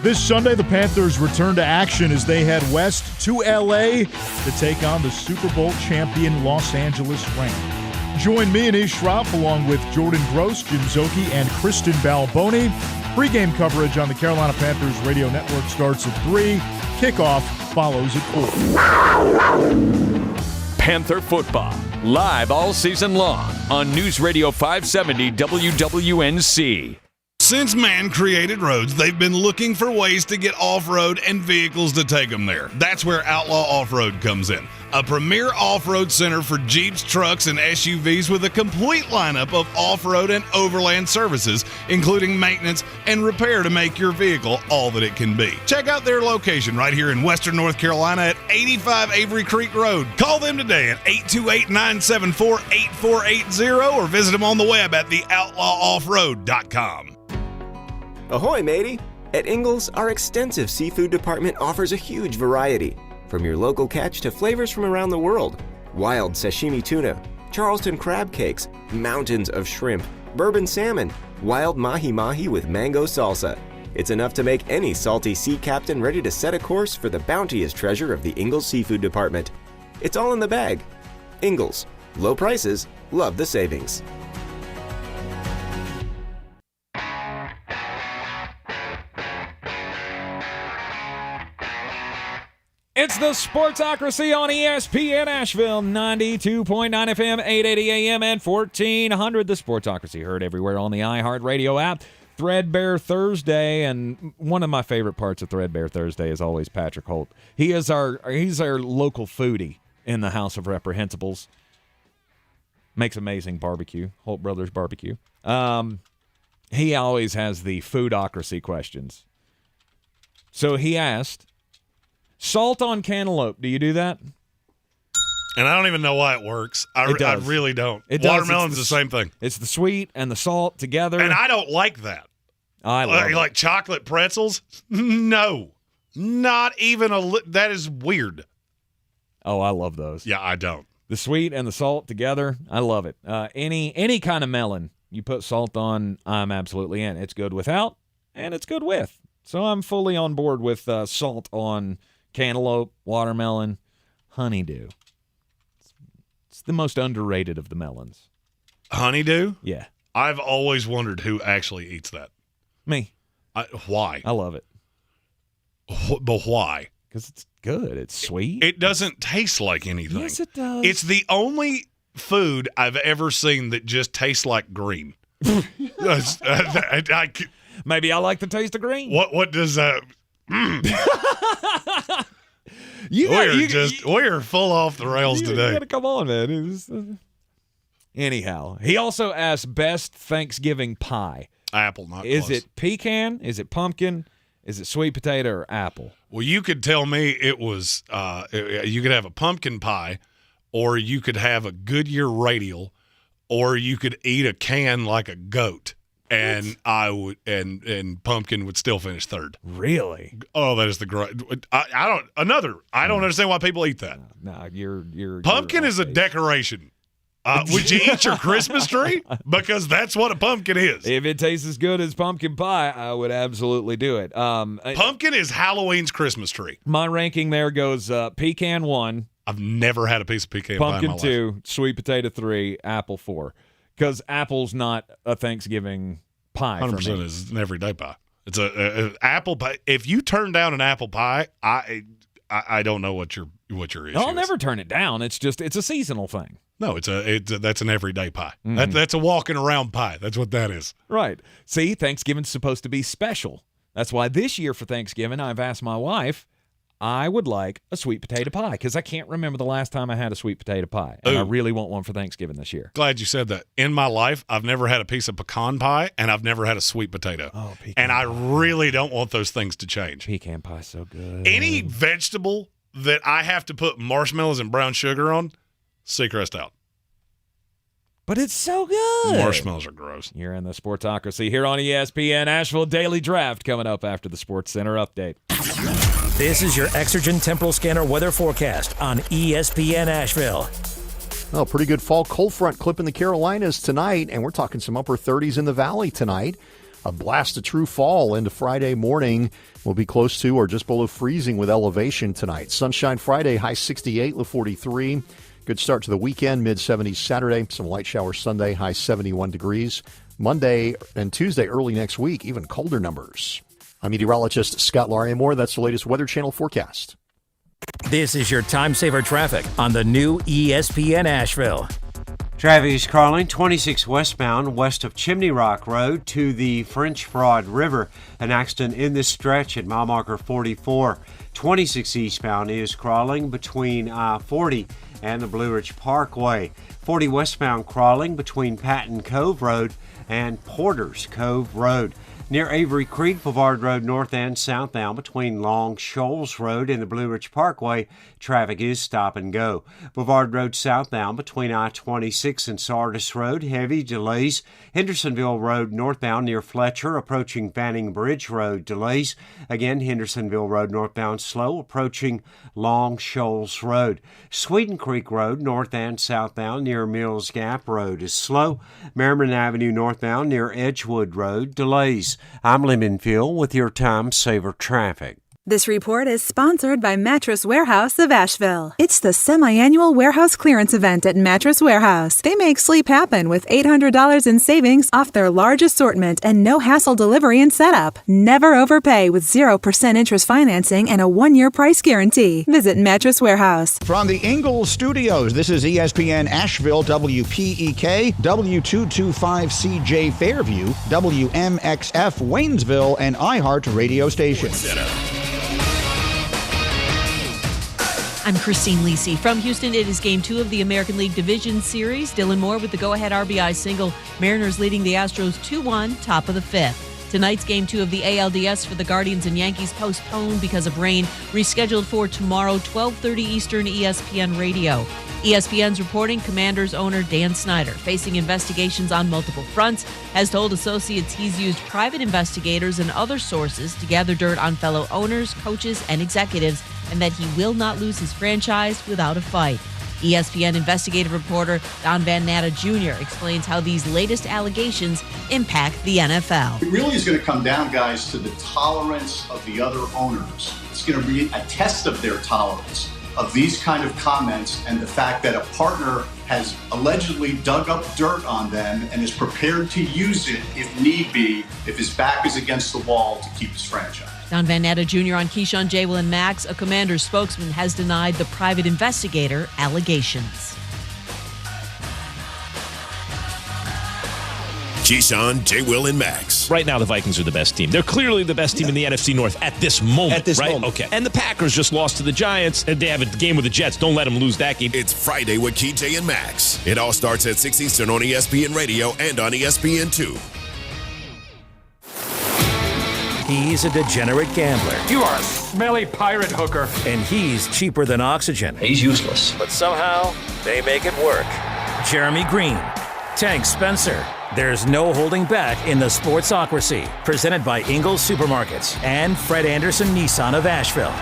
This Sunday, the Panthers return to action as they head west to L.A. to take on the Super Bowl champion Los Angeles Rams. Join me and Ish Schroff along with Jordan Gross, Jim Zoki, and Kristen Balboni. Pre-game coverage on the Carolina Panthers radio network starts at 3. Kickoff follows at 4.
Panther football, live all season long on News Radio 570 WWNC.
Since man created roads, they've been looking for ways to get off-road and vehicles to take them there. That's where Outlaw Off-Road comes in. A premier off-road center for Jeeps, trucks, and SUVs with a complete lineup of off-road and overland services, including maintenance and repair to make your vehicle all that it can be. Check out their location right here in Western North Carolina at 85 Avery Creek Road. Call them today at 828-974-8480 or visit them on the web at theoutlawoffroad.com.
Ahoy, matey! At Ingles, our extensive seafood department offers a huge variety. From your local catch to flavors from around the world. Wild sashimi tuna, Charleston crab cakes, mountains of shrimp, bourbon salmon, wild mahi-mahi with mango salsa. It's enough to make any salty sea captain ready to set a course for the bounteous treasure of the Ingles Seafood Department. It's all in the bag. Ingles. Low prices, love the savings.
It's the Sportsocracy on ESPN Asheville, 92.9 FM, 880 AM, and 1400. The Sportsocracy heard everywhere on the iHeartRadio app. Threadbare Thursday, and one of my favorite parts of Threadbare Thursday is always Patrick Holt. He's our local foodie in the House of Reprehensibles. Makes amazing barbecue, Holt Brothers Barbecue. He always has the foodocracy questions. So he asked, salt on cantaloupe. Do you do that?
And I don't even know why it works. I really don't. Watermelon's the same thing.
It's the sweet and the salt together.
And I don't like that.
I love it.
Like chocolate pretzels? No. Not even that is weird.
Oh, I love those.
Yeah, I don't.
The sweet and the salt together, I love it. Any kind of melon you put salt on, I'm absolutely in. It's good without, and it's good with. So I'm fully on board with salt on cantaloupe, watermelon, honeydew. It's the most underrated of the melons.
Honeydew?
Yeah.
I've always wondered who actually eats that.
Me.
Why?
I love it.
But why?
Because it's good. It's sweet.
It doesn't taste like anything.
Yes, it does.
It's the only food I've ever seen that just tastes like green.
Maybe I like the taste of green.
What does that? We're full off the rails today.
You gotta come on, man. Anyhow, he also asked best Thanksgiving pie.
Apple, not
Is
close.
it pecan? Is it pumpkin? Is it sweet potato or apple?
Well, you could tell me it was. You could have a pumpkin pie, or you could have a Goodyear radial, or you could eat a can like a goat. And I would, and pumpkin would still finish third.
Really?
Oh, that is the great. I don't understand why people eat that.
No, you're
pumpkin is a decoration. Would you eat your Christmas tree? Because that's what a pumpkin is.
If it tastes as good as pumpkin pie, I would absolutely do it.
Pumpkin is Halloween's Christmas tree.
My ranking there goes pecan 1.
I've never had a piece of pecan pie in my
Pumpkin
life.
2, sweet potato 3, apple 4. Because apple's not a Thanksgiving pie.
100%
for me.
is an everyday pie. It's a apple pie. If you turn down an apple pie, I don't know what your issue is.
I'll never turn it down. It's a seasonal thing.
No, that's an everyday pie.
Mm-hmm.
That's a walking around pie. That's what that is.
Right. See, Thanksgiving's supposed to be special. That's why this year for Thanksgiving, I've asked my wife, I would like a sweet potato pie because I can't remember the last time I had a sweet potato pie. And I really want one for Thanksgiving this year.
Glad you said that. In my life, I've never had a piece of pecan pie, and I've never had a sweet potato.
Oh, pecan
and I really don't want those things to change.
Pecan pie so good.
Any vegetable that I have to put marshmallows and brown sugar on, Seacrest out.
But it's so good.
Marshmallows are gross.
You're in the Sportsocracy here on ESPN. Asheville Daily Draft coming up after the Sports Center update.
This is your Exergen Temporal Scanner weather forecast on ESPN Asheville.
Well, pretty good fall cold front clipping the Carolinas tonight, and we're talking some upper 30s in the valley tonight. A blast of true fall into Friday morning. Will be close to or just below freezing with elevation tonight. Sunshine Friday, high 68, low 43. Good start to the weekend, mid-70s Saturday. Some light showers Sunday, high 71 degrees. Monday and Tuesday, early next week, even colder numbers. I'm meteorologist Scott Larimore. That's the latest Weather Channel forecast.
This is your time saver traffic on the new ESPN Asheville.
Traffic is crawling 26 westbound west of Chimney Rock Road to the French Broad River. An accident in this stretch at mile marker 44. 26 eastbound is crawling between I-40 and the Blue Ridge Parkway. 40 westbound crawling between Patton Cove Road and Porter's Cove Road. Near Avery Creek, Boulevard Road north and southbound between Long Shoals Road and the Blue Ridge Parkway, traffic is stop and go. Boulevard Road southbound between I-26 and Sardis Road, heavy delays. Hendersonville Road northbound near Fletcher, approaching Fanning Bridge Road, delays. Again, Hendersonville Road northbound slow, approaching Long Shoals Road. Sweden Creek Road north and southbound near Mills Gap Road is slow. Merriman Avenue northbound near Edgewood Road, delays. I'm Lee Minfield with your Time Saver Traffic.
This report is sponsored by Mattress Warehouse of Asheville. It's the semi-annual warehouse clearance event at Mattress Warehouse. They make sleep happen with $800 in savings off their large assortment and no hassle delivery and setup. Never overpay with 0% interest financing and a 1-year price guarantee. Visit Mattress Warehouse.
From the Ingles Studios, this is ESPN Asheville, WPEK, W225CJ Fairview, WMXF Waynesville, and iHeart radio stations.
I'm Christine Lisi. From Houston, it is Game 2 of the American League Division Series. Dylan Moore with the go-ahead RBI single. Mariners leading the Astros 2-1, top of the 5th. Tonight's Game 2 of the ALDS for the Guardians and Yankees postponed because of rain, rescheduled for tomorrow, 12:30 Eastern, ESPN Radio. ESPN's reporting Commanders owner Dan Snyder, facing investigations on multiple fronts, has told associates he's used private investigators and other sources to gather dirt on fellow owners, coaches, and executives, and that he will not lose his franchise without a fight. ESPN investigative reporter Don Van Natta Jr. explains how these latest allegations impact the NFL.
It really is going to come down, guys, to the tolerance of the other owners. It's going to be a test of their tolerance of these kind of comments and the fact that a partner has allegedly dug up dirt on them and is prepared to use it if need be, if his back is against the wall to keep his franchise.
Don Van Natta Jr. on Keyshawn, J. Will, and Max, a Commanders spokesman, has denied the private investigator allegations.
Keyshawn, J. Will, and Max.
Right now, the Vikings are the best team. They're clearly the best team in the NFC North at this moment.
At this
right?
moment.
Okay. And the Packers just lost to the Giants, and they have a game with the Jets. Don't let them lose that game.
It's Friday with Key, J, and Max. It all starts at 6 Eastern on ESPN Radio and on ESPN2.
He's a degenerate gambler.
You are a smelly pirate hooker.
And he's cheaper than oxygen.
He's useless.
But somehow, they make it work. Jeremy Green, Tank Spencer. There's no holding back in the Sportsocracy. Presented by Ingles Supermarkets and Fred Anderson Nissan of Asheville.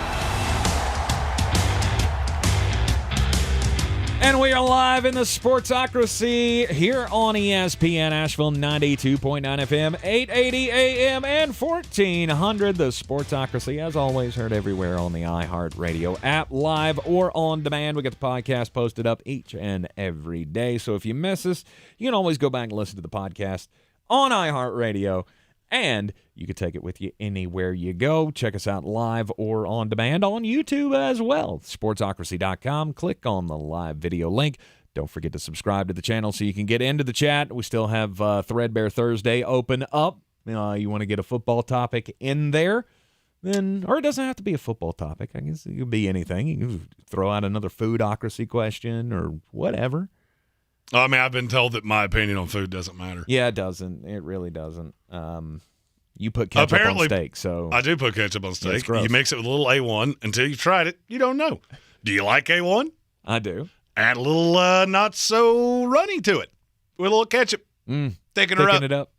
And we are live in the Sportsocracy here on ESPN Asheville 92.9 FM, 880 AM, and 1400. The Sportsocracy, as always, heard everywhere on the iHeartRadio app, live or on demand. We get the podcast posted up each and every day. So if you miss us, you can always go back and listen to the podcast on iHeartRadio. And you can take it with you anywhere you go. Check us out live or on demand on YouTube as well. Sportsocracy.com. Click on the live video link. Don't forget to subscribe to the channel so you can get into the chat. We still have Threadbare Thursday open up. You want to get a football topic in there, then, or it doesn't have to be a football topic. I guess it could be anything. You can throw out another foodocracy question or whatever.
I mean, I've been told that my opinion on food doesn't matter.
Yeah, it doesn't. It really doesn't. You put ketchup on steak, so
I do put ketchup on steak.
gross.
You mix it with a little A1 until you've tried it. You don't know. Do you like A1?
I do.
Add a little not so runny to it with a little ketchup. Thicken her up.
It up.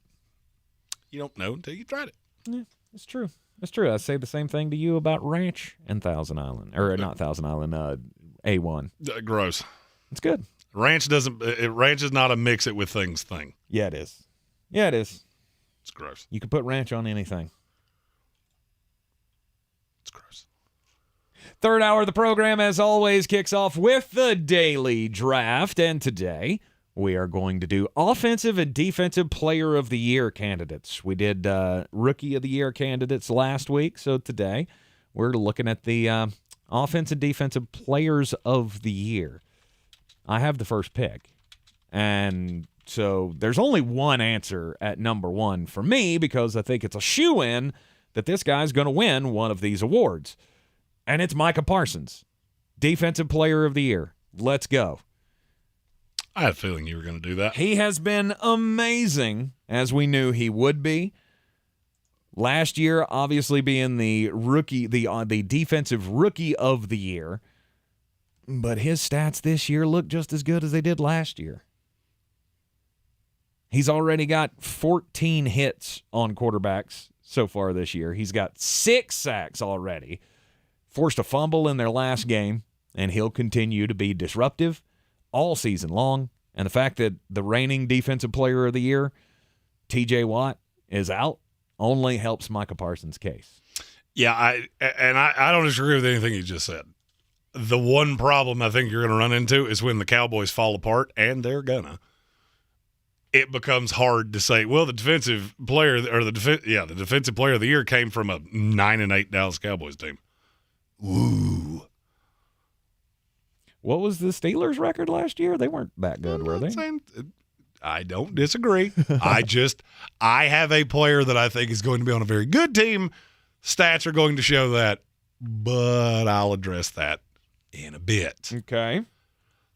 You don't know until you tried it.
Yeah, it's true. It's true. I say the same thing to you about ranch and Thousand Island, or not Thousand Island. A1.
Gross.
It's good.
Ranch doesn't. Ranch is not a mix it with things thing.
Yeah, it is. Yeah, it is.
It's gross.
You can put ranch on anything.
It's gross.
Third hour of the program, as always, kicks off with the daily draft. And today, we are going to do offensive and defensive player of the year candidates. We did rookie of the year candidates last week. So today, we're looking at the offensive and defensive players of the year. I have the first pick. And so there's only one answer at number one for me because I think it's a shoo-in that this guy's going to win one of these awards. And it's Micah Parsons, Defensive Player of the Year. Let's go.
I had a feeling you were going to do that.
He has been amazing, as we knew he would be. Last year, obviously being the rookie, the Defensive Rookie of the Year. But his stats this year look just as good as they did last year. He's already got 14 hits on quarterbacks so far this year. He's got 6 sacks already. Forced a fumble in their last game, and he'll continue to be disruptive all season long. And the fact that the reigning Defensive Player of the Year, TJ Watt, is out only helps Micah Parsons' case.
Yeah, I don't disagree with anything you just said. The one problem I think you're going to run into is when the Cowboys fall apart, and they're gonna. It becomes hard to say, well, the defensive player or the defensive player of the year came from a 9-8 Dallas Cowboys team. Ooh.
What was the Steelers' record last year? They weren't that good, were they?
I don't disagree. I have a player that I think is going to be on a very good team. Stats are going to show that, but I'll address that in a bit.
Okay.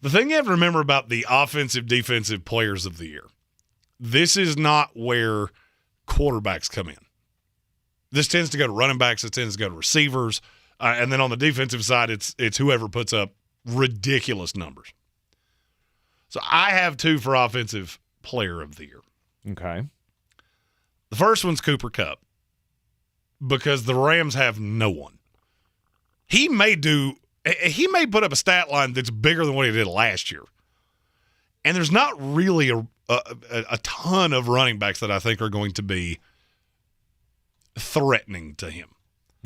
The thing you have to remember about the offensive, defensive players of the year, this is not where quarterbacks come in. This tends to go to running backs. It tends to go to receivers. And then on the defensive side, it's whoever puts up ridiculous numbers. So I have 2 for Offensive Player of the Year.
Okay.
The first one's Cooper Kupp because the Rams have no one. He may put up a stat line that's bigger than what he did last year. And there's not really a ton of running backs that I think are going to be threatening to him.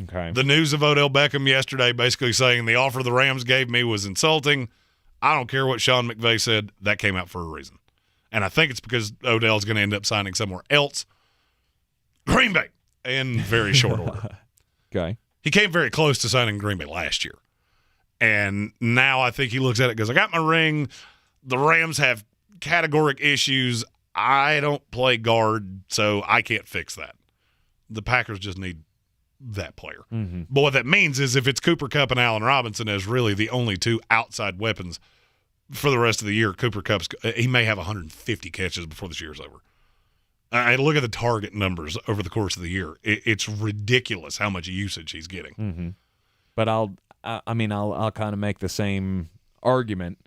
Okay.
The news of Odell Beckham yesterday basically saying the offer the Rams gave me was insulting. I don't care what Sean McVay said. That came out for a reason. And I think it's because Odell's going to end up signing somewhere else. Green Bay in very short order.
Okay.
He came very close to signing Green Bay last year. And now I think he looks at it and goes, I got my ring. The Rams have categoric issues. I don't play guard, so I can't fix that. The Packers just need that player.
Mm-hmm.
But what that means is if it's Cooper Kupp and Allen Robinson as really the only 2 outside weapons for the rest of the year, Cooper Kupp's he may have 150 catches before this year's over. I look at the target numbers over the course of the year. It's ridiculous how much usage he's getting.
Mm-hmm. But I'll kind of make the same argument.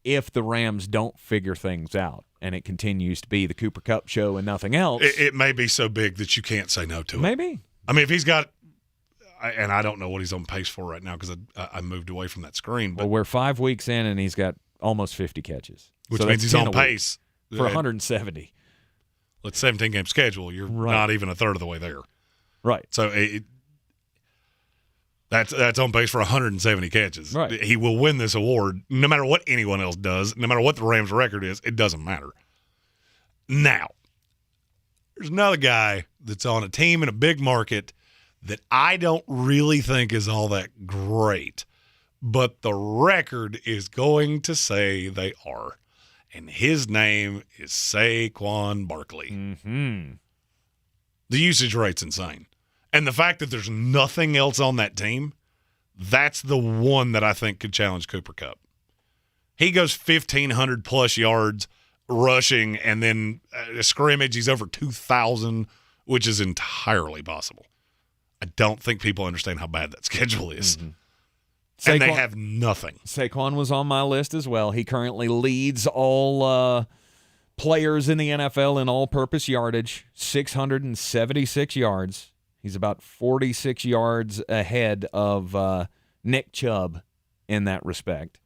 If the Rams don't figure things out and it continues to be the Cooper Kupp show and nothing else.
It may be so big that you can't say no to it.
Maybe.
I mean, if he's got – and I don't know what he's on pace for right now because I moved away from that screen. But
well, we're 5 weeks in and he's got almost 50 catches.
Which
so
means he's on pace.
For 170.
It's 17-game schedule. You're not even a third of the way there.
Right.
So that's on pace for 170 catches.
Right.
He will win this award no matter what anyone else does, no matter what the Rams' record is. It doesn't matter. Now, there's another guy that's on a team in a big market that I don't really think is all that great, but the record is going to say they are. And his name is Saquon Barkley.
Mm-hmm.
The usage rate's insane. And the fact that there's nothing else on that team, that's the one that I think could challenge Cooper Kupp. He goes 1,500-plus yards rushing, and then a scrimmage, he's over 2,000, which is entirely possible. I don't think people understand how bad that schedule is.
Mm-hmm.
And they have nothing.
Saquon was on my list as well. He currently leads all players in the NFL in all-purpose yardage, 676 yards. He's about 46 yards ahead of Nick Chubb in that respect.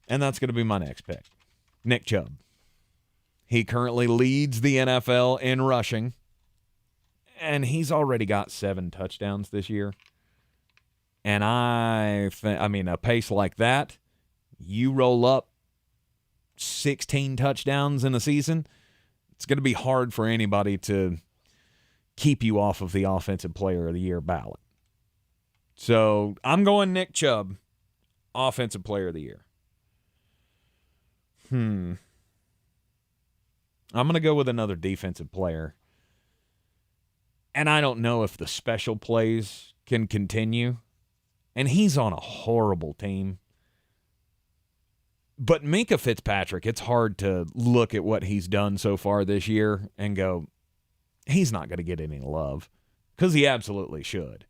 And that's going to be my next pick, Nick Chubb. He currently leads the NFL in rushing, and he's already got 7 touchdowns this year. And a pace like that, you roll up 16 touchdowns in a season, it's going to be hard for anybody to keep you off of the Offensive Player of the Year ballot. So I'm going Nick Chubb, Offensive Player of the Year. I'm going to go with another defensive player. And I don't know if the special plays can continue. And he's on a horrible team. But Minkah Fitzpatrick, it's hard to look at what he's done so far this year and go, he's not going to get any love, because he absolutely should.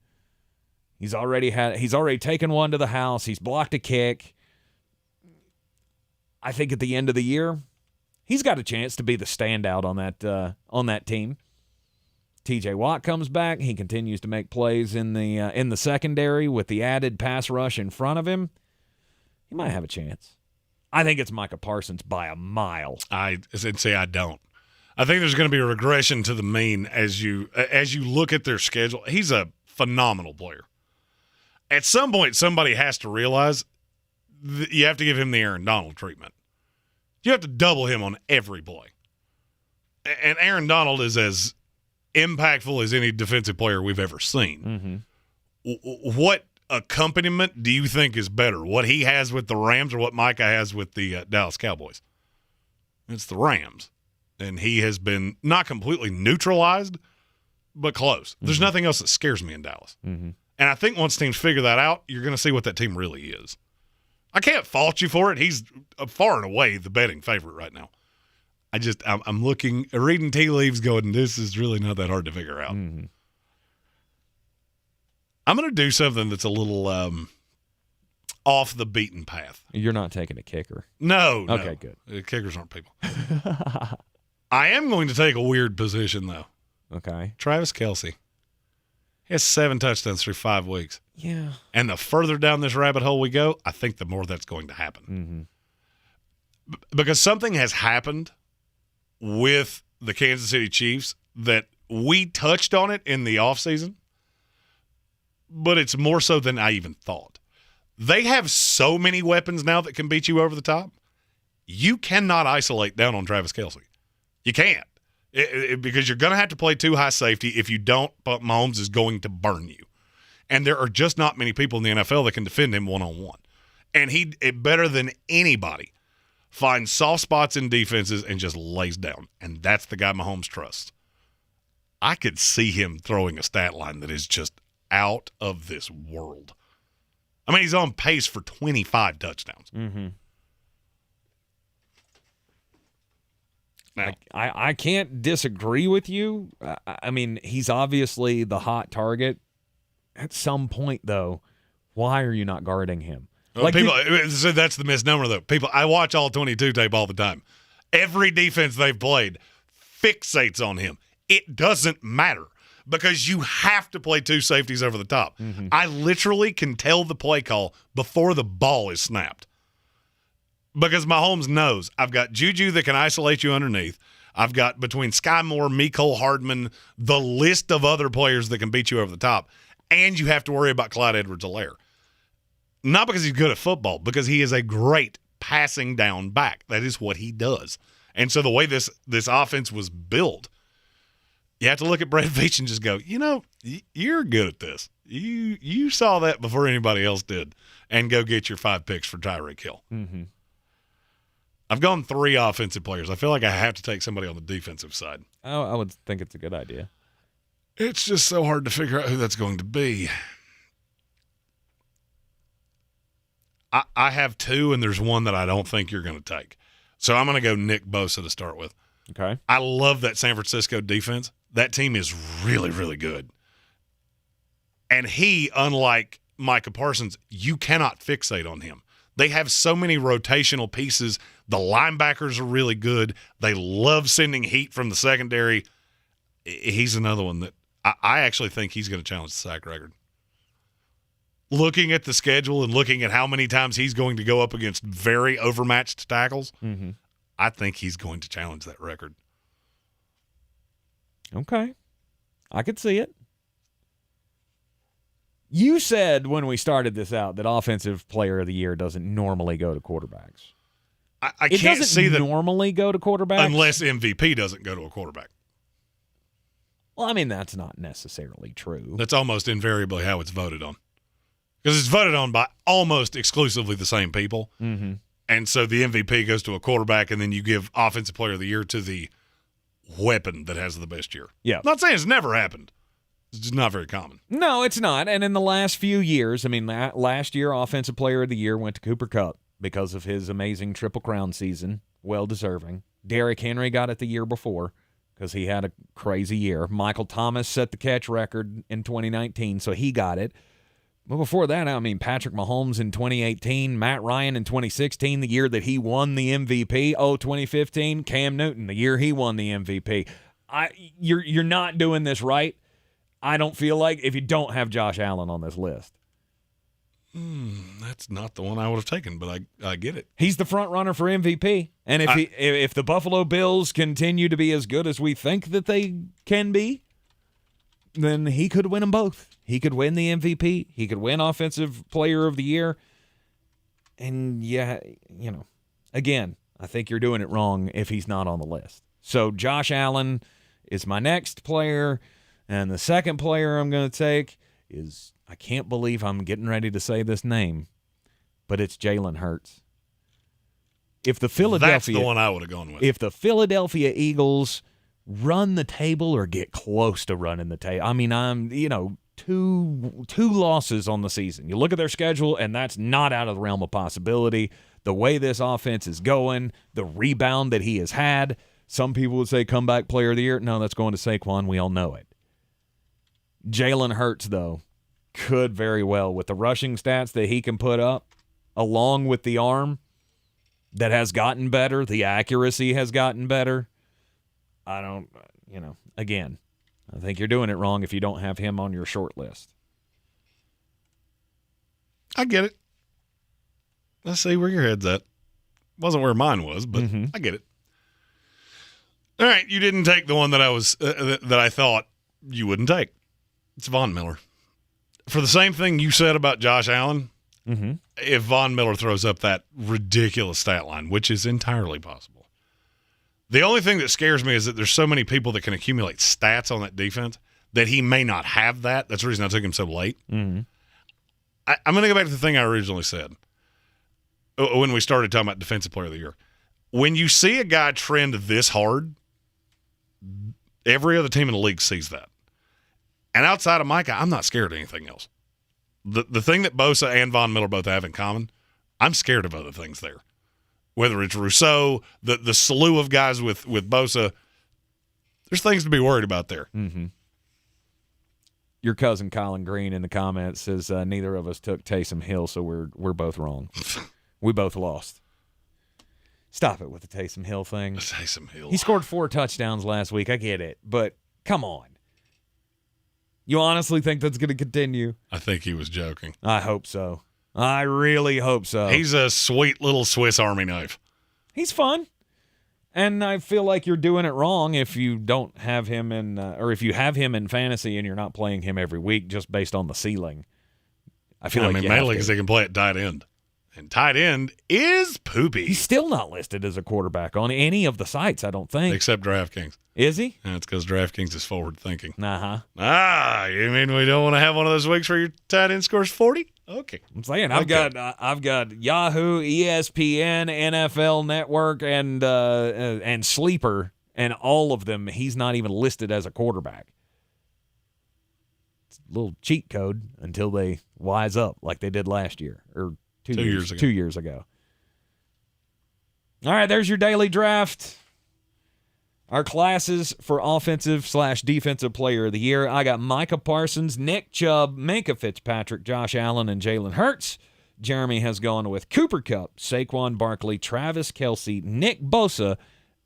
He's already taken one to the house. He's blocked a kick. I think at the end of the year, he's got a chance to be the standout on that team. T.J. Watt comes back. He continues to make plays in the secondary with the added pass rush in front of him. He might have a chance. I think it's Micah Parsons by a mile.
I don't. I think there's going to be a regression to the mean as you look at their schedule. He's a phenomenal player. At some point, somebody has to realize you have to give him the Aaron Donald treatment. You have to double him on every play. And Aaron Donald is as impactful as any defensive player we've ever seen.
Mm-hmm.
What accompaniment do you think is better? What he has with the Rams or what Micah has with the Dallas Cowboys? It's the Rams. And he has been not completely neutralized, but close. There's nothing else that scares me in Dallas.
Mm-hmm.
And I think once teams figure that out, you're going to see what that team really is. I can't fault you for it. He's far and away the betting favorite right now. I'm looking, reading tea leaves going, this is really not that hard to figure out.
Mm-hmm.
I'm going to do something that's a little off the beaten path.
You're not taking a kicker.
No.
Okay, good.
Kickers aren't people. I am going to take a weird position, though.
Okay.
Travis Kelce. He has 7 touchdowns through 5 weeks.
Yeah.
And the further down this rabbit hole we go, I think the more that's going to happen.
Mm-hmm.
Because something has happened with the Kansas City Chiefs that we touched on it in the offseason, but it's more so than I even thought. They have so many weapons now that can beat you over the top. You cannot isolate down on Travis Kelce. You can't. Because you're going to have to play too high safety. If you don't, Mahomes is going to burn you. And there are just not many people in the NFL that can defend him one-on-one. And he, better than anybody, finds soft spots in defenses and just lays down. And that's the guy Mahomes trusts. I could see him throwing a stat line that is just out of this world. I mean, he's on pace for 25 touchdowns.
Mm-hmm.
Now,
I can't disagree with you. I mean, he's obviously the hot target. At some point, though, why are you not guarding him?
Like so that's the misnomer, though. People, I watch all 22 tape all the time. Every defense they've played fixates on him. It doesn't matter because you have to play 2 safeties over the top.
Mm-hmm.
I literally can tell the play call before the ball is snapped. Because Mahomes knows I've got Juju that can isolate you underneath. I've got between Sky Moore, Mecole Hardman, the list of other players that can beat you over the top. And you have to worry about Clyde Edwards-Helaire. Not because he's good at football, because he is a great passing down back. That is what he does. And so the way this offense was built, you have to look at Brad Veach and just go, you're good at this. You saw that before anybody else did. And go get your 5 picks for Tyreek Hill.
Mm-hmm.
I've gone 3 offensive players. I feel like I have to take somebody on the defensive side.
I would think it's a good idea.
It's just so hard to figure out who that's going to be. I have 2, and there's one that I don't think you're going to take. So I'm going to go Nick Bosa to start with.
Okay.
I love that San Francisco defense. That team is really, really good. And he, unlike Micah Parsons, you cannot fixate on him. They have so many rotational pieces. The linebackers are really good. They love sending heat from the secondary. He's another one that I actually think he's going to challenge the sack record. Looking at the schedule and looking at how many times he's going to go up against very overmatched tackles,
mm-hmm.
I think he's going to challenge that record.
Okay. I could see it. You said when we started this out that Offensive Player of the Year doesn't normally go to quarterbacks.
I can't see that
normally go to quarterbacks
unless MVP doesn't go to a quarterback.
Well, I mean, that's not necessarily true.
That's almost invariably how it's voted on. Because it's voted on by almost exclusively the same people.
Mm-hmm.
And so the MVP goes to a quarterback, and then you give Offensive Player of the Year to the weapon that has the best year.
Yeah.
I'm not saying it's never happened. It's just not very common.
No, it's not. And in the last few years, I mean, last year, Offensive Player of the Year went to Cooper Kupp because of his amazing Triple Crown season. Well-deserving. Derrick Henry got it the year before because he had a crazy year. Michael Thomas set the catch record in 2019, so he got it. But before that, I mean, Patrick Mahomes in 2018, Matt Ryan in 2016, the year that he won the MVP. 2015, Cam Newton, the year he won the MVP. You're not doing this right, I don't feel like, if you don't have Josh Allen on this list.
That's not the one I would have taken, but I get it.
He's the front runner for MVP. And if the Buffalo Bills continue to be as good as we think that they can be, then he could win them both. He could win the MVP. He could win Offensive Player of the Year. And, yeah, again, I think you're doing it wrong if he's not on the list. So Josh Allen is my next player. And the second player I'm going to take is, I can't believe I'm getting ready to say this name, but it's Jalen Hurts. That's
the one I would have gone with.
If the Philadelphia Eagles run the table or get close to running the table, I mean, I'm, two losses on the season. You look at their schedule, and that's not out of the realm of possibility. The way this offense is going, the rebound that he has had, Some people would say comeback player of the year. No, that's going to Saquon. We all know it. Jalen Hurts, though, could very well, with the rushing stats that he can put up, along with the arm that has gotten better, the accuracy has gotten better. Again, I think you're doing it wrong if you don't have him on your short list.
I get it. Let's see where your head's at. Wasn't where mine was, but I get it. All right, you didn't take the one that I thought you wouldn't take. It's Von Miller. For the same thing you said about Josh Allen, if Von Miller throws up that ridiculous stat line, which is entirely possible. The only thing that scares me is that there's so many people that can accumulate stats on that defense that he may not have that. That's the reason I took him so late. I'm going to go back to the thing I originally said when we started talking about Defensive Player of the Year. When you see a guy trend this hard, every other team in the league sees that. And outside of Micah, I'm not scared of anything else. The thing that Bosa and Von Miller both have in common, I'm scared of other things there. Whether it's Rousseau, the slew of guys with Bosa, there's things to be worried about there.
Your cousin Colin Green in the comments says neither of us took Taysom Hill, so we're both wrong. We both lost. Stop it with the Taysom Hill thing.
Taysom Hill.
He scored 4 touchdowns last week. I get it, but come on. You honestly think that's going to continue?
I think he was joking.
I hope so. I really hope so.
He's a sweet little Swiss Army knife.
He's fun. And I feel like you're doing it wrong if you don't have him in, or if you have him in fantasy and you're not playing him every week just based on the ceiling. I feel like
mainly because they can play at tight end. And tight end is poopy.
He's still not listed as a quarterback on any of the sites, I don't think.
Except DraftKings.
Is he?
That's because DraftKings is forward thinking.
You
mean we don't want to have one of those weeks where your tight end scores 40? Okay.
I'm saying I've got Yahoo, ESPN, NFL Network, and Sleeper, and all of them he's not even listed as a quarterback. It's a little cheat code until they wise up like they did last year or 2 years ago. 2 years ago. All right, there's your daily draft. Our classes for offensive/defensive player of the year. I got Micah Parsons, Nick Chubb, Minkah Fitzpatrick, Josh Allen, and Jalen Hurts. Jeremy has gone with Cooper Kupp, Saquon Barkley, Travis Kelce, Nick Bosa,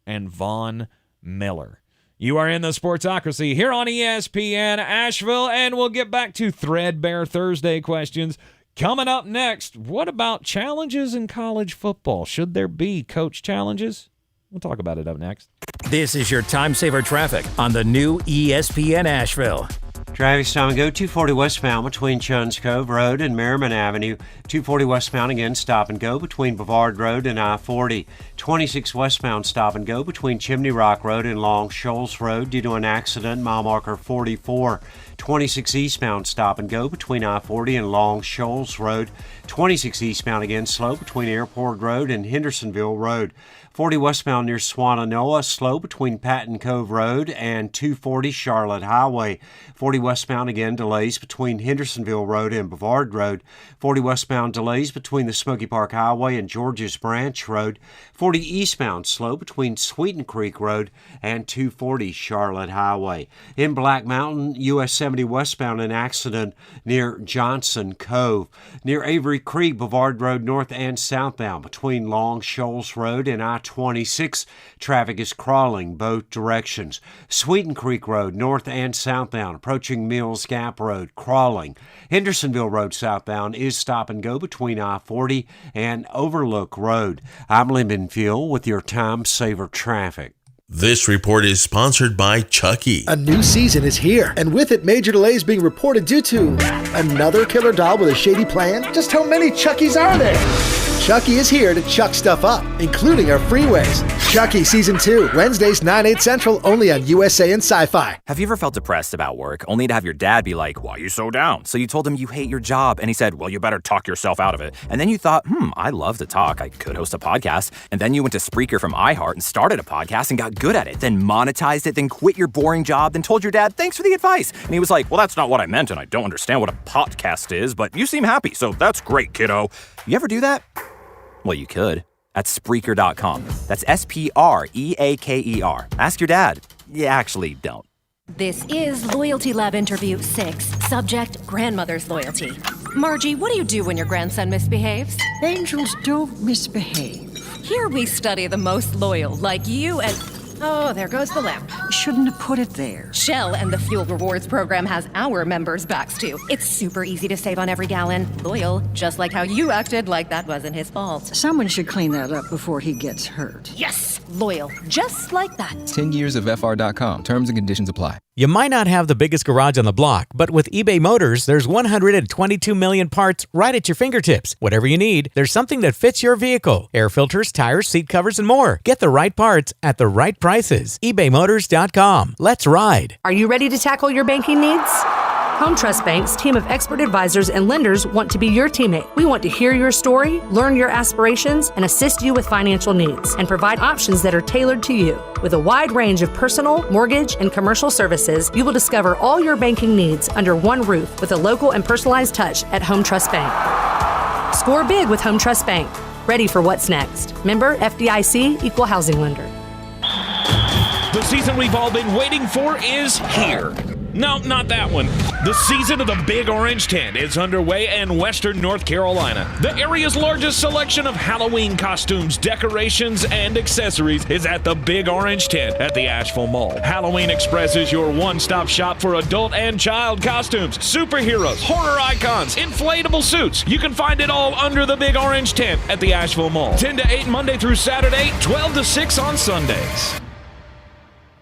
and Von Miller. You are in the Sportsocracy here on ESPN Asheville, and we'll get back to Threadbare Thursday questions. Coming up next, what about challenges in college football? Should there be coach challenges? We'll talk about it up next.
This is your time saver traffic on the new ESPN Asheville.
Traffic stop and go 240 westbound between Chuns Cove Road and Merriman Avenue. 240 westbound again, stop and go between Bavard Road and I-40. 26 westbound stop and go between Chimney Rock Road and Long Shoals Road due to an accident, mile marker 44. 26 eastbound stop and go between I-40 and Long Shoals Road. 26 eastbound again, slow between Airport Road and Hendersonville Road. 40 westbound near Swannanoa, slow between Patton Cove Road and 240 Charlotte Highway. 40 westbound again, delays between Hendersonville Road and Bavard Road. 40 westbound delays between the Smoky Park Highway and George's Branch Road. 40 eastbound slow between Sweeten Creek Road and 240 Charlotte Highway. In Black Mountain, US 70 westbound, an accident near Johnson Cove. Near Avery Creek, Bavard Road north and southbound between Long Shoals Road and I-26. Traffic is crawling both directions. Sweeten Creek Road north and southbound approaching Mills Gap Road, crawling. Hendersonville Road southbound is stop and go between I-40 and Overlook Road. I'm Lindenfield with your Time Saver Traffic.
This report is sponsored by Chucky.
A new season is here, and with it, major delays being reported due to another killer doll with a shady plan. Just how many Chuckies are there? Chucky is here to chuck stuff up, including our freeways. Chucky Season 2, Wednesdays 9/8 Central, only on USA and Sci-Fi.
Have you ever felt depressed about work, only to have your dad be like, "Why are you so down?" So you told him you hate your job, and he said, "Well, you better talk yourself out of it." And then you thought, I love to talk. I could host a podcast. And then you went to Spreaker from iHeart and started a podcast and got good at it, then monetized it, then quit your boring job, then told your dad, "Thanks for the advice." And he was like, "Well, that's not what I meant, and I don't understand what a podcast is, but you seem happy, so that's great, kiddo." You ever do that? Well, you could. at Spreaker.com. That's Spreaker. Ask your dad. You actually don't.
This is Loyalty Lab Interview 6. Subject, grandmother's loyalty. Margie, what do you do when your grandson misbehaves?
Angels don't misbehave.
Here we study the most loyal, like you and... Oh, there goes the lamp.
Shouldn't have put it there.
Shell and the Fuel Rewards program has our members' backs, too. It's super easy to save on every gallon. Loyal, just like how you acted like that wasn't his fault.
Someone should clean that up before he gets hurt.
Yes! Loyal, just like that.
10 years of FR.com. Terms and conditions apply.
You might not have the biggest garage on the block, but with eBay Motors, there's 122 million parts right at your fingertips. Whatever you need, there's something that fits your vehicle. Air filters, tires, seat covers, and more. Get the right parts at the right prices. ebaymotors.com. Let's ride.
Are you ready to tackle your banking needs? Home Trust Bank's team of expert advisors and lenders want to be your teammate. We want to hear your story, learn your aspirations, and assist you with financial needs, and provide options that are tailored to you. With a wide range of personal, mortgage, and commercial services, you will discover all your banking needs under one roof with a local and personalized touch at Home Trust Bank. Score big with Home Trust Bank. Ready for what's next. Member FDIC, Equal Housing Lender.
The season we've all been waiting for is here. No, not that one. The season of the Big Orange Tent is underway in Western North Carolina. The area's largest selection of Halloween costumes, decorations, and accessories is at the Big Orange Tent at the Asheville Mall. Halloween Express is your one-stop shop for adult and child costumes, superheroes, horror icons, inflatable suits. You can find it all under the Big Orange Tent at the Asheville Mall. 10 to 8 Monday through Saturday, 12 to 6 on Sundays.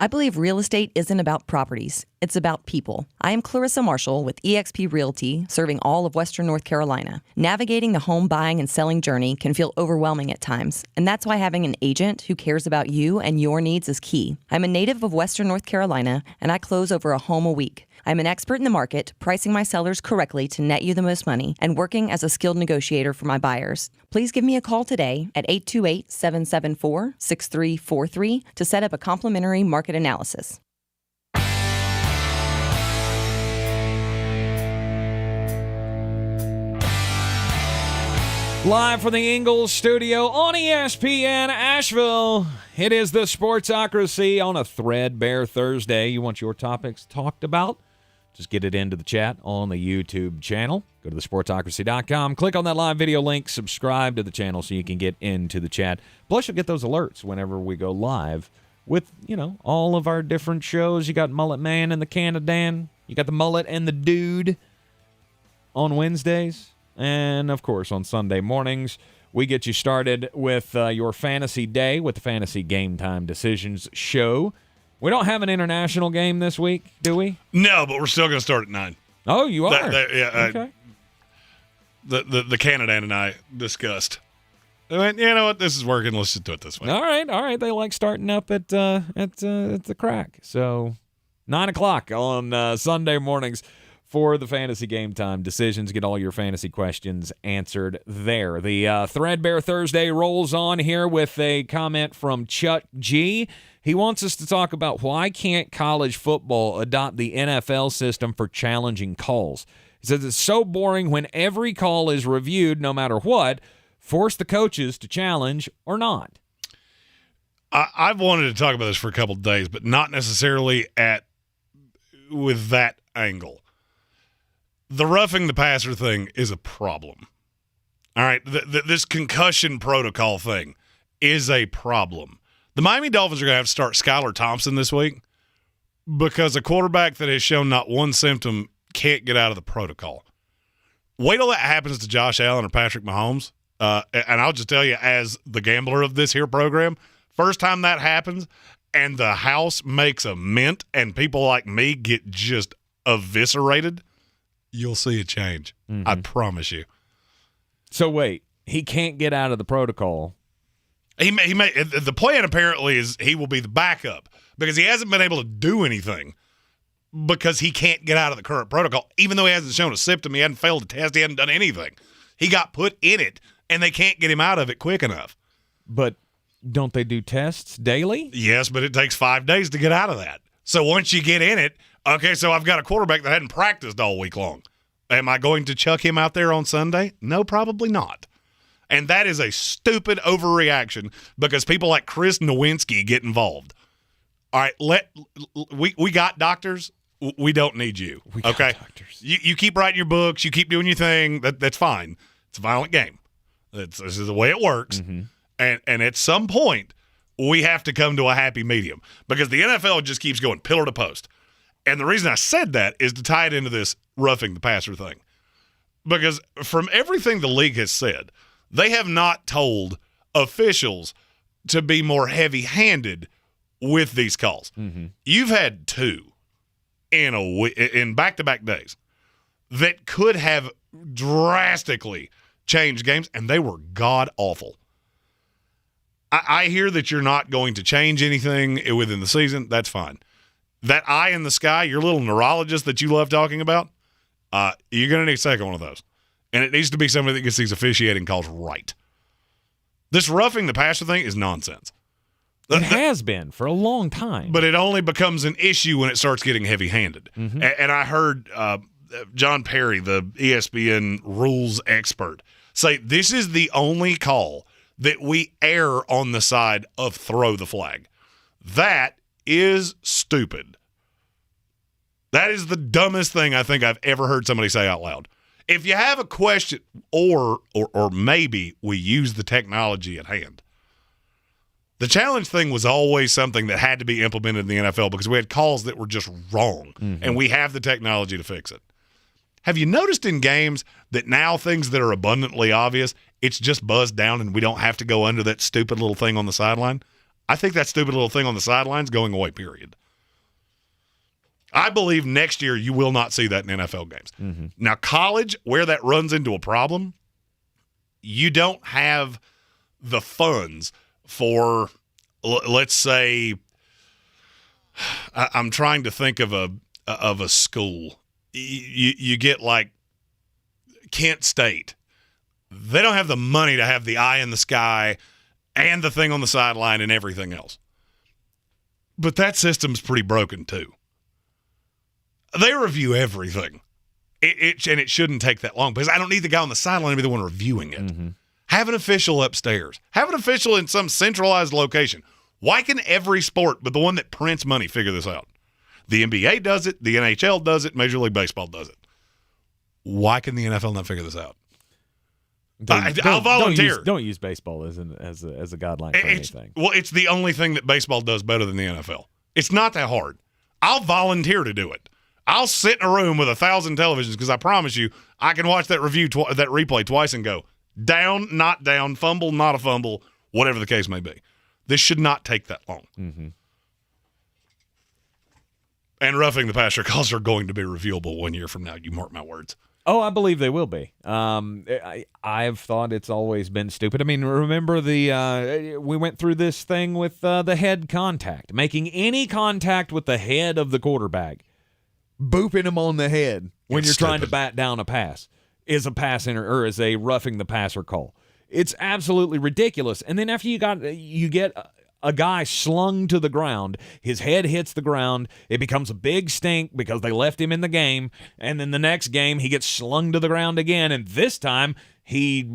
I believe real estate isn't about properties. It's about people. I am Clarissa Marshall with eXp Realty, serving all of Western North Carolina. Navigating the home buying and selling journey can feel overwhelming at times, and that's why having an agent who cares about you and your needs is key. I'm a native of Western North Carolina, and I close over a home a week. I'm an expert in the market, pricing my sellers correctly to net you the most money, and working as a skilled negotiator for my buyers. Please give me a call today at 828-774-6343 to set up a complimentary market analysis.
Live from the Ingles Studio on ESPN Asheville, it is the Sportsocracy on a Threadbare Thursday. You want your topics talked about? Just get it into the chat on the YouTube channel. Go to thesportsocracy.com, click on that live video link, subscribe to the channel so you can get into the chat. Plus, you'll get those alerts whenever we go live with, all of our different shows. You got Mullet Man and the Canadan. You got the Mullet and the Dude on Wednesdays. And, of course, on Sunday mornings, we get you started with your fantasy day with the Fantasy Game Time Decisions show. We don't have an international game this week, do we?
No, but we're still going to start at 9.
Oh, you are?
Okay. The Canada and I discussed. I went, you know what, this is working. Let's just do it this way.
All right. They like starting up at the crack. So 9 o'clock on Sunday mornings for the Fantasy Game Time Decisions. Get all your fantasy questions answered there. The Threadbare Thursday rolls on here with a comment from Chuck G. He wants us to talk about why can't college football adopt the NFL system for challenging calls. He says it's so boring when every call is reviewed no matter what. Force the coaches to challenge or not.
I've wanted to talk about this for a couple of days, but not necessarily with that angle. The roughing the passer thing is a problem. All right, this concussion protocol thing is a problem. The Miami Dolphins are going to have to start Skylar Thompson this week because a quarterback that has shown not one symptom can't get out of the protocol. Wait till that happens to Josh Allen or Patrick Mahomes. And I'll just tell you, as the gambler of this here program, first time that happens and the house makes a mint and people like me get just eviscerated, you'll see a change. I promise you.
So wait, he can't get out of the protocol.
He may. The plan apparently is he will be the backup because he hasn't been able to do anything because he can't get out of the current protocol. Even though he hasn't shown a symptom, he hasn't failed a test, he hasn't done anything. He got put in it, and they can't get him out of it quick enough.
But don't they do tests daily?
Yes, but it takes 5 days to get out of that. So once you get in it, okay, so I've got a quarterback that hadn't practiced all week long. Am I going to chuck him out there on Sunday? No, probably not. And that is a stupid overreaction because people like Chris Nowinski get involved. All right, we got doctors. We don't need you. Okay, you keep writing your books. You keep doing your thing. That's fine. It's a violent game. This is the way it works.
Mm-hmm.
And at some point, we have to come to a happy medium because the NFL just keeps going pillar to post. And the reason I said that is to tie it into this roughing the passer thing. Because from everything the league has said, they have not told officials to be more heavy-handed with these calls.
Mm-hmm.
You've had two in back-to-back days that could have drastically changed games, and they were god-awful. I hear that you're not going to change anything within the season. That's fine. That eye in the sky, your little neurologist that you love talking about, you're going to need a second one of those. And it needs to be somebody that gets these officiating calls right. This roughing the passer thing is nonsense.
It has been for a long time.
But it only becomes an issue when it starts getting heavy-handed.
Mm-hmm.
And I heard John Perry, the ESPN rules expert, say this is the only call that we err on the side of throw the flag. That is stupid. That is the dumbest thing I think I've ever heard somebody say out loud. If you have a question, or maybe we use the technology at hand. The challenge thing was always something that had to be implemented in the NFL because we had calls that were just wrong, and we have the technology to fix it. Have you noticed in games that now things that are abundantly obvious, it's just buzzed down and we don't have to go under that stupid little thing on the sideline? I think that stupid little thing on the sideline is going away, period. I believe next year you will not see that in NFL games.
Mm-hmm.
Now, college, where that runs into a problem, you don't have the funds for, let's say, I'm trying to think of a school. You get like Kent State. They don't have the money to have the eye in the sky and the thing on the sideline and everything else. But that system's pretty broken too. They review everything. And it shouldn't take that long because I don't need the guy on the sideline to be the one reviewing it.
Mm-hmm.
Have an official upstairs. Have an official in some centralized location. Why can every sport but the one that prints money figure this out? The NBA does it. The NHL does it. Major League Baseball does it. Why can the NFL not figure this out? I'll volunteer.
Don't use baseball as a guideline for anything.
Well, it's the only thing that baseball does better than the NFL. It's not that hard. I'll volunteer to do it. I'll sit in a room with 1,000 televisions because I promise you I can watch that that replay twice and go, down, not down, fumble, not a fumble, whatever the case may be. This should not take that long.
Mm-hmm.
And roughing the passer calls are going to be reviewable 1 year from now. You mark my words.
Oh, I believe they will be. I've thought it's always been stupid. I mean, remember we went through this thing with the head contact, making any contact with the head of the quarterback, booping him on the head when you're trying to bat down a pass is a pass or is a roughing the passer call. It's absolutely ridiculous. And then after you get a guy slung to the ground, his head hits the ground, it becomes a big stink because they left him in the game, and then the next game he gets slung to the ground again, and this time he,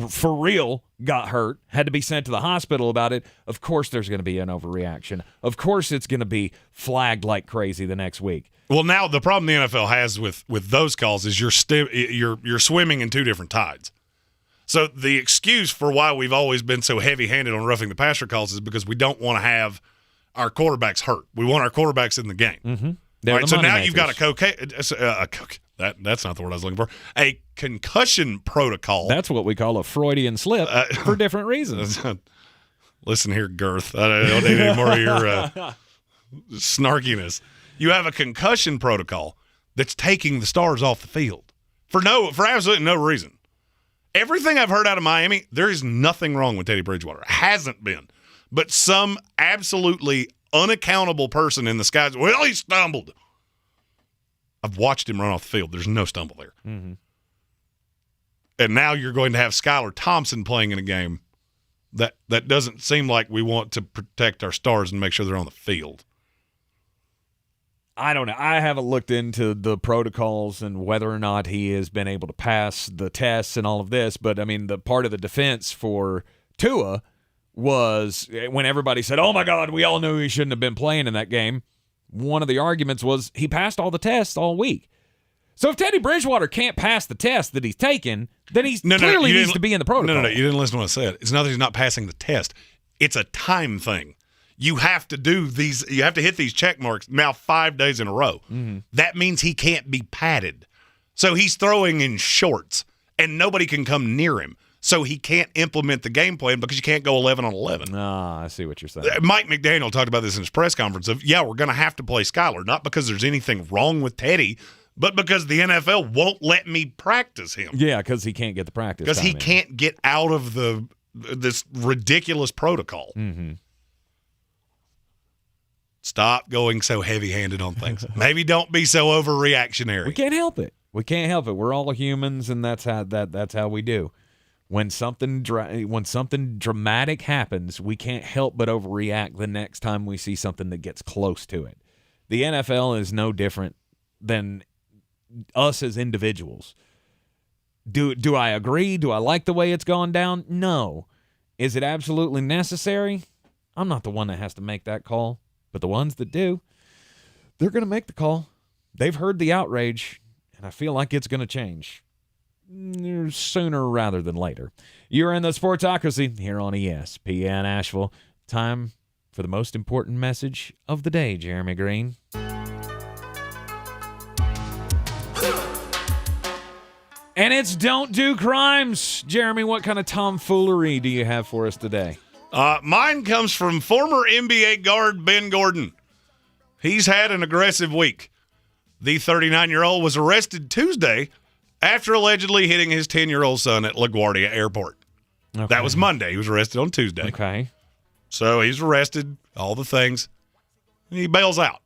for real, got hurt, had to be sent to the hospital about it. Of course there's going to be an overreaction. Of course it's going to be flagged like crazy the next week.
Well, now the problem the NFL has with those calls is you're swimming in two different tides. So the excuse for why we've always been so heavy-handed on roughing the passer calls is because we don't want to have our quarterbacks hurt. We want our quarterbacks in the game.
Mm-hmm.
All right, so now you've got that's not the word I was looking for. A concussion protocol.
That's what we call a Freudian slip for different reasons.
Listen here, Girth. I don't need any more of your snarkiness. You have a concussion protocol that's taking the stars off the field for absolutely no reason. Everything I've heard out of Miami, there is nothing wrong with Teddy Bridgewater. Hasn't been. But some absolutely unaccountable person in the skies, well, he stumbled. I've watched him run off the field. There's no stumble there.
Mm-hmm.
And now you're going to have Skylar Thompson playing in a game that doesn't seem like we want to protect our stars and make sure they're on the field.
I don't know. I haven't looked into the protocols and whether or not he has been able to pass the tests and all of this. But, I mean, the part of the defense for Tua was when everybody said, oh, my God, we all knew he shouldn't have been playing in that game. One of the arguments was he passed all the tests all week. So if Teddy Bridgewater can't pass the test that he's taken, then he clearly needs to be in the protocol.
No, you didn't listen to what I said. It's not that he's not passing the test. It's a time thing. You have to do these. You have to hit these check marks now 5 days in a row.
Mm-hmm.
That means he can't be padded. So he's throwing in shorts, and nobody can come near him. So he can't implement the game plan because you can't go 11 on 11.
Ah, I see what you're saying.
Mike McDaniel talked about this in his press conference of, we're going to have to play Skyler, not because there's anything wrong with Teddy, but because the NFL won't let me practice him.
Yeah, because he can't get the practice.
Because he can't get out of this ridiculous protocol.
Mm-hmm.
Stop going so heavy-handed on things. Maybe don't be so overreactionary.
We can't help it. We're all humans, and that's how we do. When something dramatic happens, we can't help but overreact the next time we see something that gets close to it. The NFL is no different than us as individuals. Do I agree? Do I like the way it's gone down? No. Is it absolutely necessary? I'm not the one that has to make that call. But the ones that do, they're going to make the call. They've heard the outrage, and I feel like it's going to change sooner rather than later. You're in the Sportsocracy here on ESPN Asheville. Time for the most important message of the day, Jeremy Green. And it's don't do crimes. Jeremy, what kind of tomfoolery do you have for us today?
Mine comes from former NBA guard Ben Gordon. He's had an aggressive week. The 39-year-old was arrested Tuesday after allegedly hitting his 10-year-old son at LaGuardia Airport.
Okay.
That was Monday. He was arrested on Tuesday.
Okay.
So he's arrested, all the things. He bails out.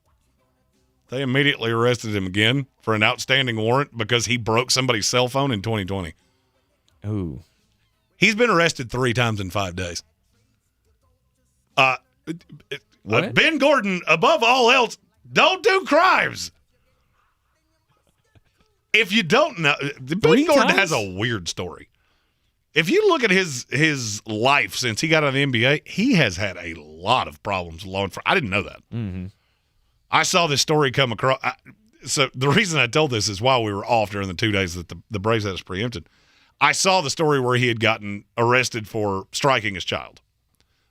They immediately arrested him again for an outstanding warrant because he broke somebody's cell phone in 2020.
Ooh.
He's been arrested 3 times in 5 days. Ben Gordon, above all else, don't do crimes. If you don't know, Ben Gordon has a weird story. If you look at his life since he got out of the NBA, he has had a lot of problems. I didn't know that.
Mm-hmm.
I saw this story come across. So the reason I told this is while we were off during the 2 days that the Braves had us preempted, I saw the story where he had gotten arrested for striking his child.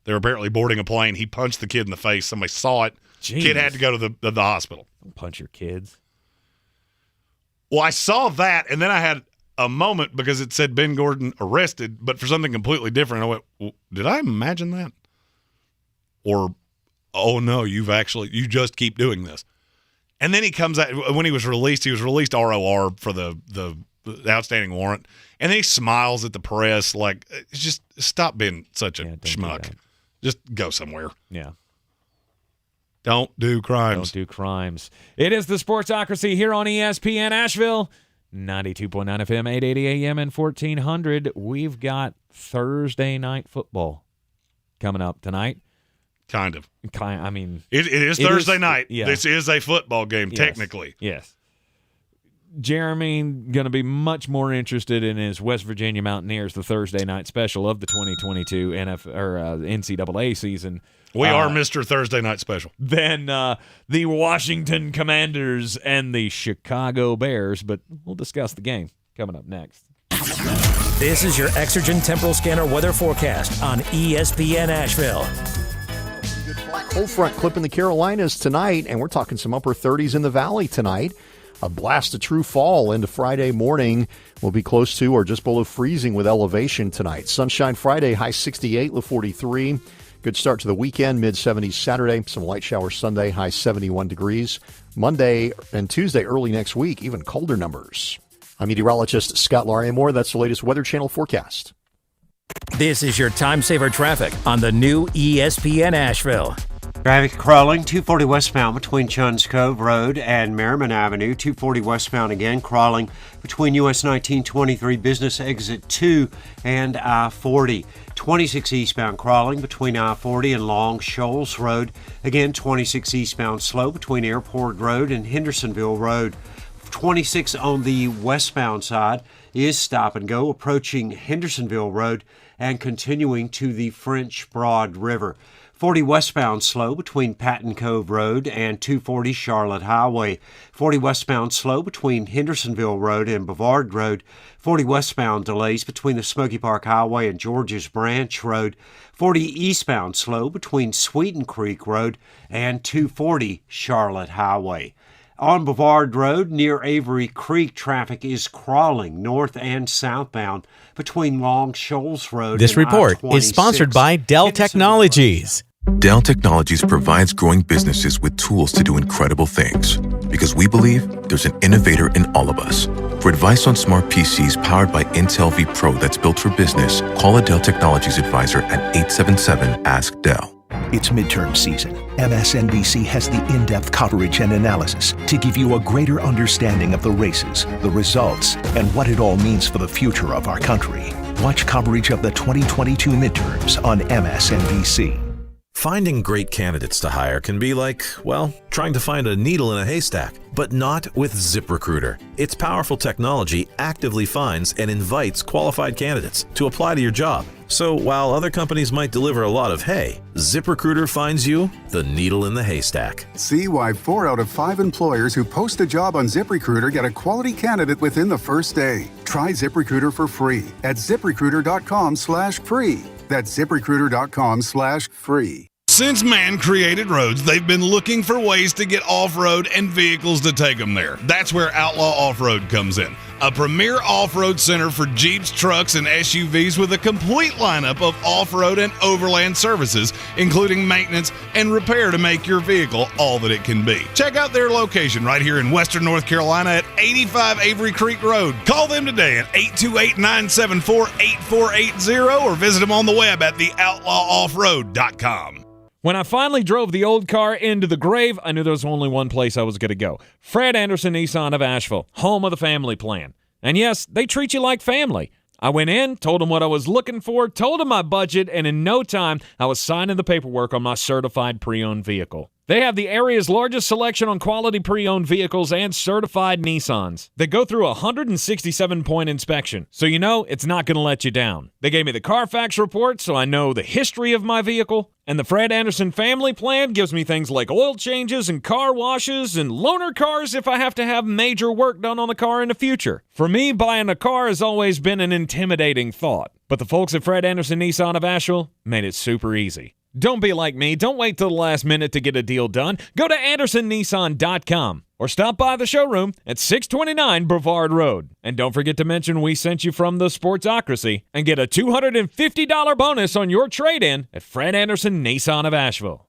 They were apparently boarding a plane. He punched the kid in the face. Somebody saw it.
Jeez.
Kid had to go to the hospital.
Don't punch your kids.
Well, I saw that, and then I had a moment because it said Ben Gordon arrested, but for something completely different. I went, well, did I imagine that? Or, oh, no, you just keep doing this. And then he comes out, when he was released ROR for the outstanding warrant, and then he smiles at the press like, just stop being such a schmuck. Just go somewhere.
Yeah.
Don't do crimes.
Don't do crimes. It is the Sportsocracy here on ESPN Asheville, 92.9 FM, 880 AM, and 1400. We've got Thursday night football coming up tonight.
Kind of.
I mean,
it is Thursday night.
Yeah.
This is a football game, technically.
Yes. Jeremy going to be much more interested in his West Virginia Mountaineers, the Thursday night special of the 2022 NCAA season.
We are Mr. Thursday Night Special.
Than the Washington Commanders and the Chicago Bears, but we'll discuss the game coming up next.
This is your Exergen Temporal Scanner weather forecast on ESPN Asheville.
Cold front clipping the Carolinas tonight, and we're talking some upper 30s in the valley tonight. A blast of true fall into Friday morning. Will be close to or just below freezing with elevation tonight. Sunshine Friday, high 68, low 43. Good start to the weekend, mid-70s Saturday. Some light showers Sunday, high 71 degrees. Monday and Tuesday, early next week, even colder numbers. I'm meteorologist Scott Larimore. That's the latest Weather Channel forecast.
This is your time saver traffic on the new ESPN Asheville.
Traffic crawling, 240 westbound between Chuns Cove Road and Merriman Avenue. 240 westbound again, crawling between US 1923 Business Exit 2 and I-40. 26 eastbound crawling between I-40 and Long Shoals Road. Again, 26 eastbound slow between Airport Road and Hendersonville Road. 26 on the westbound side is stop and go approaching Hendersonville Road and continuing to the French Broad River. 40 westbound slow between Patton Cove Road and 240 Charlotte Highway. 40 westbound slow between Hendersonville Road and Bavard Road. 40 westbound delays between the Smoky Park Highway and George's Branch Road. 40 eastbound slow between Sweeten Creek Road and 240 Charlotte Highway. On Bavard Road near Avery Creek, traffic is crawling north and southbound between Long Shoals Road
This
and
report
I-26.
is sponsored by Dell Technologies.
Dell Technologies provides growing businesses with tools to do incredible things because we believe there's an innovator in all of us. For advice on smart PCs powered by Intel V Pro that's built for business, call a Dell Technologies advisor at 877-ASK-DELL.
It's midterm season. MSNBC has the in-depth coverage and analysis to give you a greater understanding of the races, the results, and what it all means for the future of our country. Watch coverage of the 2022 midterms on MSNBC.
Finding great candidates to hire can be like, well, trying to find a needle in a haystack, but not with ZipRecruiter. Its powerful technology actively finds and invites qualified candidates to apply to your job. So while other companies might deliver a lot of hay, ZipRecruiter finds you the needle in the haystack.
See why 4 out of 5 employers who post a job on ZipRecruiter get a quality candidate within the first day. Try ZipRecruiter for free at ZipRecruiter.com/free. That's ZipRecruiter.com/free.
Since man created roads, they've been looking for ways to get off-road and vehicles to take them there. That's where Outlaw Off-Road comes in. A premier off-road center for Jeeps, trucks, and SUVs with a complete lineup of off-road and overland services, including maintenance and repair to make your vehicle all that it can be. Check out their location right here in Western North Carolina at 85 Avery Creek Road. Call them today at 828-974-8480 or visit them on the web at theoutlawoffroad.com.
When I finally drove the old car into the grave, I knew there was only one place I was going to go. Fred Anderson Nissan of Asheville, home of the family plan. And yes, they treat you like family. I went in, told them what I was looking for, told them my budget, and in no time, I was signing the paperwork on my certified pre-owned vehicle. They have the area's largest selection on quality pre-owned vehicles and certified Nissans. They go through a 167-point inspection, so you know it's not going to let you down. They gave me the Carfax report, so I know the history of my vehicle. And the Fred Anderson family plan gives me things like oil changes and car washes and loaner cars if I have to have major work done on the car in the future. For me, buying a car has always been an intimidating thought, but the folks at Fred Anderson Nissan of Asheville made it super easy. Don't be like me. Don't wait till the last minute to get a deal done. Go to AndersonNissan.com or stop by the showroom at 629 Brevard Road. And don't forget to mention we sent you from the Sportsocracy and get a $250 bonus on your trade-in at Fred Anderson Nissan of Asheville.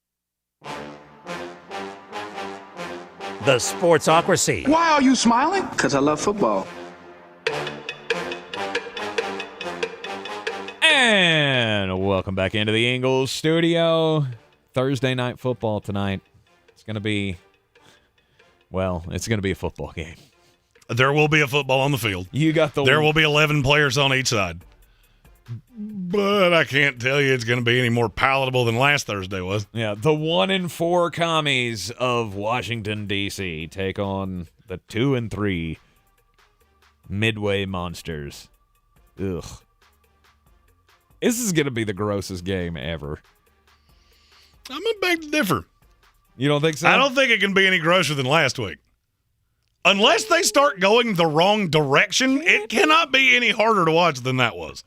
The Sportsocracy.
Why are you smiling? Because I love football.
And welcome back into the Ingles Studio. Thursday night football tonight. It's going to be a football game.
There will be a football on the field. There will be 11 players on each side. But I can't tell you it's going to be any more palatable than last Thursday was.
Yeah, the 1-4 commies of Washington, D.C. take on the 2-3 Midway Monsters. Ugh. This is going to be the grossest game ever.
I'm going to beg to differ.
You don't think so?
I don't think it can be any grosser than last week. Unless they start going the wrong direction, it cannot be any harder to watch than that was.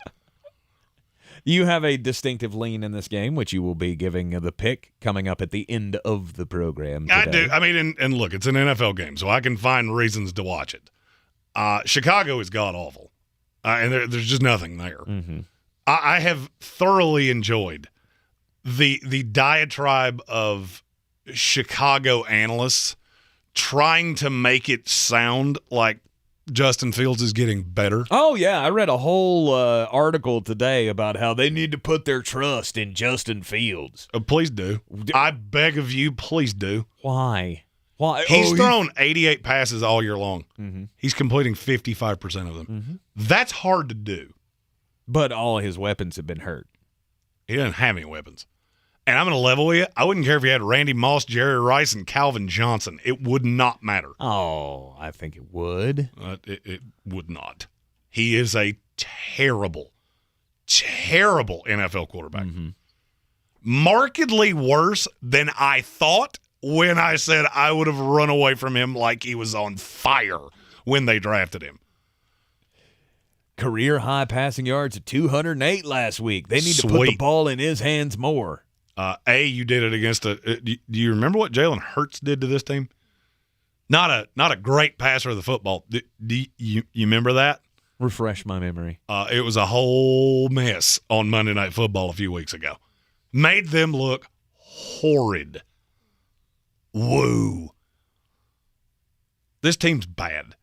You have a distinctive lean in this game, which you will be giving the pick coming up at the end of the program today.
I do. I mean, and look, it's an NFL game, so I can find reasons to watch it. Chicago is god-awful, and there's just nothing there.
Mm-hmm.
I have thoroughly enjoyed the diatribe of Chicago analysts trying to make it sound like Justin Fields is getting better.
Oh, yeah. I read a whole article today about how they need to put their trust in Justin Fields.
Please do. I beg of you, please do.
Why?
He's thrown 88 passes all year long.
Mm-hmm.
He's completing 55% of them.
Mm-hmm.
That's hard to do.
But all his weapons have been hurt.
He doesn't have any weapons. And I'm going to level with you. I wouldn't care if he had Randy Moss, Jerry Rice, and Calvin Johnson. It would not matter.
Oh, I think it would.
It would not. He is a terrible, terrible NFL quarterback.
Mm-hmm.
Markedly worse than I thought when I said I would have run away from him like he was on fire when they drafted him.
Career high passing yards at 208 last week. They need to put the ball in his hands more.
You did it against do you remember what Jalen Hurts did to this team? Not a great passer of the football. Do you remember that?
Refresh my memory.
It was a whole mess on Monday Night Football a few weeks ago. Made them look horrid. Woo. This team's bad.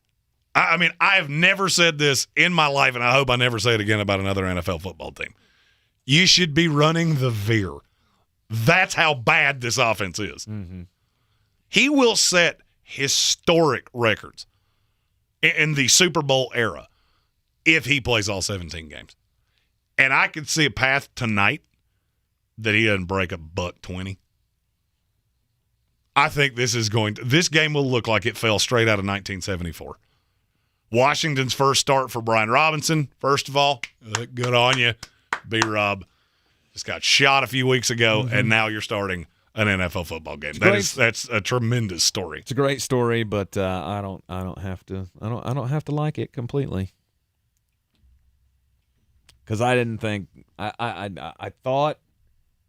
I mean, I have never said this in my life, and I hope I never say it again about another NFL football team. You should be running the veer. That's how bad this offense is.
Mm-hmm.
He will set historic records in the Super Bowl era if he plays all 17 games. And I could see a path tonight that he doesn't break $120. I think this game will look like it fell straight out of 1974. Washington's first start for Brian Robinson, first of all, good on you, B-Rob. Just got shot a few weeks ago, and now you're starting an NFL football game. That's a tremendous story.
It's a great story, but I don't have to like it completely. Because I didn't think I thought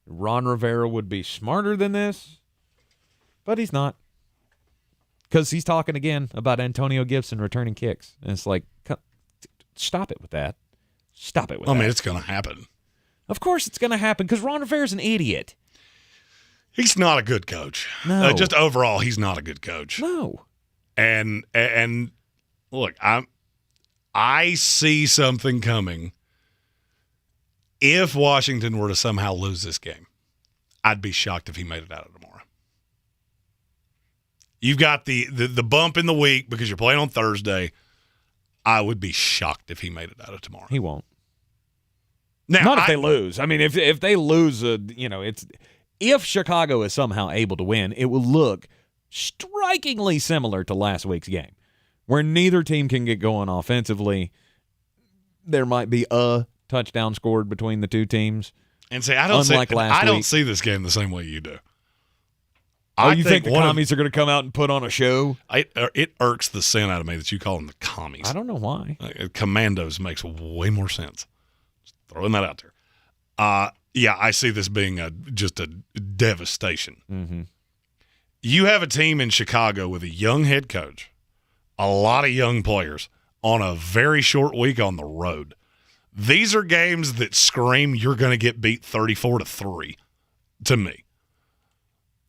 Ron Rivera would be smarter than this, but he's not. Because he's talking again about Antonio Gibson returning kicks. And it's like, stop it with that. Stop it with that.
I mean, it's going to happen.
Of course it's going to happen because Ron Rivera's an idiot.
He's not a good coach.
No.
Just overall, he's not a good coach.
No.
And look, I see something coming. If Washington were to somehow lose this game, I'd be shocked if he made it out of tomorrow. You've got the bump in the week because you're playing on Thursday. I would be shocked if he made it out of tomorrow.
He won't.
Now,
not if they lose. I mean, if they lose, if Chicago is somehow able to win, it will look strikingly similar to last week's game, where neither team can get going offensively. There might be a touchdown scored between the two teams.
And say I don't see this game the same way you do.
You think the commies are going to come out and put on a show?
It irks the sin out of me that you call them the commies.
I don't know why.
Commandos makes way more sense. Just throwing that out there. Yeah, I see this being just a devastation.
Mm-hmm.
You have a team in Chicago with a young head coach, a lot of young players, on a very short week on the road. These are games that scream you're going to get beat 34-3 to me.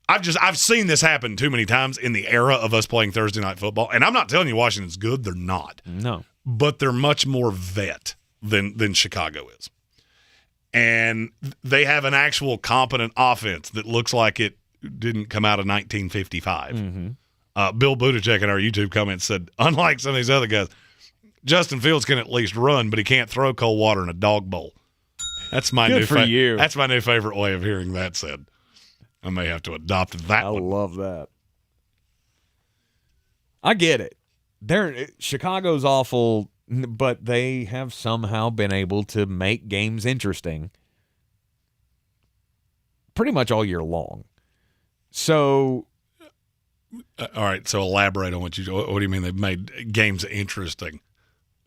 I've seen this happen too many times in the era of us playing Thursday night football, and I'm not telling you Washington's good. They're not.
No.
But they're much more vet than Chicago is. And they have an actual competent offense that looks like it didn't come out of 1955.
Mm-hmm.
Bill Buttigieg in our YouTube comments said, unlike some of these other guys, Justin Fields can at least run, but he can't throw cold water in a dog bowl. That's my
Good for you.
That's my new favorite way of hearing that said. I may have to adopt that one.
I love that. I get it. Chicago's awful, but they have somehow been able to make games interesting pretty much all year long. So,
all right. So elaborate on what do you mean they've made games interesting?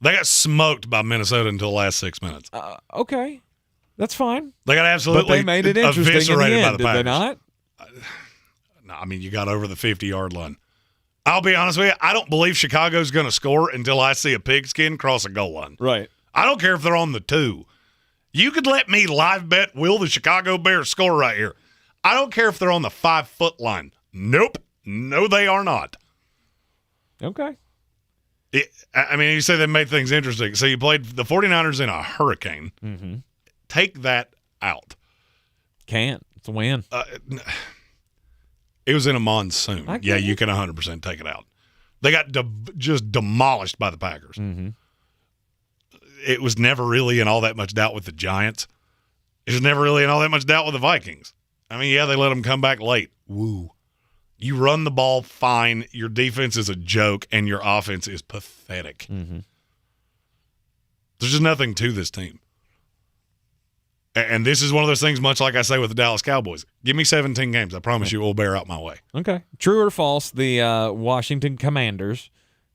They got smoked by Minnesota until the last 6 minutes.
Okay, that's fine.
They got absolutely
but they made it interesting in the end,
by the
did they not?
No, I mean, you got over the 50-yard line. I'll be honest with you. I don't believe Chicago's going to score until I see a pigskin cross a goal line.
Right.
I don't care if they're on the 2. You could let me live bet will the Chicago Bears score right here. I don't care if they're on the 5-foot line. Nope. No, they are not.
Okay.
I mean, you say they made things interesting. So you played the 49ers in a hurricane.
Mm-hmm.
Take that out.
Can't. It's a win.
It was in a monsoon. Yeah, you can 100% take it out. They got just demolished by the Packers.
Mm-hmm.
It was never really in all that much doubt with the Giants. There's never really in all that much doubt with the Vikings. I mean, yeah, they let them come back late. Woo. You run the ball fine, your defense is a joke, and your offense is pathetic.
Mm-hmm.
There's just nothing to this team. And this is one of those things, much like I say with the Dallas Cowboys. Give me 17 games. I promise you it will bear out my way.
Okay. True or false, the Washington Commanders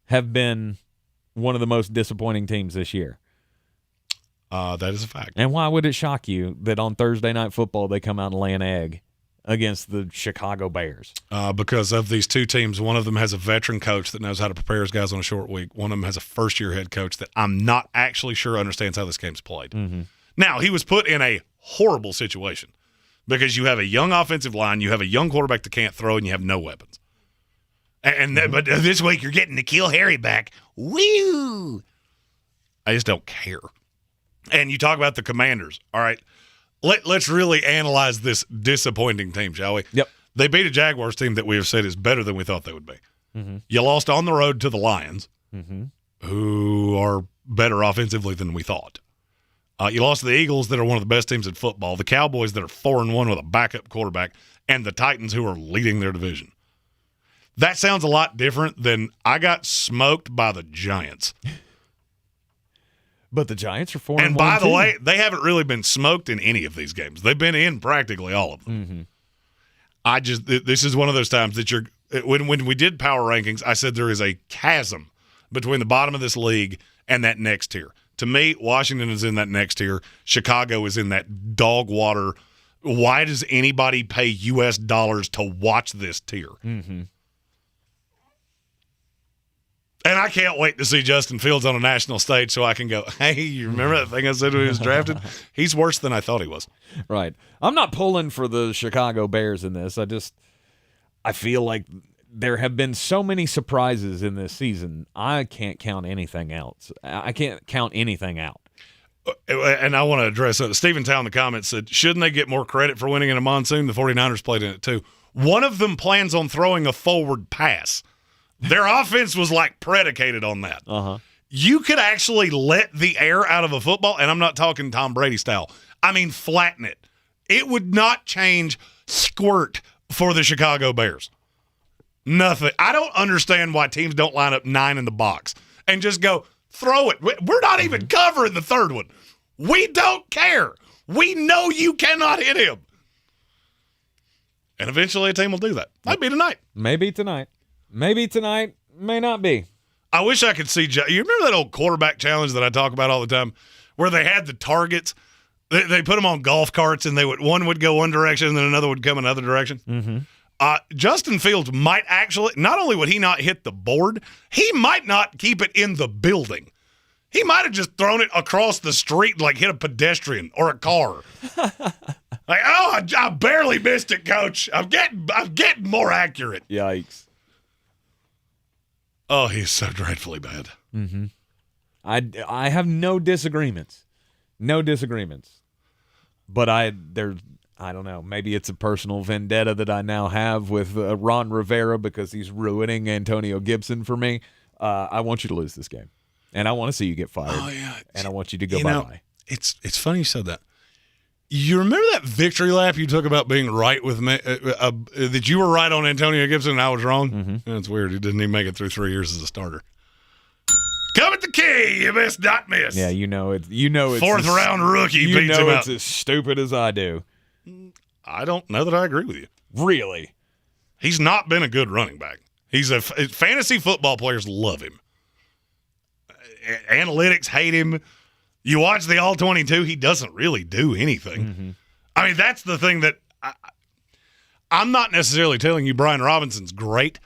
have been one of the most disappointing teams this year.
That is a fact.
And why would it shock you that on Thursday Night Football they come out and lay an egg against the Chicago Bears?
Because of these two teams, one of them has a veteran coach that knows how to prepare his guys on a short week. One of them has a first-year head coach that I'm not actually sure understands how this game's played.
Mm-hmm.
Now, he was put in a horrible situation because you have a young offensive line, you have a young quarterback that can't throw, and you have no weapons. But this week you're getting N'Keal Harry back. Woo! I just don't care. And you talk about the Commanders. All right, let's really analyze this disappointing team, shall we?
Yep.
They beat a Jaguars team that we have said is better than we thought they would be.
Mm-hmm.
You lost on the road to the Lions,
Mm-hmm.
who are better offensively than we thought. You lost to the Eagles, that are one of the best teams in football, the Cowboys that are 4-1 with a backup quarterback, and the Titans, who are leading their division. That sounds a lot different than I got smoked by the Giants.
But the Giants are 4-1.
And by the way, they haven't really been smoked in any of these games. They've been in practically all of them.
Mm-hmm.
This is one of those times that when we did power rankings, I said there is a chasm between the bottom of this league and that next tier. To me, Washington is in that next tier. Chicago is in that dog water. Why does anybody pay U.S. dollars to watch this tier?
Mm-hmm.
And I can't wait to see Justin Fields on a national stage so I can go, hey, you remember that thing I said when he was drafted? He's worse than I thought he was.
Right. I'm not pulling for the Chicago Bears in this. I feel like there have been so many surprises in this season. I can't count anything else. I can't count anything out.
And I want to address that. Stephen Town in the comments said, shouldn't they get more credit for winning in a monsoon? The 49ers played in it too. One of them plans on throwing a forward pass. Their offense was like predicated on that.
Uh-huh.
You could actually let the air out of a football, and I'm not talking Tom Brady style. I mean, flatten it. It would not change squirt for the Chicago Bears. Nothing. I don't understand why teams don't line up 9 in the box and just go, throw it. We're not even covering the third one. We don't care. We know you cannot hit him. And eventually a team will do that. Might be tonight.
Maybe tonight. Maybe tonight. May not be.
I wish I could see. You remember that old quarterback challenge that I talk about all the time, where they had the targets? They put them on golf carts, and one would go one direction, and then another would come another direction.
Mm-hmm.
Justin Fields might actually. Not only would he not hit the board, he might not keep it in the building. He might have just thrown it across the street, like hit a pedestrian or a car. Like, oh, I barely missed it, Coach. I'm getting more accurate.
Yikes.
Oh, he's so dreadfully bad.
Mm-hmm. I have no disagreements. No disagreements. But I don't know. Maybe it's a personal vendetta that I now have with Ron Rivera because he's ruining Antonio Gibson for me. I want you to lose this game. And I want to see you get fired.
Oh, yeah.
And I want you to go bye-bye.
It's funny you said that. You remember that victory lap you took about being right with me, that you were right on Antonio Gibson and I was wrong?
Mm-hmm.
That's weird. He didn't even make it through 3 years as a starter. Come at the key. You must not miss.
Yeah, you know it's
fourth round rookie beats him out.
It's as stupid as I do.
I don't know that I agree with you.
Really?
He's not been a good running back. Fantasy football players love him. Analytics hate him. You watch the All-22, he doesn't really do anything.
Mm-hmm.
I mean, that's the thing that I'm not necessarily telling you Brian Robinson's great.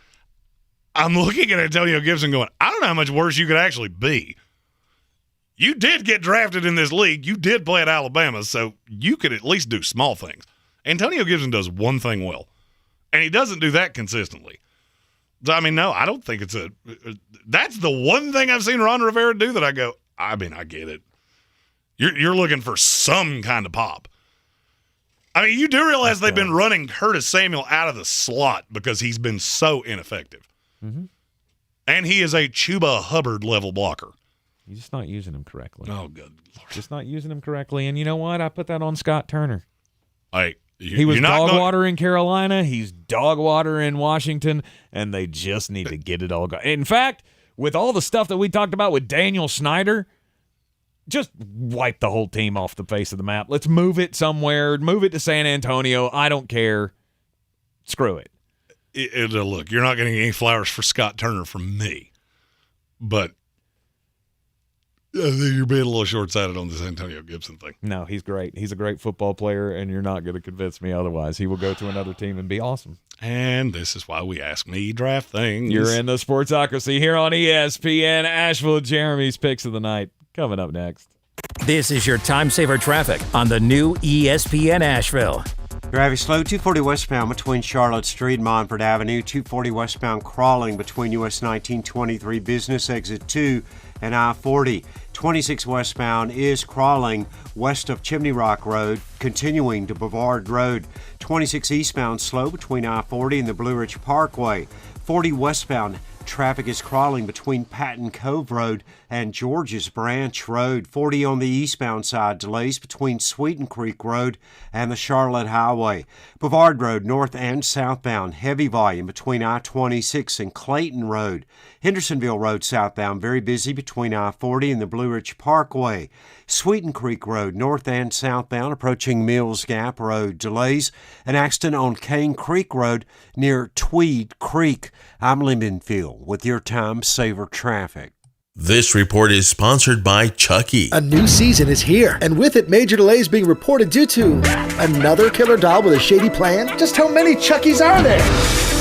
I'm looking at Antonio Gibson going, I don't know how much worse you could actually be. You did get drafted in this league. You did play at Alabama, so you could at least do small things. Antonio Gibson does one thing well, and he doesn't do that consistently. So, I mean, no, I don't think that's the one thing I've seen Ron Rivera do that I go, I mean, I get it. You're looking for some kind of pop. I mean, you do realize they've been running Curtis Samuel out of the slot because he's been so ineffective.
Mm-hmm.
And he is a Chuba Hubbard level blocker.
You're just not using him correctly.
Oh, good Lord.
Just not using him correctly. And you know what? I put that on Scott Turner.
He
was dog water in Carolina. He's dog water in Washington. And they just need to get it all going. In fact, with all the stuff that we talked about with Daniel Snyder, just wipe the whole team off the face of the map. Let's move it somewhere. Move it to San Antonio. I don't care. Screw it.
Look, you're not getting any flowers for Scott Turner from me. But I think you're being a little short-sighted on this Antonio Gibson thing.
No, he's great. He's a great football player, and you're not going to convince me otherwise. He will go to another team and be awesome.
And this is why we ask me draft things.
You're in the Sportsocracy here on ESPN. Asheville, Jeremy's picks of the night. Coming up next.
This is your time saver traffic on the new ESPN Asheville.
Traffic slow, 240 westbound between Charlotte Street and Montford Avenue, 240 westbound crawling between US 1923 Business Exit 2 and I-40. 26 westbound is crawling west of Chimney Rock Road, continuing to Brevard Road. 26 eastbound slow between I-40 and the Blue Ridge Parkway. 40 westbound traffic is crawling between Patton Cove Road and George's Branch Road. 40 on the eastbound side, delays between Sweeten Creek Road and the Charlotte Highway. Brevard Road, north and southbound, heavy volume between I-26 and Clayton Road. Hendersonville Road southbound, very busy between I-40 and the Blue Ridge Parkway. Sweeten Creek Road, north and southbound, approaching Mills Gap Road. Delays, an accident on Cane Creek Road near Tweed Creek. I'm Lindenfield with your Time Saver Traffic.
This report is sponsored by Chucky.
A new season is here, and with it, major delays being reported due to another killer doll with a shady plan. Just how many Chuckies are there?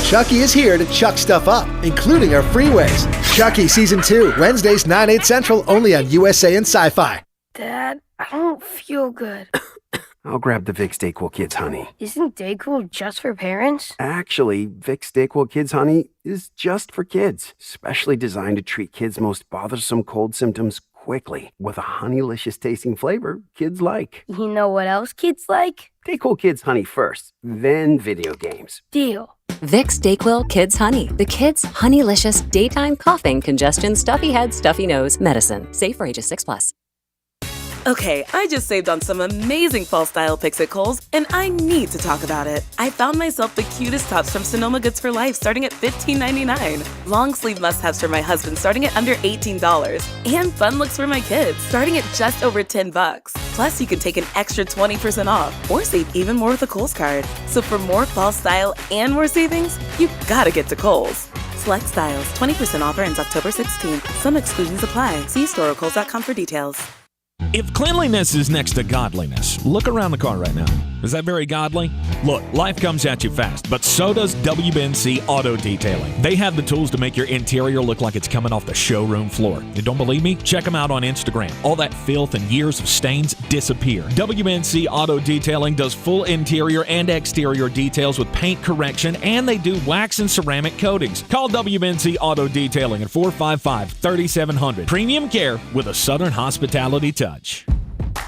Chucky is here to chuck stuff up, including our freeways. Chucky Season 2, Wednesdays 9, 8 Central, only on USA and Sci-Fi.
Dad, I don't feel good.
I'll grab the Vicks DayQuil Kids Honey.
Isn't DayQuil just for parents?
Actually, Vicks DayQuil Kids Honey is just for kids, specially designed to treat kids' most bothersome cold symptoms quickly with a honeylicious tasting flavor kids like.
You know what else kids like?
DayQuil Kids Honey first, then video games.
Deal.
Vicks DayQuil Kids Honey, the kids' honeylicious daytime coughing, congestion, stuffy head, stuffy nose medicine. Safe for ages 6+.
Okay, I just saved on some amazing fall style picks at Kohl's, and I need to talk about it. I found myself the cutest tops from Sonoma Goods for Life starting at $15.99. Long sleeve must-haves for my husband starting at under $18. And fun looks for my kids starting at just over $10. Plus, you can take an extra 20% off or save even more with a Kohl's card. So for more fall style and more savings, you gotta get to Kohl's. Select styles, 20% offer ends October 16th. Some exclusions apply. See store or Kohl's.com for details.
If cleanliness is next to godliness, look around the car right now. Is that very godly? Look, life comes at you fast, but so does WBNC Auto Detailing. They have the tools to make your interior look like it's coming off the showroom floor. You don't believe me? Check them out on Instagram. All that filth and years of stains disappear. WBNC Auto Detailing does full interior and exterior details with paint correction, and they do wax and ceramic coatings. Call WBNC Auto Detailing at 455-3700. Premium care with a Southern hospitality touch.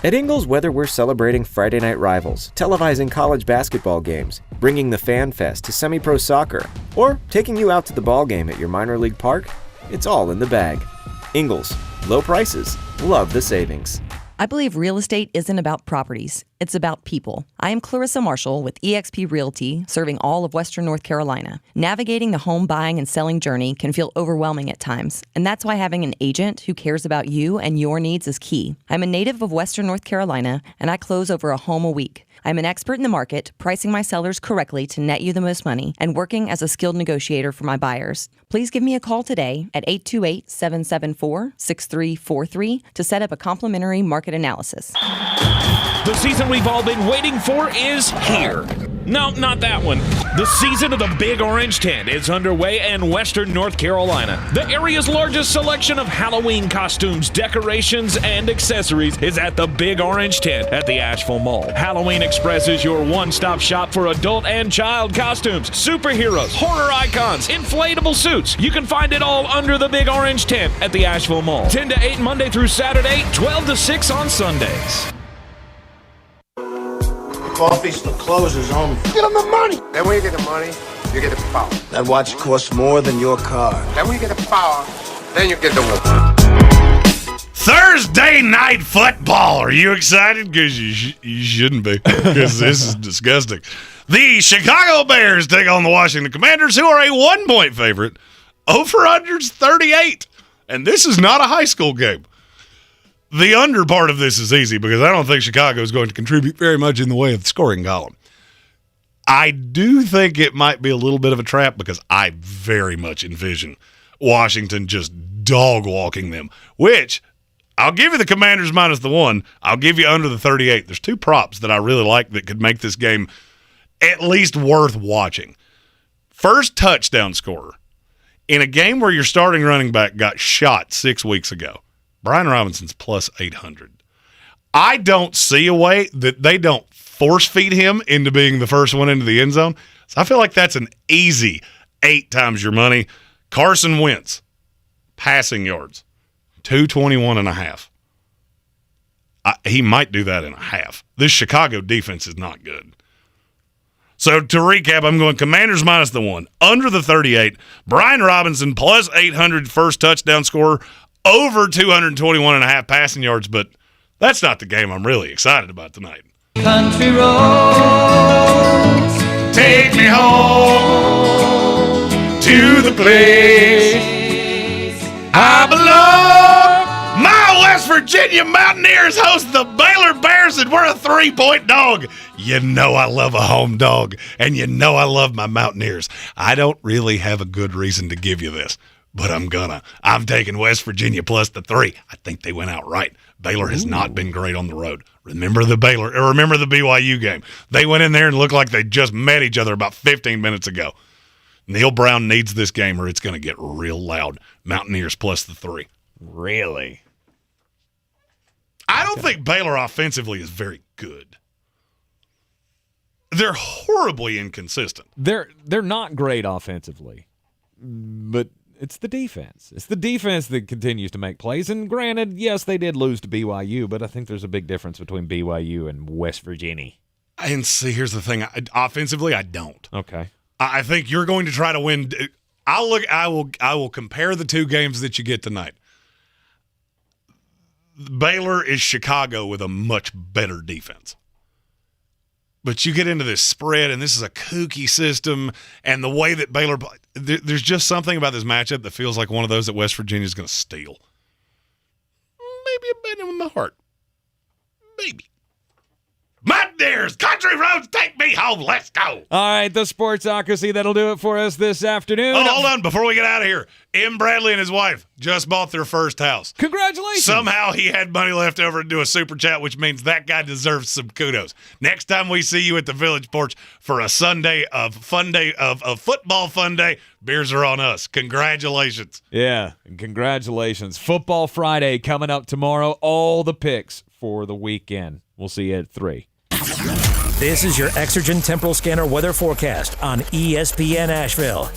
At Ingles, whether we're celebrating Friday night rivals, televising college basketball games, bringing the Fan Fest to semi-pro soccer, or taking you out to the ball game at your minor league park, it's all in the bag. Ingles, low prices, love the savings.
I believe real estate isn't about properties. It's about people. I am Clarissa Marshall with eXp Realty, serving all of Western North Carolina. Navigating the home buying and selling journey can feel overwhelming at times, and that's why having an agent who cares about you and your needs is key. I'm a native of Western North Carolina, and I close over a home a week. I'm an expert in the market, pricing my sellers correctly to net you the most money, and working as a skilled negotiator for my buyers. Please give me a call today at 828-774-6343 to set up a complimentary market analysis.
The season we've all been waiting for is here. No, not that one. The season of the Big Orange Tent is underway in Western North Carolina. The area's largest selection of Halloween costumes, decorations, and accessories is at the Big Orange Tent at the Asheville Mall. Halloween Express is your one-stop shop for adult and child costumes, superheroes, horror icons, inflatable suits. You can find it all under the Big Orange Tent at the Asheville Mall. 10 to 8 Monday through Saturday, 12 to 6 on Sundays.
Coffee still closes only. Get them the money. Then when you get the money, you get the power. That watch costs more than your car. Then when you get the power, then you get the woman.
Thursday night football. Are you excited? Because you shouldn't be, because this is disgusting. The Chicago Bears take on the Washington Commanders, who are a 1-point favorite. Over-under's 38. And this is not a high school game. The under part of this is easy because I don't think Chicago is going to contribute very much in the way of the scoring column. I do think it might be a little bit of a trap because I very much envision Washington just dog-walking them, which I'll give you the Commanders minus the 1. I'll give you under the 38. There's 2 props that I really like that could make this game at least worth watching. First touchdown scorer. In a game where your starting running back got shot 6 weeks ago, Brian Robinson's plus 800. I don't see a way that they don't force feed him into being the first one into the end zone. So I feel like that's an easy 8 times your money. Carson Wentz, passing yards, 221.5. He might do that in a half. This Chicago defense is not good. So to recap, I'm going Commanders minus the 1, under the 38. Brian Robinson plus 800 first touchdown scorer, over 221.5 passing yards, but that's not the game I'm really excited about tonight.
Country roads,
take me home to the place I belong. My West Virginia Mountaineers host the Baylor Bears, and we're a 3-point dog. You know I love a home dog, and you know I love my Mountaineers. I don't really have a good reason to give you this, but I'm taking West Virginia plus the 3. I think they went out right. Baylor has not been great on the road. Remember the BYU game. They went in there and looked like they just met each other about 15 minutes ago. Neil Brown needs this game or it's going to get real loud. Mountaineers plus the 3.
Really?
I don't think Baylor offensively is very good. They're horribly inconsistent.
They're not great offensively, but it's the defense. It's the defense that continues to make plays. And granted, yes, they did lose to BYU, but I think there's a big difference between BYU and West Virginia.
And see, here's the thing. Offensively, I don't.
Okay.
I think you're going to try to win. I will compare the 2 games that you get tonight. Baylor is Chicago with a much better defense. But you get into this spread, and this is a kooky system, and the way that Baylor – there's just something about this matchup that feels like one of those that West Virginia is going to steal. Maybe a bit in my heart. Maybe. Mountaineers, country roads, take me home. Let's go.
All right, the Sportsocracy, that'll do it for us this afternoon.
Oh, hold on. Before we get out of here, M. Bradley and his wife just bought their first house.
Congratulations.
Somehow he had money left over to do a super chat, which means that guy deserves some kudos. Next time we see you at the Village Porch for a Sunday of football fun day, beers are on us. Congratulations.
Yeah, and congratulations. Football Friday coming up tomorrow. All the picks for the weekend. We'll see you at 3.
This is your Exergen Temporal Scanner weather forecast on ESPN Asheville.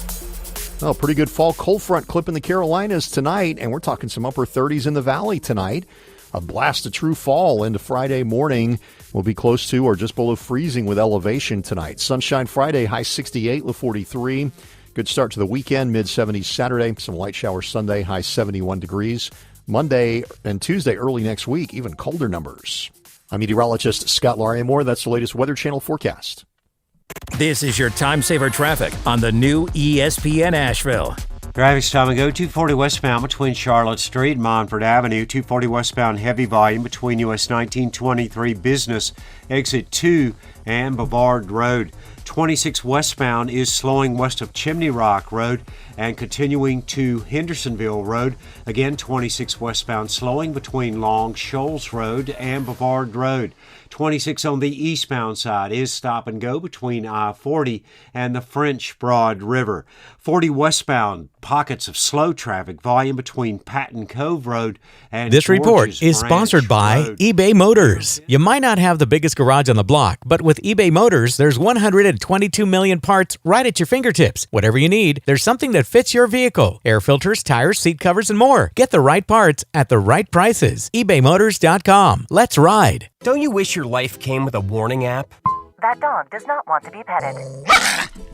Well, pretty good fall cold front clipping the Carolinas tonight, and we're talking some upper 30s in the valley tonight. A blast of true fall into Friday morning. We'll be close to or just below freezing with elevation tonight. Sunshine Friday, high 68, low 43. Good start to the weekend, mid-70s Saturday. Some light showers Sunday, high 71 degrees. Monday and Tuesday, early next week, even colder numbers. I'm meteorologist Scott Lariamore. That's the latest Weather Channel forecast.
This is your time saver traffic on the new ESPN Asheville.
Traffic's time to go 240 westbound between Charlotte Street and Montford Avenue. 240 westbound heavy volume between US 1923 Business, Exit 2, and Bavard Road. 26 westbound is slowing west of Chimney Rock Road and continuing to Hendersonville Road. Again, 26 westbound slowing between Long Shoals Road and Bavard Road. 26 on the eastbound side is stop and go between I-40 and the French Broad River. 40 westbound, pockets of slow traffic volume between Patton Cove Road and
This report
George's
is sponsored by
Road.
eBay Motors. You might not have the biggest garage on the block, but with eBay Motors, there's 122 million parts right at your fingertips. Whatever you need, there's something that fits your vehicle. Air filters, tires, seat covers, and more. Get the right parts at the right prices. ebaymotors.com. Let's ride.
Don't you wish your life came with a warning app?
That dog does not want to be petted.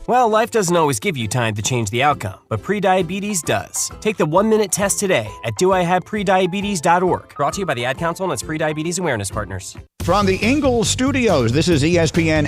Well, life doesn't always give you time to change the outcome, but prediabetes does. Take the 1-minute test today at doihaveprediabetes.org. Brought to you by the Ad Council and its Prediabetes Awareness Partners.
From the Ingles Studios, this is ESPN